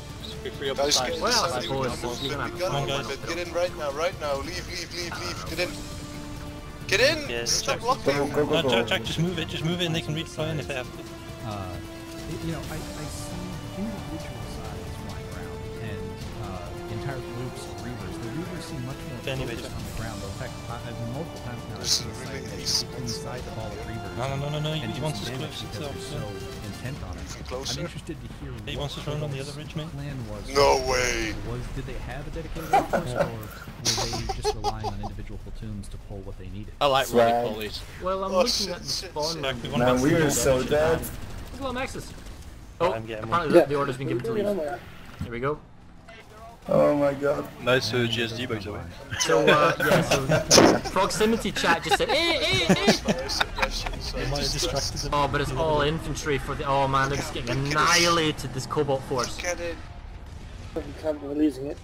Be free up the sides. Well, I suppose you're gonna have to get in right now. Leave. Get in! Yeah, stop blocking! Go. Jack, just move it and they can redeploy in if they have to. You know, I see individual sides flying around and entire groups of Reavers. The Reavers seem much more focused on the ground, though. In fact, multiple times now I've seen inside the ball of Reavers. No, he wants us close. So intent on it. I'm interested to hear he wants us run on the other ridge, mate. Plan was. No way! Did they have a dedicated force, or were they just relying on individual platoons to pull what they needed? I like running pulleys. Well, I'm looking at the spawn. Man, we are so dead. Look at MACS. Oh, apparently the order's been given to leave. Here we go. Oh my god. Nice GSD by the way. So, proximity chat just said, hey! Oh, but it's all infantry for the. Oh man, they're just getting annihilated, this Cobalt force. Get it. We're losing it.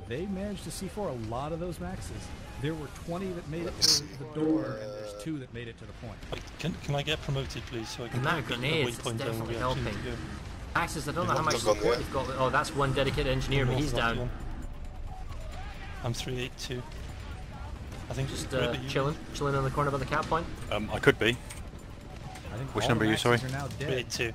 They managed to C4 a lot of those maxes. There were 20 that made it to the door, and there's 2 that made it to the point. Can I get promoted, please, so I can now grenades is definitely helping. Axis, I don't know how much support you've got. Oh, that's one dedicated engineer, but he's down. I'm 382. I think just chilling in the corner by the cap point. I could be. Which number are you, sorry? 382.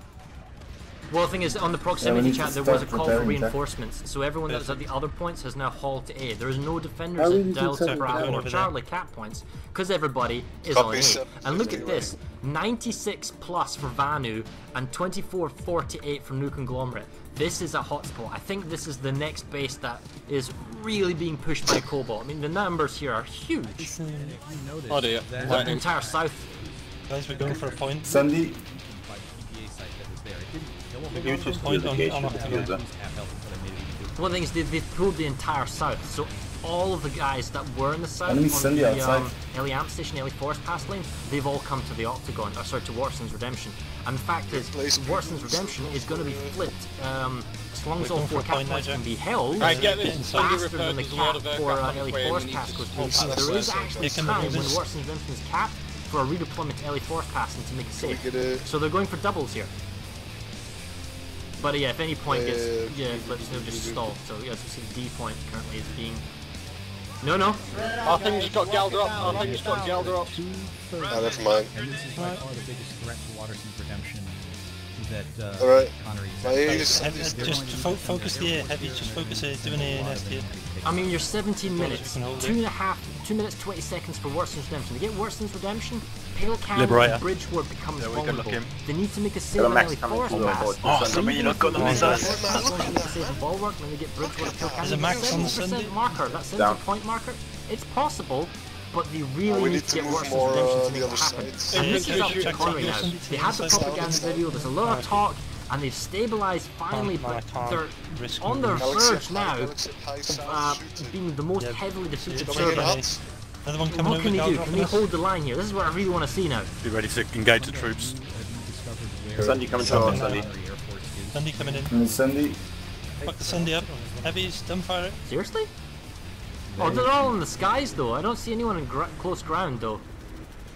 Well, the thing is, on the proximity chat, there was a call for reinforcements, so everyone that was at the other points has now hauled to A. There is no defenders at Delta, Bravo, or Charlie cap points, because everybody is on A. And look at this, 96 plus for Vanu, and 2448 for New Conglomerate. This is a hotspot. I think this is the next base that is really being pushed by Cobalt. I mean, the numbers here are huge. Oh dear. The entire south. Guys, we're going for a point. Sunday. One thing is, they've pulled the entire south, so all of the guys that were in the south Enemy on Cindy the outside. Ellie Amp Station, Ellie Forest Pass lane, they've all come to the Octagon, or sorry, to Watson's Redemption. And the fact is, Watson's Redemption is going to be flipped. As long as all 4 cap points can be held, faster than the cap for Ellie Forest Pass goes through. So there is actually time when Watson's Redemption is capped for a redeployment to Ellie Forest Pass and to make a save. So they're going for doubles here. But yeah, if any point gets flips, they'll just stall. So yeah, as you see, D point currently is being. No. I think he's got Galder up. I think he's got Galder up. Oh, never mind. And this is by far the biggest threat to Waterson's redemption that Connery just focus here, heavy, just focus here, do an ANS here. I mean, you're 17 minutes, 2 minutes 20 seconds for Watson's Redemption. They get Watson's Redemption, Pale Cannon, Bridgeward becomes vulnerable. They need to make a save on Ellie Forest Pass. Oh, somebody not got the missiles. As long as they make a save on Bulwark, when they get Bridgeward, Pale Cannon, there's a MACS on the Sunday marker, that 70 point marker, it's possible. But they really need to get Watson's Redemption to make it happen. This is up to Connery now. They had the propaganda video, there's a lot of talk, and they've stabilised finally, but they're on their verge now of being the most heavily defeated server. What can they do? Can they hold the line here? This is what I really want to see now. Be ready to engage the troops. Sunday coming to us, Sunday. Sunday coming in. Sunday. Fuck the Sunday up. Heavy's dumbfire. Seriously? Oh, they're all in the skies though. I don't see anyone in close ground though.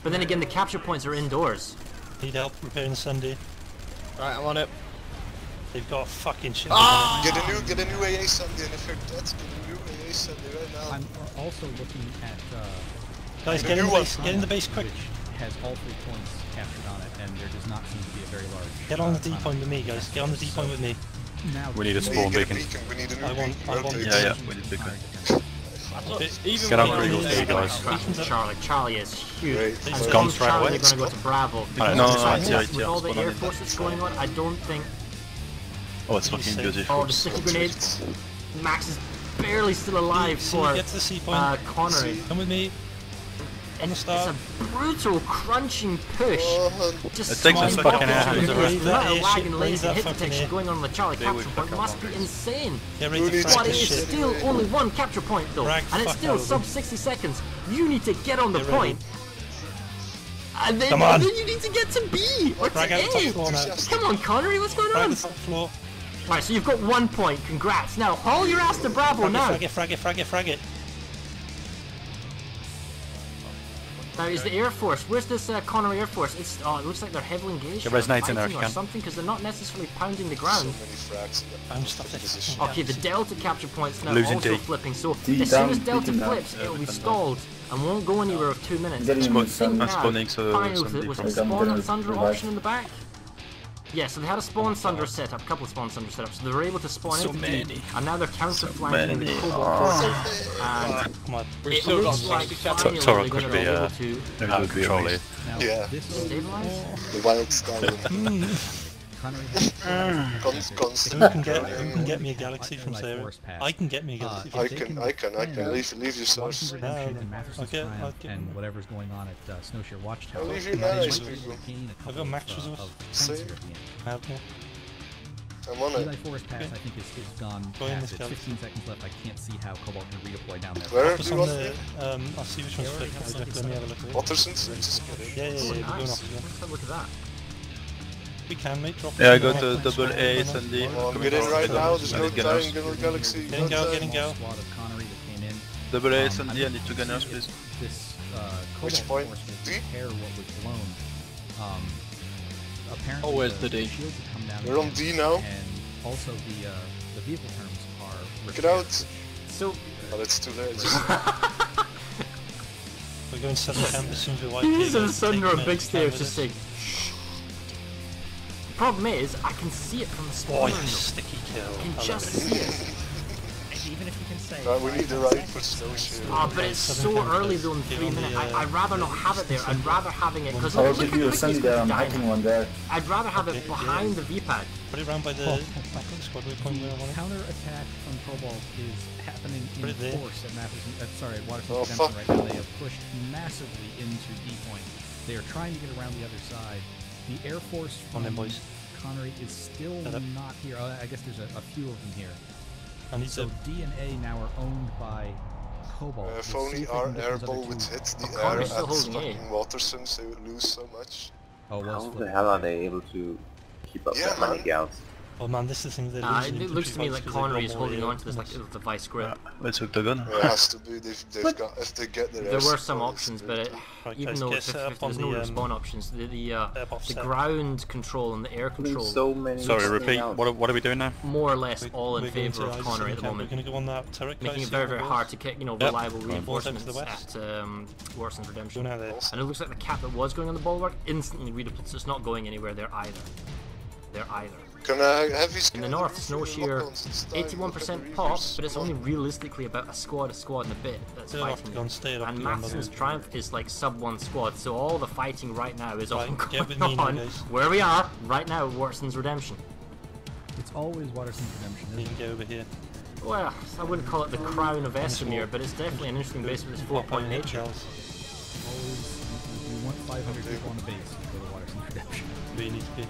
But then again, the capture points are indoors. Need help repairing Sunday. Right, I'm on it. They've got fucking shit. Ah! Get a new AA Sunday, and if you're dead, get a new AA Sunday right now. I'm also looking at guys, get in the base quick. Which has all 3 points captured on it, and there does not seem to be a very large. Get on the D point with me, guys. Get on the D point with me. Now we need a spawn beacon. We need a new beacon. Yeah, we need a beacon. Get on Randall too, guys. Charlie is huge. It's gone straight away. They're going to go to Bravo. With all the air force that's going on, I don't think. Oh, it's fucking beautiful. Oh, the sticky grenades. Max is barely still alive for Connery. Come with me. It's a brutal, crunching push. Just it takes us fucking out. The amount of lag and laser hit detection going on the Charlie capture point must be insane. But it is still only 1 capture point though, and it's still sub 60 seconds. You need to get on the point. And then you need to get to B or to A. Come on, Connery, what's going on? Right, so you've got 1 point. Congrats. Now haul your ass to Bravo now. Frag it. Now is the Air Force? Where's this Connery Air Force? It's it looks like they're heavily engaged. It resonates in there, or something because they're not necessarily pounding the ground. So Okay, the Delta capture point's now losing also D. flipping. So as soon as Delta flips, it'll be stalled and won't go anywhere of 2 minutes. I'm spawning, so was the spawn and thunder option in the back? Yeah, so they had a spawn thunder setup, a couple of spawn thunder setups, so they were able to spawn into D, and now they're counter-flanking the Cobalt forces, and it looks like finally they're going to be able to out of control here. yeah, stabilize. the wild star. Who can get me a galaxy from Sarah? I can get me a galaxy. I can. Leave your source. Okay. And whatever's going on at Snowshare Watchtower. I'll leave you manage. I've got max resource. I have more. I'm on it. Deadlight Forest Pass, I think, is gone past it. 15 seconds left. I can't see how Cobalt can redeploy down there. Where do you want it? I'll see which one's fit. Let me have a look at it. Watterson's? Yeah, we're going off. Let's have a look at that. We can, mate. Drop I got a double A, Sandy. Get in right now, there's no time, get on Galaxy. Getting go. Double A, Sandy, I need 2 gunners, please. Which point? D? What was blown. Apparently, where's the D? We're on D now. And also the vehicle terms are. Get out. So. Oh, it's too late. We're going 7 camp as soon as we wipe. He's in the thunder on big stairs just saying. The problem is, I can see it from the spawn window. Sticky kill. I can just see it. Even if you can say. We need the right for Snowshare. But it's so early though in 3 minutes. I'd rather not have it there. I'd rather having it because I'll give you a Sunday there. I'm hacking one there. I'd rather have it behind the V-pad. Put it around by the squad. Counter attack from Cobalt is happening in force at Waterson's Redemption right now. They have pushed massively into D point. They are trying to get around the other side. The Air Force from Connery is still not here. I guess there's a few of them here. And so D and A now are owned by Cobalt. If only our airball would hit the air at fucking Watersons, they would lose so much. Oh, how the hell are they able to keep up that many gals? Oh man, this is the thing they're losing. It looks to me like Connery is holding on to this like the vice grip. Let's hook the gun. It has to be. They've got, if they get their there were some options, but even though there's no respawn options, the ground control and the air control. So many. Sorry, repeat. What are we doing now? More or less all in favour of Connery at the moment. We're going to go on that turret, making it very hard to get reliable reinforcements at Warson's Redemption. And it looks like the cap that was going on the bulwark instantly redeployed, so it's not going anywhere there either. In the north, Snow Shear, 81% pop, but it's only realistically about a squad and a bit that's fighting there. And MACS' Triumph is like sub-1 squad, so all the fighting right now is all going on where we are right now at Warson's Redemption. It's always Warson's Redemption, isn't it? You can get over here. Well, I wouldn't call it the crown of Esamir, but it's definitely an interesting base with its 4-point nature. Always, you want 500 people on the base for the Warson's Redemption. We need to be.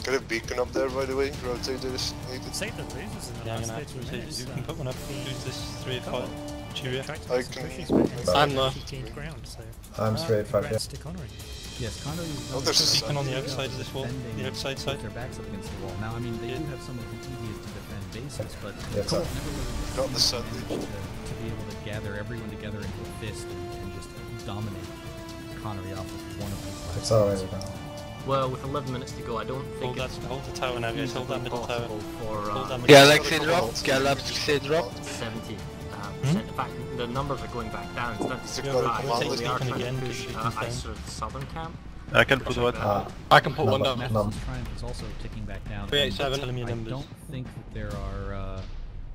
Get a beacon up there, by the way. Rotator is needed. Save the losers in the last stage. You can put one up. Use this 385. Cheerio. I can. I'm the. I'm 385. Yeah. To Connery. Yes, Connery. Oh, there's a beacon on the outside of this wall. The outside side. Their backs up against the wall. Now, I mean, they do have some of the easiest to defend bases, but Cobalt never got the sun to be able to gather everyone together into a fist and just dominate Connery off of one of these. It's alright now. Well, with 11 minutes to go, I don't think hold the tower now, guys. Hold that middle tower. Galaxy drop. Galaxy drop. 70%. In fact, the numbers are going back down. It's 95. We are trying to push ISO to the southern camp. I can put one. I can put one down. Triumph is also ticking back down. 387. I don't think that there are.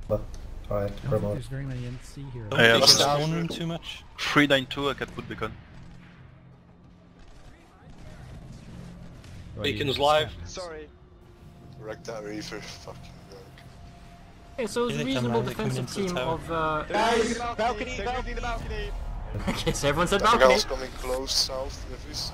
But alright, I don't think there's very many NC here. I have spawn room too much. 392. I can put beacon. Beacon's live. Sorry. Wreck that reefer. Fucking god. Okay, so it's a reasonable defensive team of. Guys, balcony. Okay, so everyone said balcony. Coming close south, Heavies.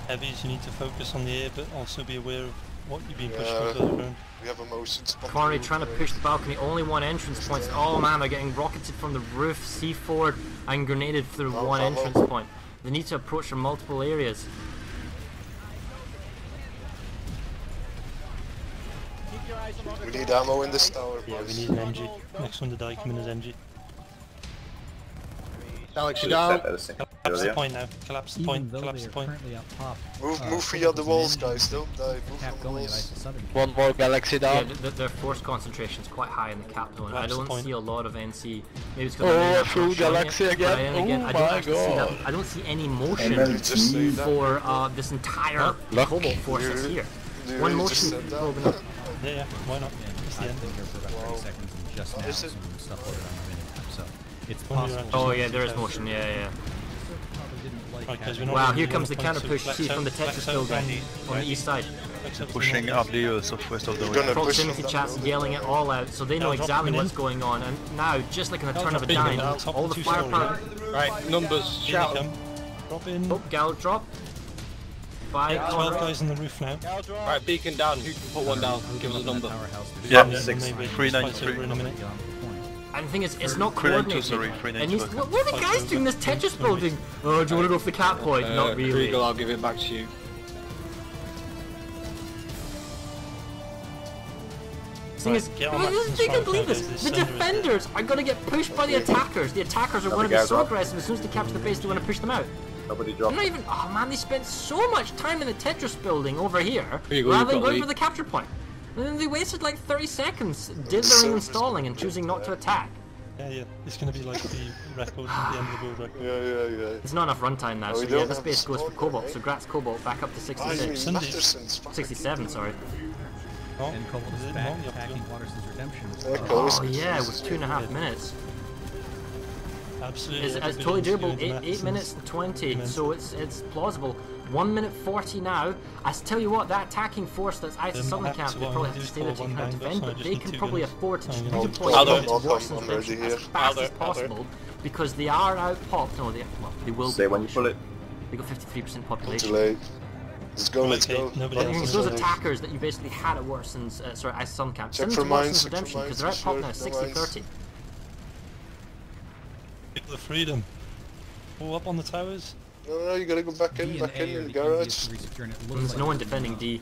Heavies, you need to focus on the air, but also be aware of what you're being pushed to the ground. We have emotions. Connery trying to push the balcony. Only one entrance point. Oh man, they're getting rocketed from the roof, C4'd, and grenaded through one entrance point. They need to approach from multiple areas. We need ammo in this tower, boys. Yeah, we need an MG. Next one to die, come in as MG. Galaxy down. Collapse the point now. Collapse the point. Collapse the point. Move for the other walls, guys. Don't die. Move from the walls. One more Galaxy down. Yeah, their force concentration is quite high in the cap zone. I don't see a lot of NC. Maybe it's because through Galaxy again. I don't see any motion for this entire Cobalt force that's here. One motion probe. Yeah, why not? It's the end here for about 30 seconds and just now some stuff loaded on the minimap, so it's possible. Oh yeah, there is motion, yeah. Wow, here comes the counter push, see from the Tetris building on the east side. Pushing up the southwest of the way. Proximity chat's yelling it all out, so they know exactly what's going on, and now, just like in the turn of a dime, all the firepower... Right, numbers, shout. Drop in. Oh, Gal drop. 12 guys on the roof now. Right, beacon down. Who can put one down? Give us a number. Yeah, 393 in a minute. And the thing is, it's not coordinated. What are the guys doing in this Tetris building? Oh, do you want to go for the cap point? Not really. Regal, I'll give it back to you. The thing is, they can believe this. The defenders are going to get pushed by the attackers. The attackers are going to be so aggressive. As soon as they capture the base, they want to push them out. Nobody dropped. Not even. Oh man, they spent so much time in the Tetris building over here rather than going for the capture point. And then they wasted like 30 seconds dithering and stalling and choosing not to attack. Yeah, it's gonna be like the record at the end of the world record. Yeah. There's not enough runtime now, so yeah, this base goes for Cobalt. So Gratz Cobalt back up to 66. 67, sorry. And Cobalt is back attacking Waterson's Redemption. Oh yeah, with 2.5 minutes. Absolutely. It's totally doable. 8 minutes and 20, so it's plausible. 1 minute 40 now. I tell you what, that attacking force that's out of Southern Camp, they probably have to stay there to kind of defend, but they can probably afford to redeploy to Warson's Redemption as fast as possible because they are out popped. No, they will. Say when you pull it. They got 53% population. Let's go. Those attackers that you basically had at Warson's, Southern Camp, send them to Warson's Redemption because they're out popped now, 60-30. The freedom. Oh, up on the towers. No, you gotta go back in the garage. There's no one defending D.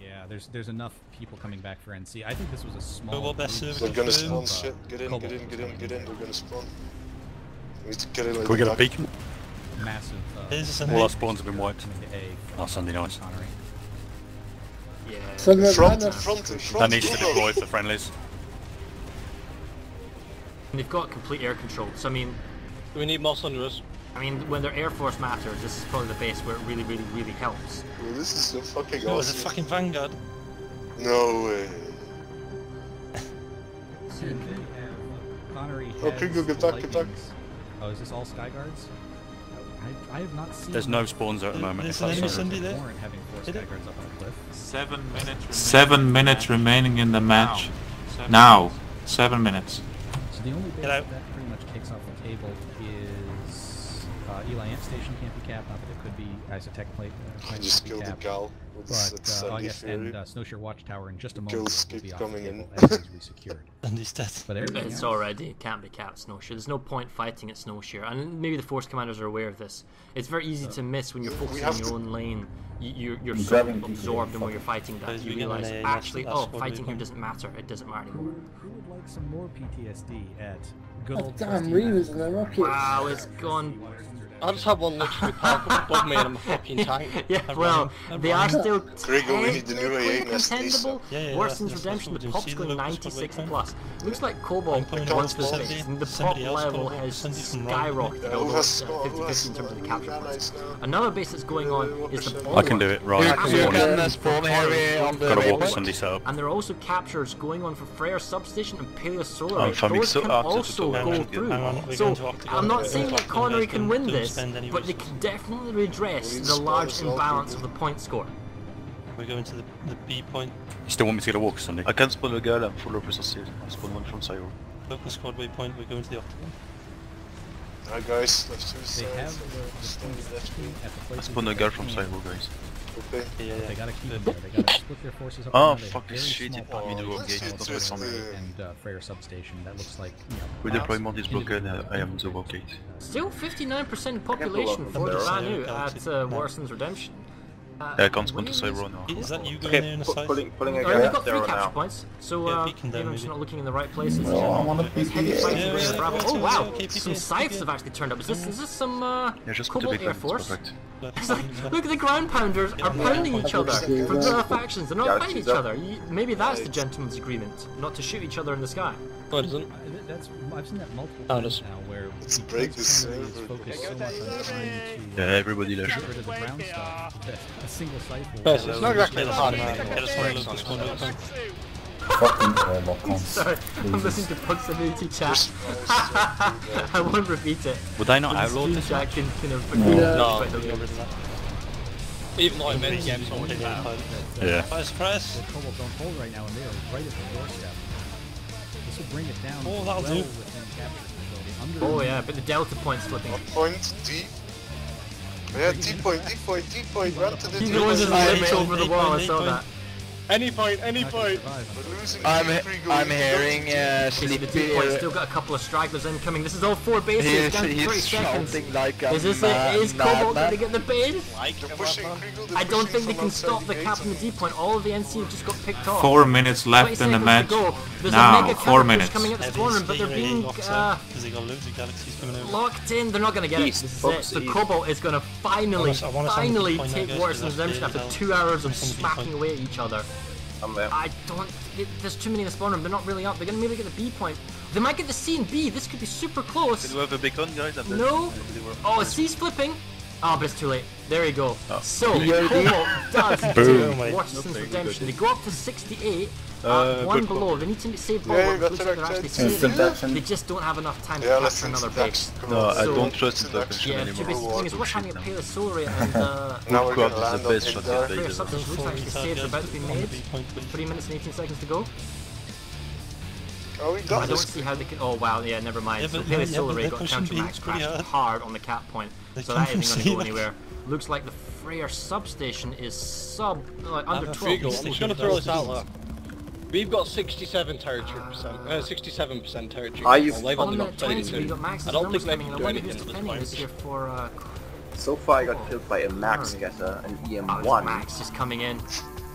Yeah, there's enough people coming back for NC. I think this was a small. They're gonna spawn shit. Get in. They're gonna spawn. We need to get in. Can we get a beacon? Massive. All our spawns have been wiped. Oh, Sunday night. Yeah. In front. That needs to deploy for friendlies. And they've got complete air control, so I mean... Do we need moss under us? I mean, when their Air Force matters, this is probably the base where it really helps. Well, this is so fucking awesome. Oh, it's a fucking Vanguard. No way. Connery oh, Kriegel, get back. Oh, is this all Sky Guards? I have not seen... There's no spawns there at the moment. There's an enemy Sunday there. Having 4 Sky Guards up on a cliff. 7 minutes remaining in the match. Now. 7 minutes. So the only base that pretty much takes off the table is Eli Amp Station can't be capped, not that it could be Isotech Plate. I just killed the gal. But yes, and Snowshear Watchtower in just a moment will be off the table as soon as we secured. And he's dead. But it's already, it can't be capped Snowshear. There's no point fighting at Snowshear, and maybe the Force Commanders are aware of this. It's very easy to miss when you're focusing on your own lane. You're so absorbed in what you're fighting that you realise, actually, oh, fighting here doesn't matter. It doesn't matter anymore. Who would like some more PTSD at good old damn Reavers and their rockets. Wow, it's gone. I just had one literally park up above me and I'm a fucking tank. Yeah, well, they are still contendable. Warson's Redemption, the pop's going 96 plus. Looks like Cobalt wants this base, and the pop level has skyrocketed, although it's 50-50 in terms of the capture points. Another base that's going on is the I can do it, right. Got a walk Sunday setup. And there are also captures going on for Freyr Substation and Paleo Solar. I'm farming Those so can after also go through. So, I'm not saying that Connery can win this, but they can definitely redress the large imbalance of the point score. We're going to the B point. You still want me to get a walk Sunday? I can spawn a gal, I'm full of resources. I spawn one from Cyro. Local squad waypoint, we're going to the Octagon. Alright guys, let's choose I spawn a gal from Cyro, guys. Okay. Yeah. They gotta keep them there. They gotta split their forces up. Oh fuck this shit, it put me to a gate. And Freyr Substation, that looks like, you know... Redeployment is broken, I am the walk gate. Still 59% population for the brand new at Warson's Redemption. I can't spawn to Cyro now. Is that you going there in a site? Pulling a They've guy got 3 there capture now. points, so maybe I'm just not looking in the right places. No, I want to be Bravo. Oh wow, some scythes have actually turned up. Is this some Cobalt Air Force? It's like, look, the ground pounders are pounding each other from the factions. They're not fighting each other. Maybe that's the gentleman's agreement, not to shoot each other in the sky. No, it isn't. I've seen that multiple times now where let's break this focus so much on trying to everybody left. get rid of the ground stuff that a single site will... Yes, it's not exactly hard. Sorry, I'm listening to proximity chat. I won't repeat it. Would I not outlaw this? Jack can kind of No. Even though I meant games so much better. Yeah. Press. The Cobalt don't hold right now and they are right at the doorstep. This will bring it down. Oh, that'll do. Oh yeah, but the delta point's flipping. Point, D. Yeah, D point, run to the D. He goes in the over the wall, I saw that. Any point. I'm hearing Sleepy. Still got a couple of stragglers incoming. This is all 4 bases down to 30 seconds. Like is this it? Is Cobalt going to get the base? They're pushing I don't think they can stop the cap and the D point. All of the NC have just got picked off. 4 minutes left in the match. Now, 4 minutes. Coming at the squadron, but they're being locked in. They're not going to get it. This is it. The Cobalt is going to finally take Warson's Redemption after 2 hours of smacking away at each other. I don't... There's too many in the spawn room. They're not really up. They're going to maybe get the B point. They might get the C and B. This could be super close. Do we have a beacon, guys? No. Oh, C's flipping. Oh, but it's too late. There you go. So, Cobalt does do Warson's Redemption. They go up to 68. One below. They need to save bulwark. Looks like they're actually saving. They just don't have enough time to capture another base. No, I don't trust the yeah, anymore. The thing is, what's happening at Paleo Solar and now we're gonna land the best shot Freyr Substation looks like the saves are about to be made. 3 minutes and 18 seconds to go. Oh, we got I don't see how they can. Oh wow, yeah, never mind. So Paleo Solar got counter max crashed hard on the cap point, so that isn't going to go anywhere. Looks like the Freyr Substation is under 12. I'm just gonna throw this out there. We've got 67 territory percent, 67% territory. Are you? They've only got 20, 32. got Max I don't think they coming can in. do I wonder anything who's at this defending this point. here for So far I got killed by a MACS getter, an EM1. Max is coming in.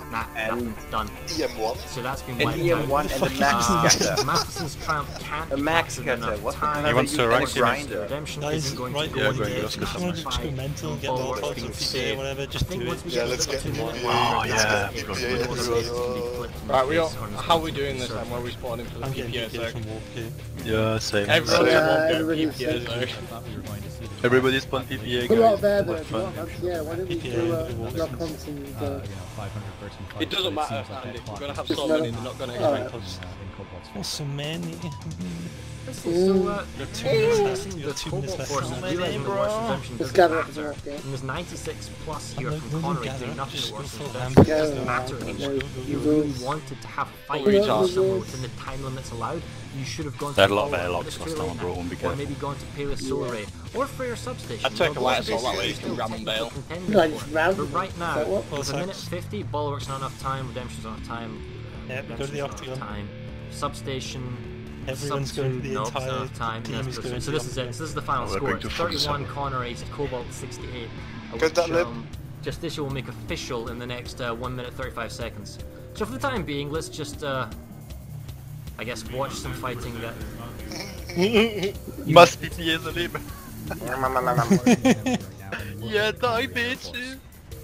Nah, and done. EM1? So that's been an wiped EM1 out. and a MACS getter. Matheson's Triumph can't A MACS getter, what the hell He wants to rank grinder? Redemption Guys, isn't going right, to go yeah, in going there. to if you want to just go mental and get the Bulwark odds being of PPA or saved. whatever, just do it. Yeah, let's get more. Oh yeah. Right, how are we doing this then? Where are we spawning for the I'm getting PPA PPA zone? from Warpgate. Yeah, same. Everybody everybody's PPA zone. Everybody spawn PPA, Put a lot guys. there, What fun. yeah, why don't we do knock on some... It doesn't matter, Andy. We're going to have so many, they're not going to expect us. Oh, so many. So, the Cobalt force is realizing the Wars Redemption doesn't matter. And there's 96 plus here from Connery doing nothing to Wars Redemption. It doesn't matter anymore. You really wanted to have fight somewhere within the time limits allowed. You should have gone to They had a lot of airlocks last time I brought one, or maybe gone to Palace Solar Ray or Freya Substation. I'd take a light assault that way, you can ram and bail. But right now, with a minute 50, Bulwark's not enough time, Redemption's not enough time. Yeah, go to the Octagon. Time. Substation. Everyone's going to the entire time. team is going So this is it. So this is the final score. It's 31 Connery, Cobalt 68. Which, just this will make official in the next 1 minute 35 seconds. So for the time being, let's just I guess watch some fighting that Must be the Leben. Yeah, die, bitch.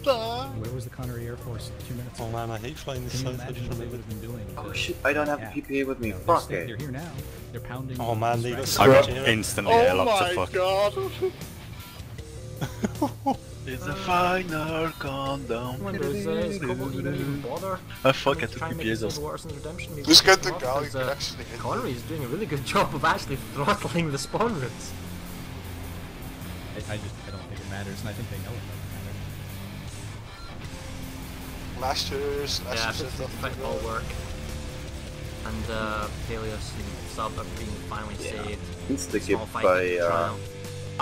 Where was the Connery Air Force 2 minutes ago? Oh man, I hate flying this side. Imagine what they would have been doing. Oh shit, I don't have the PPA with me. Fuck it. They're here now. They're pounding. Oh man, they got I got scratched. instantly airlocked to fuck. God. It's a final countdown. Is Cobalt even bother? I fuck, I took PPAs. Just get the guy who can actually hit. Connery is doing a really good job of actually throttling the spawn routes. I don't think it matters, and I think they know it doesn't matter. Masters, yeah, fight all work. And Peleus and Sub are being finally saved. Insta-gip by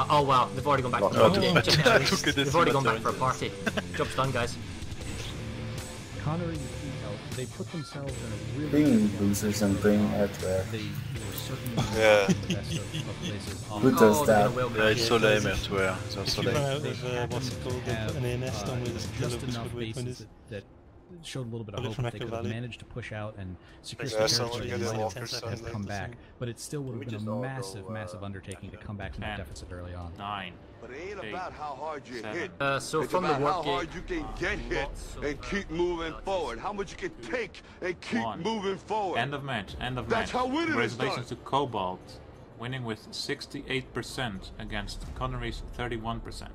oh wow, they've already gone back to the party. They've already gone back for a party. Job's done, guys. Connery, they put themselves in a really bring boosters and bring air to air. Yeah. Who does that? Yeah, it's so lame air to air. If you run out of what's it called, an ANS done with just enough bases that showed a little bit of hope that they could have managed to push out and secure some territory and have come back. But it still would have been a massive undertaking to come back from that deficit early on. 9. But it ain't about how hard you hit. So it's from about the how hard you can get hit and keep moving forward. How much you can take and keep moving forward. End of match. That's how winning is done. Congratulations to Cobalt, winning with 68% against Connery's 31%.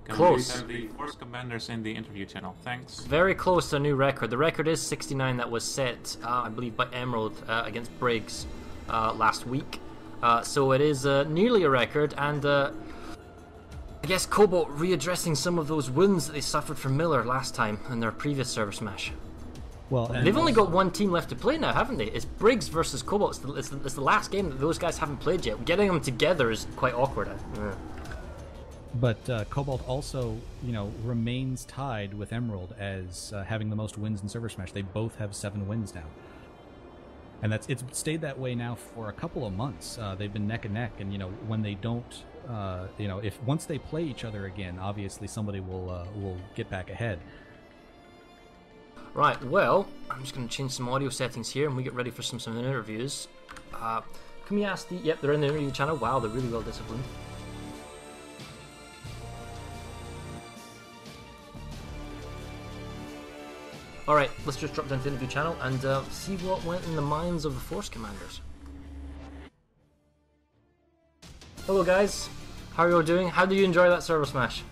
Close. The force commanders in the interview channel. Thanks. Very close to a new record. The record is 69 that was set, I believe, by Emerald against Briggs last week. So it is nearly a record, and I guess Cobalt readdressing some of those wounds that they suffered from Miller last time in their previous server smash. Well, they've only got one team left to play now, haven't they? It's Briggs versus Cobalt. It's the last game that those guys haven't played yet. Getting them together is quite awkward. But Cobalt also, remains tied with Emerald as having the most wins in Server Smash. They both have 7 wins now, and it's stayed that way now for a couple of months. They've been neck and neck, and when they don't, if once they play each other again, obviously somebody will get back ahead. Right. Well, I'm just going to change some audio settings here, and we get ready for some interviews. Can we ask the? Yep, they're in the interview channel. Wow, they're really well disciplined. Alright, let's just drop down to the interview channel and see what went in the minds of the Force Commanders. Hello guys, how are you all doing? How did you enjoy that server smash?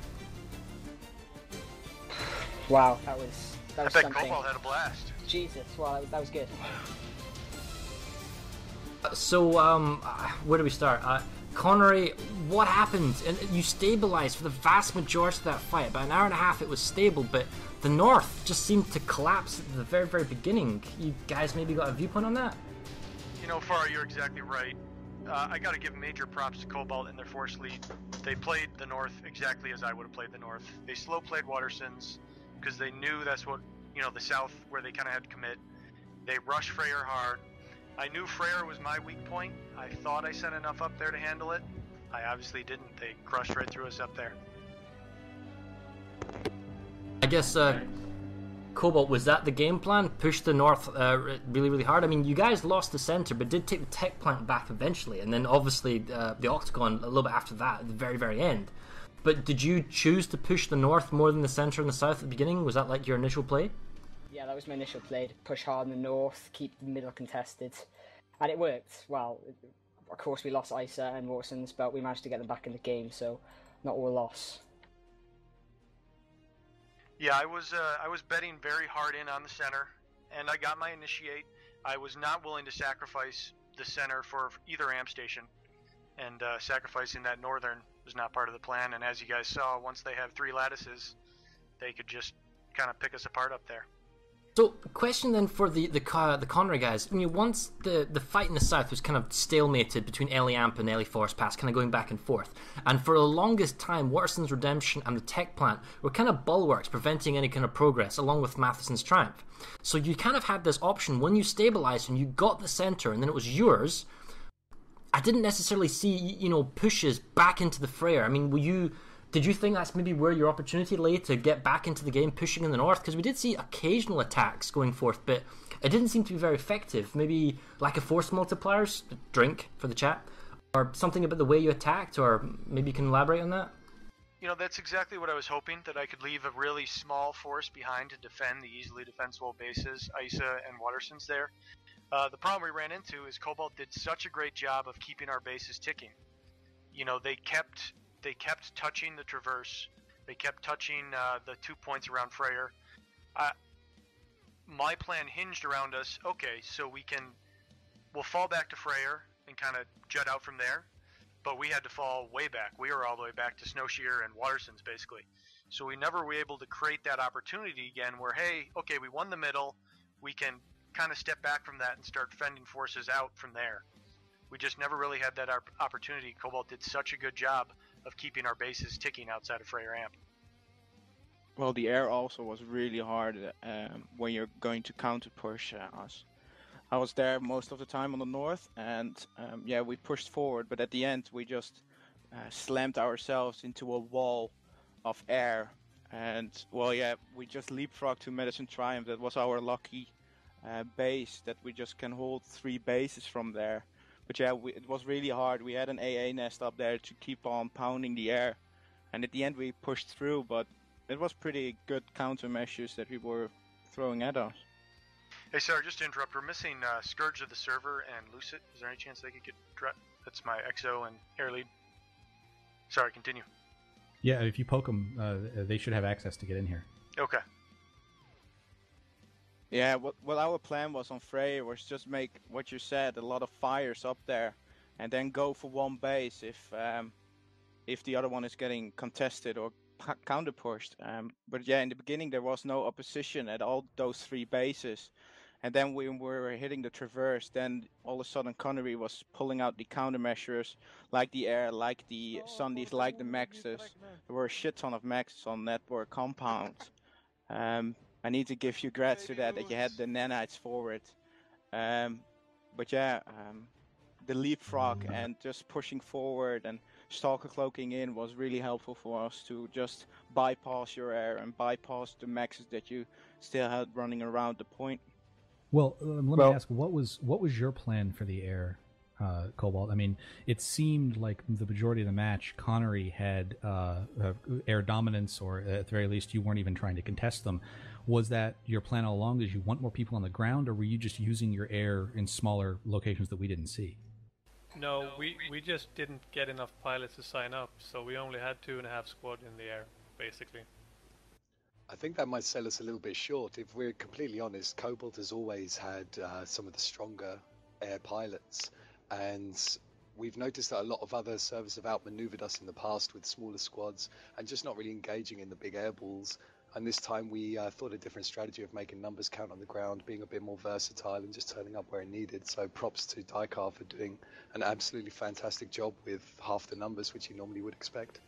Wow, that was something. Cobalt had a blast. Jesus, wow, that was good. So, where do we start? Connery, what happened? And you stabilized for the vast majority of that fight. About an hour and a half it was stable, but the North just seemed to collapse at the very, very beginning. You guys maybe got a viewpoint on that? Farah, you're exactly right. I gotta give major props to Cobalt and their Force lead. They played the North exactly as I would have played the North. They slow played Watersons because they knew that's what, the South, where they kind of had to commit. They rushed Freyr hard. I knew Freyr was my weak point. I thought I sent enough up there to handle it. I obviously didn't. They crushed right through us up there. I guess, Cobalt, was that the game plan? Push the north really, really hard? I mean, you guys lost the center, but did take the tech plant back eventually, and then obviously the Octagon a little bit after that, at the very, very end. But did you choose to push the north more than the center and the south at the beginning? Was that like your initial play? Yeah, that was my initial play, to push hard in the north, keep the middle contested. And it worked. Well, of course we lost Isa and Watson's, but we managed to get them back in the game, so not all loss. Yeah, I was betting very hard in on the center, and I got my initiate. I was not willing to sacrifice the center for either amp station, and sacrificing that northern was not part of the plan. And as you guys saw, once they have 3 lattices, they could just kind of pick us apart up there. So, question then for the Connery guys. I mean, once the fight in the south was kind of stalemated between Ellie Amp and Ellie Forest Pass, kind of going back and forth, and for the longest time, Watterson's Redemption and the tech plant were kind of bulwarks preventing any kind of progress, along with Matheson's Triumph. So you kind of had this option when you stabilized and you got the center, and then it was yours. I didn't necessarily see, you know, pushes back into the Freyr. I mean, did you think that's maybe where your opportunity lay to get back into the game, pushing in the north? Because we did see occasional attacks going forth, but it didn't seem to be very effective. Maybe lack of force multipliers, drink for the chat, or something about the way you attacked, or maybe you can elaborate on that? You know, that's exactly what I was hoping, that I could leave a really small force behind to defend the easily defensible bases, Isa and Watterson's there. The problem we ran into is Cobalt did such a great job of keeping our bases ticking. You know, they kept touching the traverse. They kept touching the 2 points around Freyr. My plan hinged around us, okay, so we'll fall back to Freyr and kind of jut out from there, but we had to fall way back. We were all the way back to Snowshear and Watterson's, basically. So we never were able to create that opportunity again where, hey, okay, we won the middle, we can kind of step back from that and start fending forces out from there. We just never really had that opportunity. Cobalt did such a good job of keeping our bases ticking outside of Freyr Amp. Well, the air also was really hard when you're going to counter push us. I was there most of the time on the north, and yeah, we pushed forward, but at the end we just slammed ourselves into a wall of air, and well, yeah, we just leapfrogged to Medicine Triumph. That was our lucky base, that we just can hold 3 bases from there. But yeah, it was really hard. We had an AA nest up there to keep on pounding the air, and at the end we pushed through, but it was pretty good countermeasures that we were throwing at us. Hey, sorry, just to interrupt. We're missing Scourge of the Server and Lucid. Is there any chance they could get... That's my XO and air lead. Sorry, continue. Yeah, if you poke them, they should have access to get in here. Okay. Yeah, what our plan was on Freyr was just make what you said, a lot of fires up there, and then go for one base if the other one is getting contested or counter pushed. But yeah, in the beginning there was no opposition at all those 3 bases, and then when we were hitting the traverse, then all of a sudden Connery was pulling out the countermeasures, like the air, like the Sundays, like the MACS. There were a shit ton of MACS on network compounds. I need to give you grats to that you had the nanites forward. But yeah, the leapfrog and just pushing forward and stalker cloaking in was really helpful for us to just bypass your air and bypass the maxes that you still had running around the point. Well, let me ask, what was your plan for the air, Cobalt? I mean, it seemed like the majority of the match, Connery had air dominance, or at the very least, you weren't even trying to contest them. Was that your plan all along? Did you want more people on the ground, or were you just using your air in smaller locations that we didn't see? No, we just didn't get enough pilots to sign up, so we only had 2.5 squad in the air, basically. I think that might sell us a little bit short. If we're completely honest, Cobalt has always had some of the stronger air pilots, and we've noticed that a lot of other servers have outmaneuvered us in the past with smaller squads and just not really engaging in the big air balls. And this time we thought a different strategy of making numbers count on the ground, being a bit more versatile and just turning up where it needed. So props to Daikar for doing an absolutely fantastic job with half the numbers which you normally would expect.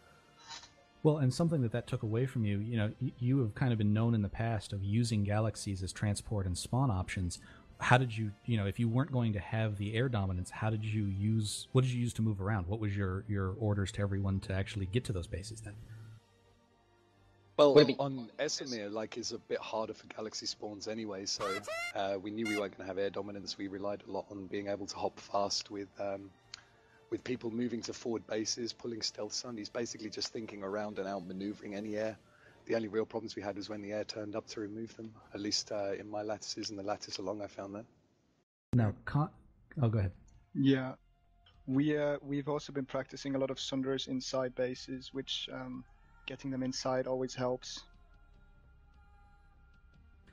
Well, and something that took away from you, you know, you have kind of been known in the past of using galaxies as transport and spawn options. how did you, if you weren't going to have the air dominance, what did you use to move around? What was your orders to everyone to actually get to those bases then? Well, on Esamir, it's a bit harder for galaxy spawns anyway, so we knew we weren't going to have air dominance. We relied a lot on being able to hop fast with people moving to forward bases, pulling stealth sundies, basically just thinking around and out, maneuvering any air. The only real problems we had was when the air turned up to remove them. At least in my lattices and the lattice along, I found that. Now, go ahead. Yeah, we've also been practicing a lot of sunders inside bases, which getting them inside always helps.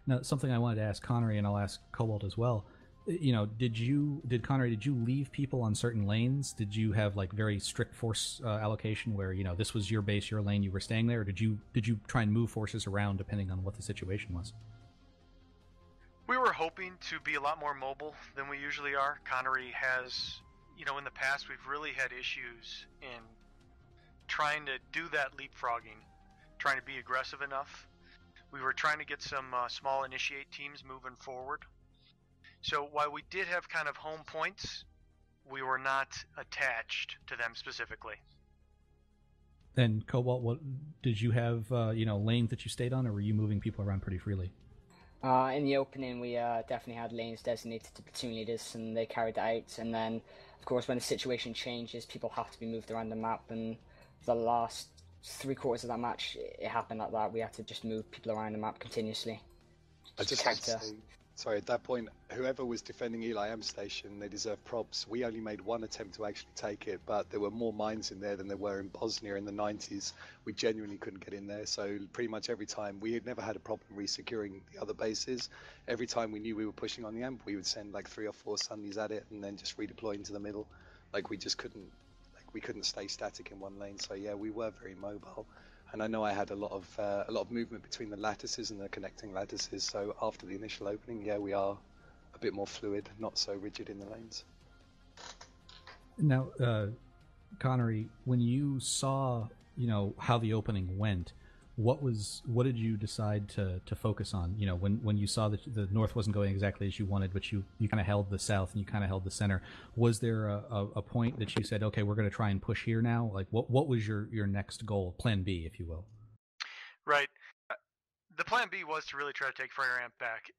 Now, something I wanted to ask Connery, and I'll ask Cobalt as well. Connery, did you leave people on certain lanes? Did you have very strict force allocation where this was your base, your lane, you were staying there, or did you try and move forces around depending on what the situation was? We were hoping to be a lot more mobile than we usually are. Connery has, in the past we've really had issues in trying to do that leapfrogging, trying to be aggressive enough. We were trying to get some small initiate teams moving forward. So while we did have kind of home points, we were not attached to them specifically. And Cobalt, what did you have? Lanes that you stayed on, or were you moving people around pretty freely? In the opening, we definitely had lanes designated to platoon leaders, and they carried that out. And then, of course, when the situation changes, people have to be moved around the map. And the last 3/4 of that match, it happened like that. We had to just move people around the map continuously. I just have to say, sorry, at that point, whoever was defending Eli M Station, they deserve props. We only made one attempt to actually take it, but there were more mines in there than there were in Bosnia in the 90s. We genuinely couldn't get in there, so pretty much every time, we had never had a problem re-securing the other bases. Every time we knew we were pushing on the amp, we would send 3 or 4 Sundays at it and then just redeploy into the middle. We just couldn't, we couldn't stay static in one lane, so yeah, we were very mobile. And I know I had a lot of movement between the lattices and the connecting lattices. So after the initial opening, yeah, we are a bit more fluid, not so rigid in the lanes. Now, Connery, when you saw, how the opening went, what did you decide to focus on? When you saw that the north wasn't going exactly as you wanted, but you kind of held the south and you kind of held the center. Was there a point that you said, okay, we're going to try and push here now? What was your next goal, plan B, if you will? Right. The plan B was to really try to take Freyr Amp back.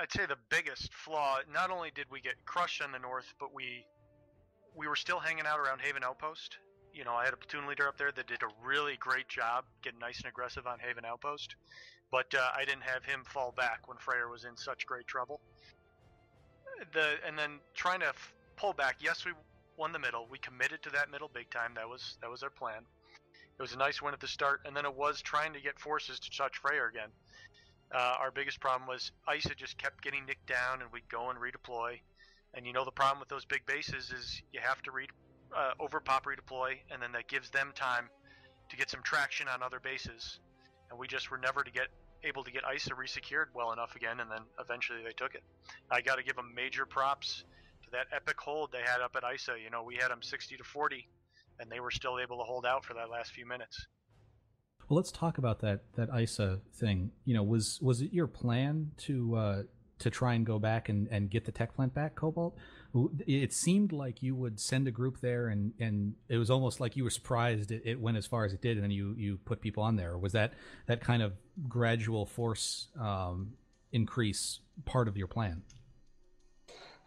I'd say the biggest flaw, not only did we get crushed on the north, but we were still hanging out around Haven Outpost. I had a platoon leader up there that did a really great job getting nice and aggressive on Haven Outpost, but I didn't have him fall back when Freyr was in such great trouble. And then trying to pull back, yes, we won the middle. We committed to that middle big time. That was our plan. It was a nice win at the start, and then it was trying to get forces to touch Freyr again. Our biggest problem was ISA just kept getting nicked down, and we'd go and redeploy. And the problem with those big bases is you have to overpop redeploy, and then that gives them time to get some traction on other bases. And we just were never able to get ISA resecured well enough again, and then eventually they took it. I got to give them major props to that epic hold they had up at ISA. We had them 60-40, and they were still able to hold out for that last few minutes. Well, let's talk about that ISA thing. Was it your plan to try and go back and get the tech plant back, Cobalt? It seemed like you would send a group there, and it was almost like you were surprised it went as far as it did, and then you put people on there. Or was that kind of gradual force increase part of your plan?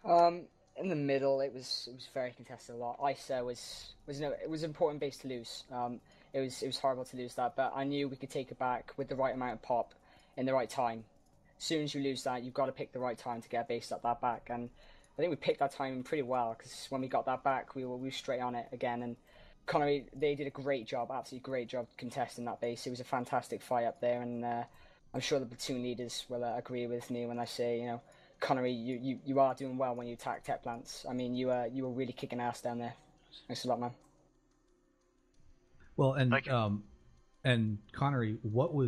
In the middle, it was very contested a lot. ISA was it was an important base to lose. It was horrible to lose that, but I knew we could take it back with the right amount of pop in the right time. As soon as you lose that, you've got to pick the right time to get a base like that back, and I think we picked that time pretty well, because when we got that back, we were straight on it again. And Connery, they did a great job, absolutely great job contesting that base. It was a fantastic fight up there, and I'm sure the platoon leaders will agree with me when I say, Connery, you are doing well when you attack tech plants. I mean, you were really kicking ass down there. Thanks a lot, man. Well, and Connery,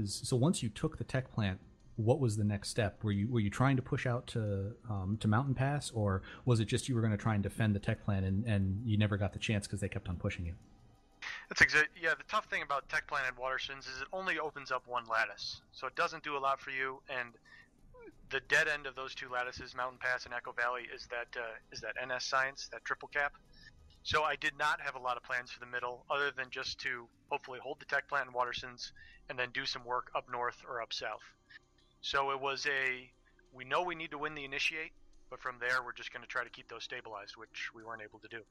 so once you took the tech plant, what was the next step? Were you trying to push out to Mountain Pass, or was it just you were going to try and defend the tech plant and you never got the chance because they kept on pushing you? That's exactly. Yeah, the tough thing about tech plant at Watersons is it only opens up one lattice, so it doesn't do a lot for you. And the dead end of those two lattices, Mountain Pass and Echo Valley, is that NS Science, that triple cap. So I did not have a lot of plans for the middle, other than just to hopefully hold the tech plant in Watersons and then do some work up north or up south. So it was we know we need to win the initiate, but from there we're just going to try to keep those stabilized, which we weren't able to do.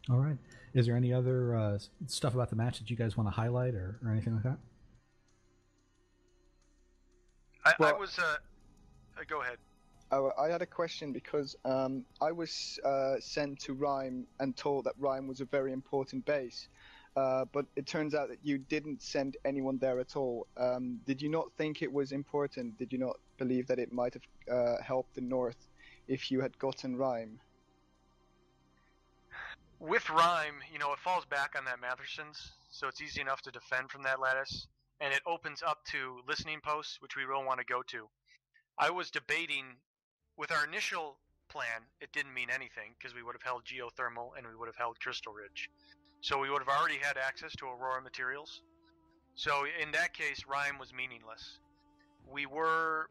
All right. Is there any other stuff about the match that you guys want to highlight or anything like that? I was go ahead. I had a question because I was sent to Rhyme and told that Rhyme was a very important base, but it turns out that you didn't send anyone there at all. Did you not think it was important? Did you not believe that it might have helped the North if you had gotten Rhyme? With Rhyme, it falls back on that Matherson's, so it's easy enough to defend from that lattice, and it opens up to listening posts, which we don't want to go to. I was debating, with our initial plan, it didn't mean anything, because we would have held geothermal and we would have held Crystal Ridge. So we would have already had access to Aurora materials. So in that case, Rhyme was meaningless. We were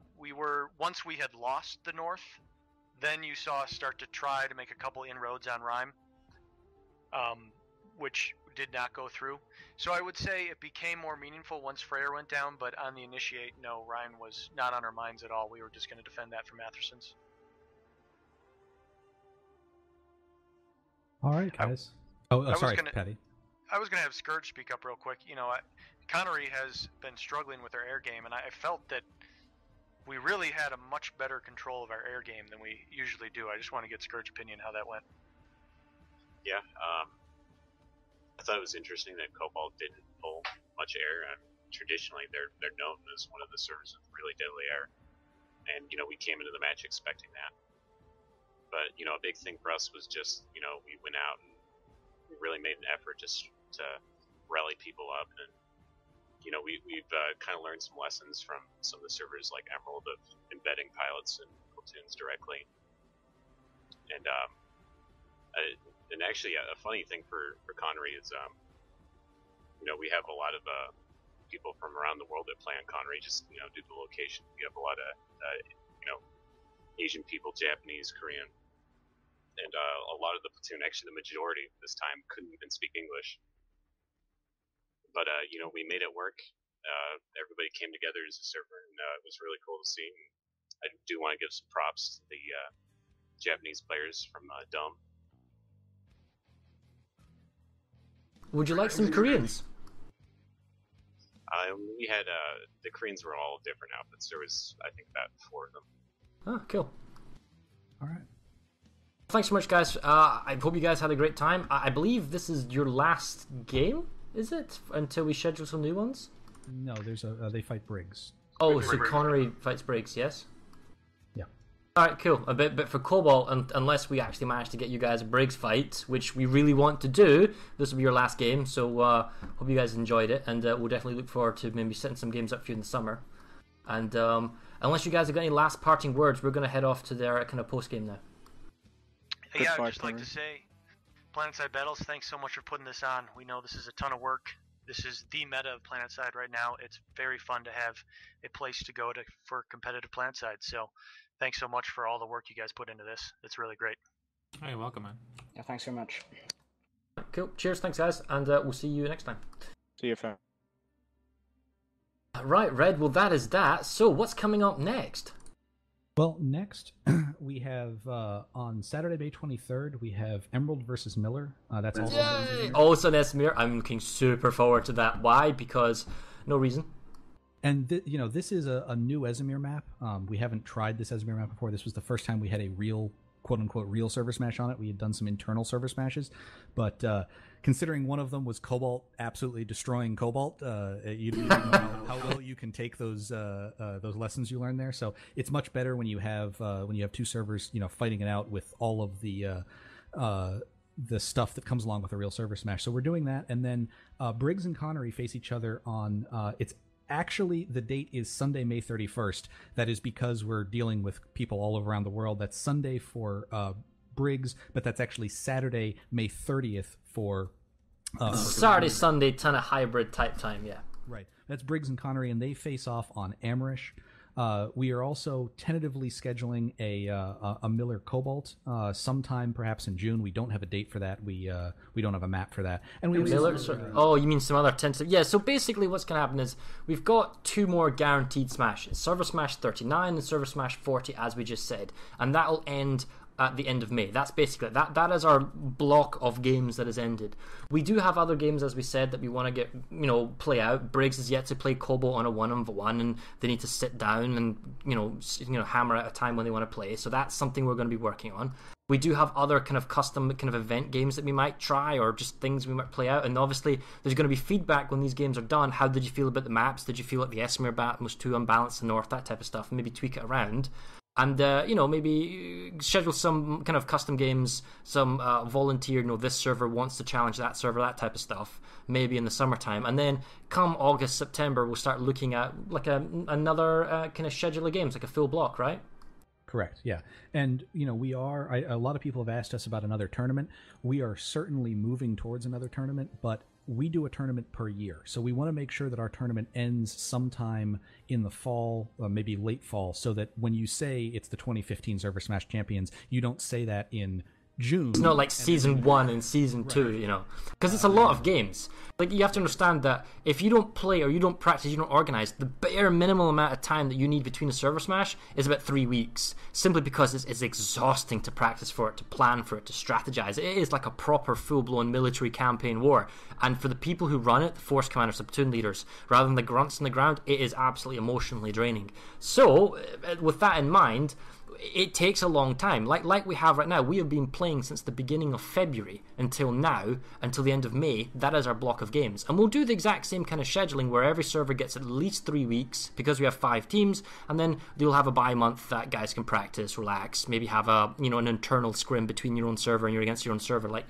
once we had lost the North, then you saw us start to try to make a couple inroads on Rhyme, which did not go through. So I would say it became more meaningful once Freyr went down, but on the initiate, no, Ryan was not on our minds at all. We were just going to defend that from Matherson's. All right, guys. Sorry, Patty. I was going to have Scourge speak up real quick. Connery has been struggling with our air game, and I felt that we really had a much better control of our air game than we usually do. I just want to get Scourge's opinion how that went. Yeah, I thought it was interesting that Cobalt didn't pull much air. Traditionally, they're known as one of the servers with really deadly air, and we came into the match expecting that. But a big thing for us was just we went out and we really made an effort just to rally people up, and we've kind of learned some lessons from some of the servers like Emerald of embedding pilots and platoons directly, and actually, a funny thing for Connery is, we have a lot of people from around the world that play on Connery, just due to the location. We have a lot of Asian people, Japanese, Korean, and a lot of the platoon, actually the majority this time, couldn't even speak English. But we made it work. Everybody came together as a server, and it was really cool to see. I do want to give some props to the Japanese players from Dome. Would you like some Koreans? We had the Koreans were all different outfits. There was, I think, about 4 of them. Oh, cool. All right. Thanks so much, guys. I hope you guys had a great time. I believe this is your last game, is it? Until we schedule some new ones? No, there's they fight Briggs. Oh, so Connery fights Briggs, yes? Yeah. Alright, cool. But for Cobalt, unless we actually manage to get you guys a Briggs fight, which we really want to do, this will be your last game, so hope you guys enjoyed it, and we'll definitely look forward to maybe setting some games up for you in the summer. And unless you guys have got any last parting words, we're going to head off to their kind of post-game now. Yeah, I'd just like to say, PlanetSide Battles, thanks so much for putting this on. We know this is a ton of work. This is the meta of PlanetSide right now. It's very fun to have a place to go for competitive PlanetSide. So thanks so much for all the work you guys put into this. It's really great. Hey, welcome, man. Yeah, thanks very much. Cool. Cheers, thanks, guys, and we'll see you next time. See you, fam. Right, Red, well, that is that. So what's coming up next? Well, next we have on Saturday, May 23rd, we have Emerald versus Miller. That's also also Esmir. I'm looking super forward to that. Why? Because no reason. And this is a new Esamir map. We haven't tried this Esamir map before. This was the first time we had a real, quote unquote, real server smash on it. We had done some internal server smashes, but considering one of them was Cobalt absolutely destroying Cobalt, you don't know how well you can take those lessons you learned there. So it's much better when you have 2 servers, fighting it out with all of the stuff that comes along with a real server smash. So we're doing that, and then Briggs and Connery face each other on it's. Actually, the date is Sunday, May 31st. That is because we're dealing with people all around the world. That's Sunday for Briggs, but that's actually Saturday, May 30th for Saturday, Sunday, kind of hybrid type time, yeah. Right. That's Briggs and Connery, and they face off on Amrish. We are also tentatively scheduling a Miller Cobalt sometime perhaps in June. We don't have a date for that. We don't have a map for that. And we Miller. Oh, you mean some other tentative? Yeah. So basically, what's going to happen is we've got 2 more guaranteed smashes: Server Smash 39 and Server Smash 40, as we just said, and that'll end at the end of May. That's basically that is our block of games that has ended. We do have other games, as we said, that we want to get, play out. Briggs is yet to play Cobalt on a 1-on-1, and they need to sit down and hammer out a time when they want to play. So that's something we're going to be working on. We do have other kind of custom kind of event games that we might try, or just things we might play out. And obviously, there's going to be feedback when these games are done. How did you feel about the maps? Did you feel like the Esmir map was too unbalanced in the north? That type of stuff. Maybe tweak it around. And, maybe schedule some kind of custom games, some volunteer, this server wants to challenge that server, that type of stuff, maybe in the summertime. And then come August, September, we'll start looking at like another kind of schedule of games, like a full block, right? Correct, yeah. And, we are, a lot of people have asked us about another tournament. We are certainly moving towards another tournament, but we do a tournament per year. So we want to make sure that our tournament ends sometime in the fall, maybe late fall, so that when you say it's the 2015 Server Smash Champions, you don't say that in June. It's not like season 1 and season 2, because it's a lot of games. Like, you have to understand that if you don't play or you don't practice, you don't organize, the bare minimal amount of time that you need between a server smash is about 3 weeks, simply because it's exhausting to practice for it, to plan for it, to strategize. It is like a proper full-blown military campaign war, and for the people who run it, the force commanders, the platoon leaders, rather than the grunts on the ground, it is absolutely emotionally draining. So, with that in mind, it takes a long time. Like we have right now, we have been playing since the beginning of February until now, until the end of May. That is our block of games. And we'll do the exact same kind of scheduling where every server gets at least 3 weeks, because we have 5 teams, and then you'll have a bi-month that guys can practice, relax, maybe have an internal scrim between your own server and you're against your own server, like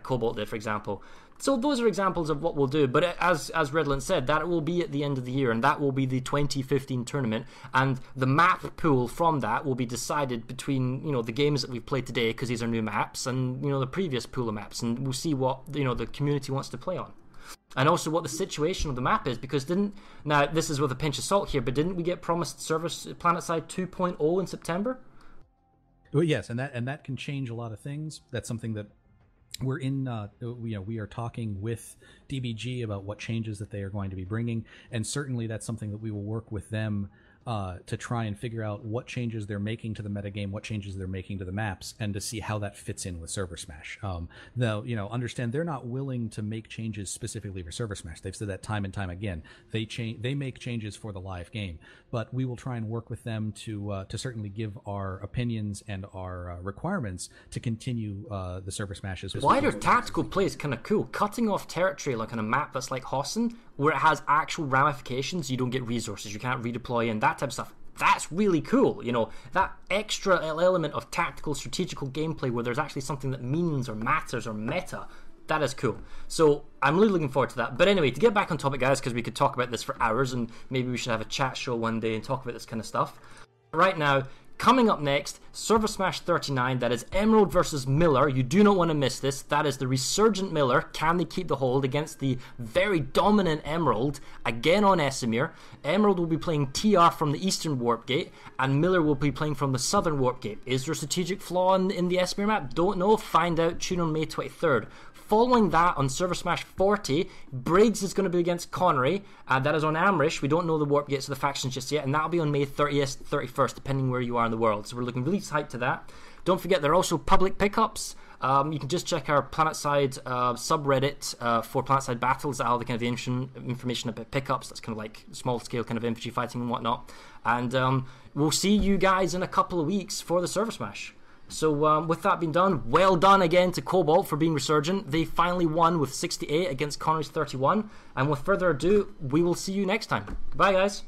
Cobalt did, for example. So those are examples of what we'll do. But as Redland said, that will be at the end of the year, and that will be the 2015 tournament. And the map pool from that will be decided between the games that we've played today, because these are new maps, and the previous pool of maps, and we'll see what the community wants to play on, and also what the situation of the map is. Because now this is with a pinch of salt here, but didn't we get promised Service PlanetSide 2.0 in September? Well, yes, and that can change a lot of things. That's something that we're in, we are talking with DBG about what changes that they are going to be bringing, and certainly that's something that we will work with them to try and figure out what changes they're making to the metagame, what changes they're making to the maps, and to see how that fits in with Server Smash. Though, understand they're not willing to make changes specifically for Server Smash. They've said that time and time again. They make changes for the live game, but we will try and work with them to certainly give our opinions and our requirements to continue the Server Smashes. Wider tactical play is kind of cool. Cutting off territory like on a map that's like Hossen, where it has actual ramifications, you don't get resources, you can't redeploy, and that type of stuff. That's really cool, that extra element of tactical, strategical gameplay where there's actually something that means or matters or meta. That is cool. So I'm really looking forward to that. But anyway, to get back on topic, guys, because we could talk about this for hours, and maybe we should have a chat show one day and talk about this kind of stuff. Right now, coming up next, Server Smash 39, that is Emerald versus Miller. You do not want to miss this. That is the resurgent Miller. Can they keep the hold against the very dominant Emerald, again on Esimir? Emerald will be playing TR from the Eastern Warp Gate, and Miller will be playing from the Southern Warp Gate. Is there a strategic flaw in the Esimir map? Don't know. Find out. Tune on May 23rd. Following that, on Server Smash 40, Briggs is going to be against Connery. That is on Amrish. We don't know the warp gates of the factions just yet, and that'll be on May 30th, 31st, depending where you are in the world. So we're looking really hyped to that. Don't forget, there are also public pickups. You can just check our PlanetSide subreddit for PlanetSide battles, all the kind of information about pickups. That's kind of like small-scale kind of infantry fighting and whatnot. And we'll see you guys in a couple of weeks for the Server Smash. So with that being done, well done again to Cobalt for being resurgent. They finally won with 68 against Connery's 31. And with further ado, we will see you next time. Goodbye, guys.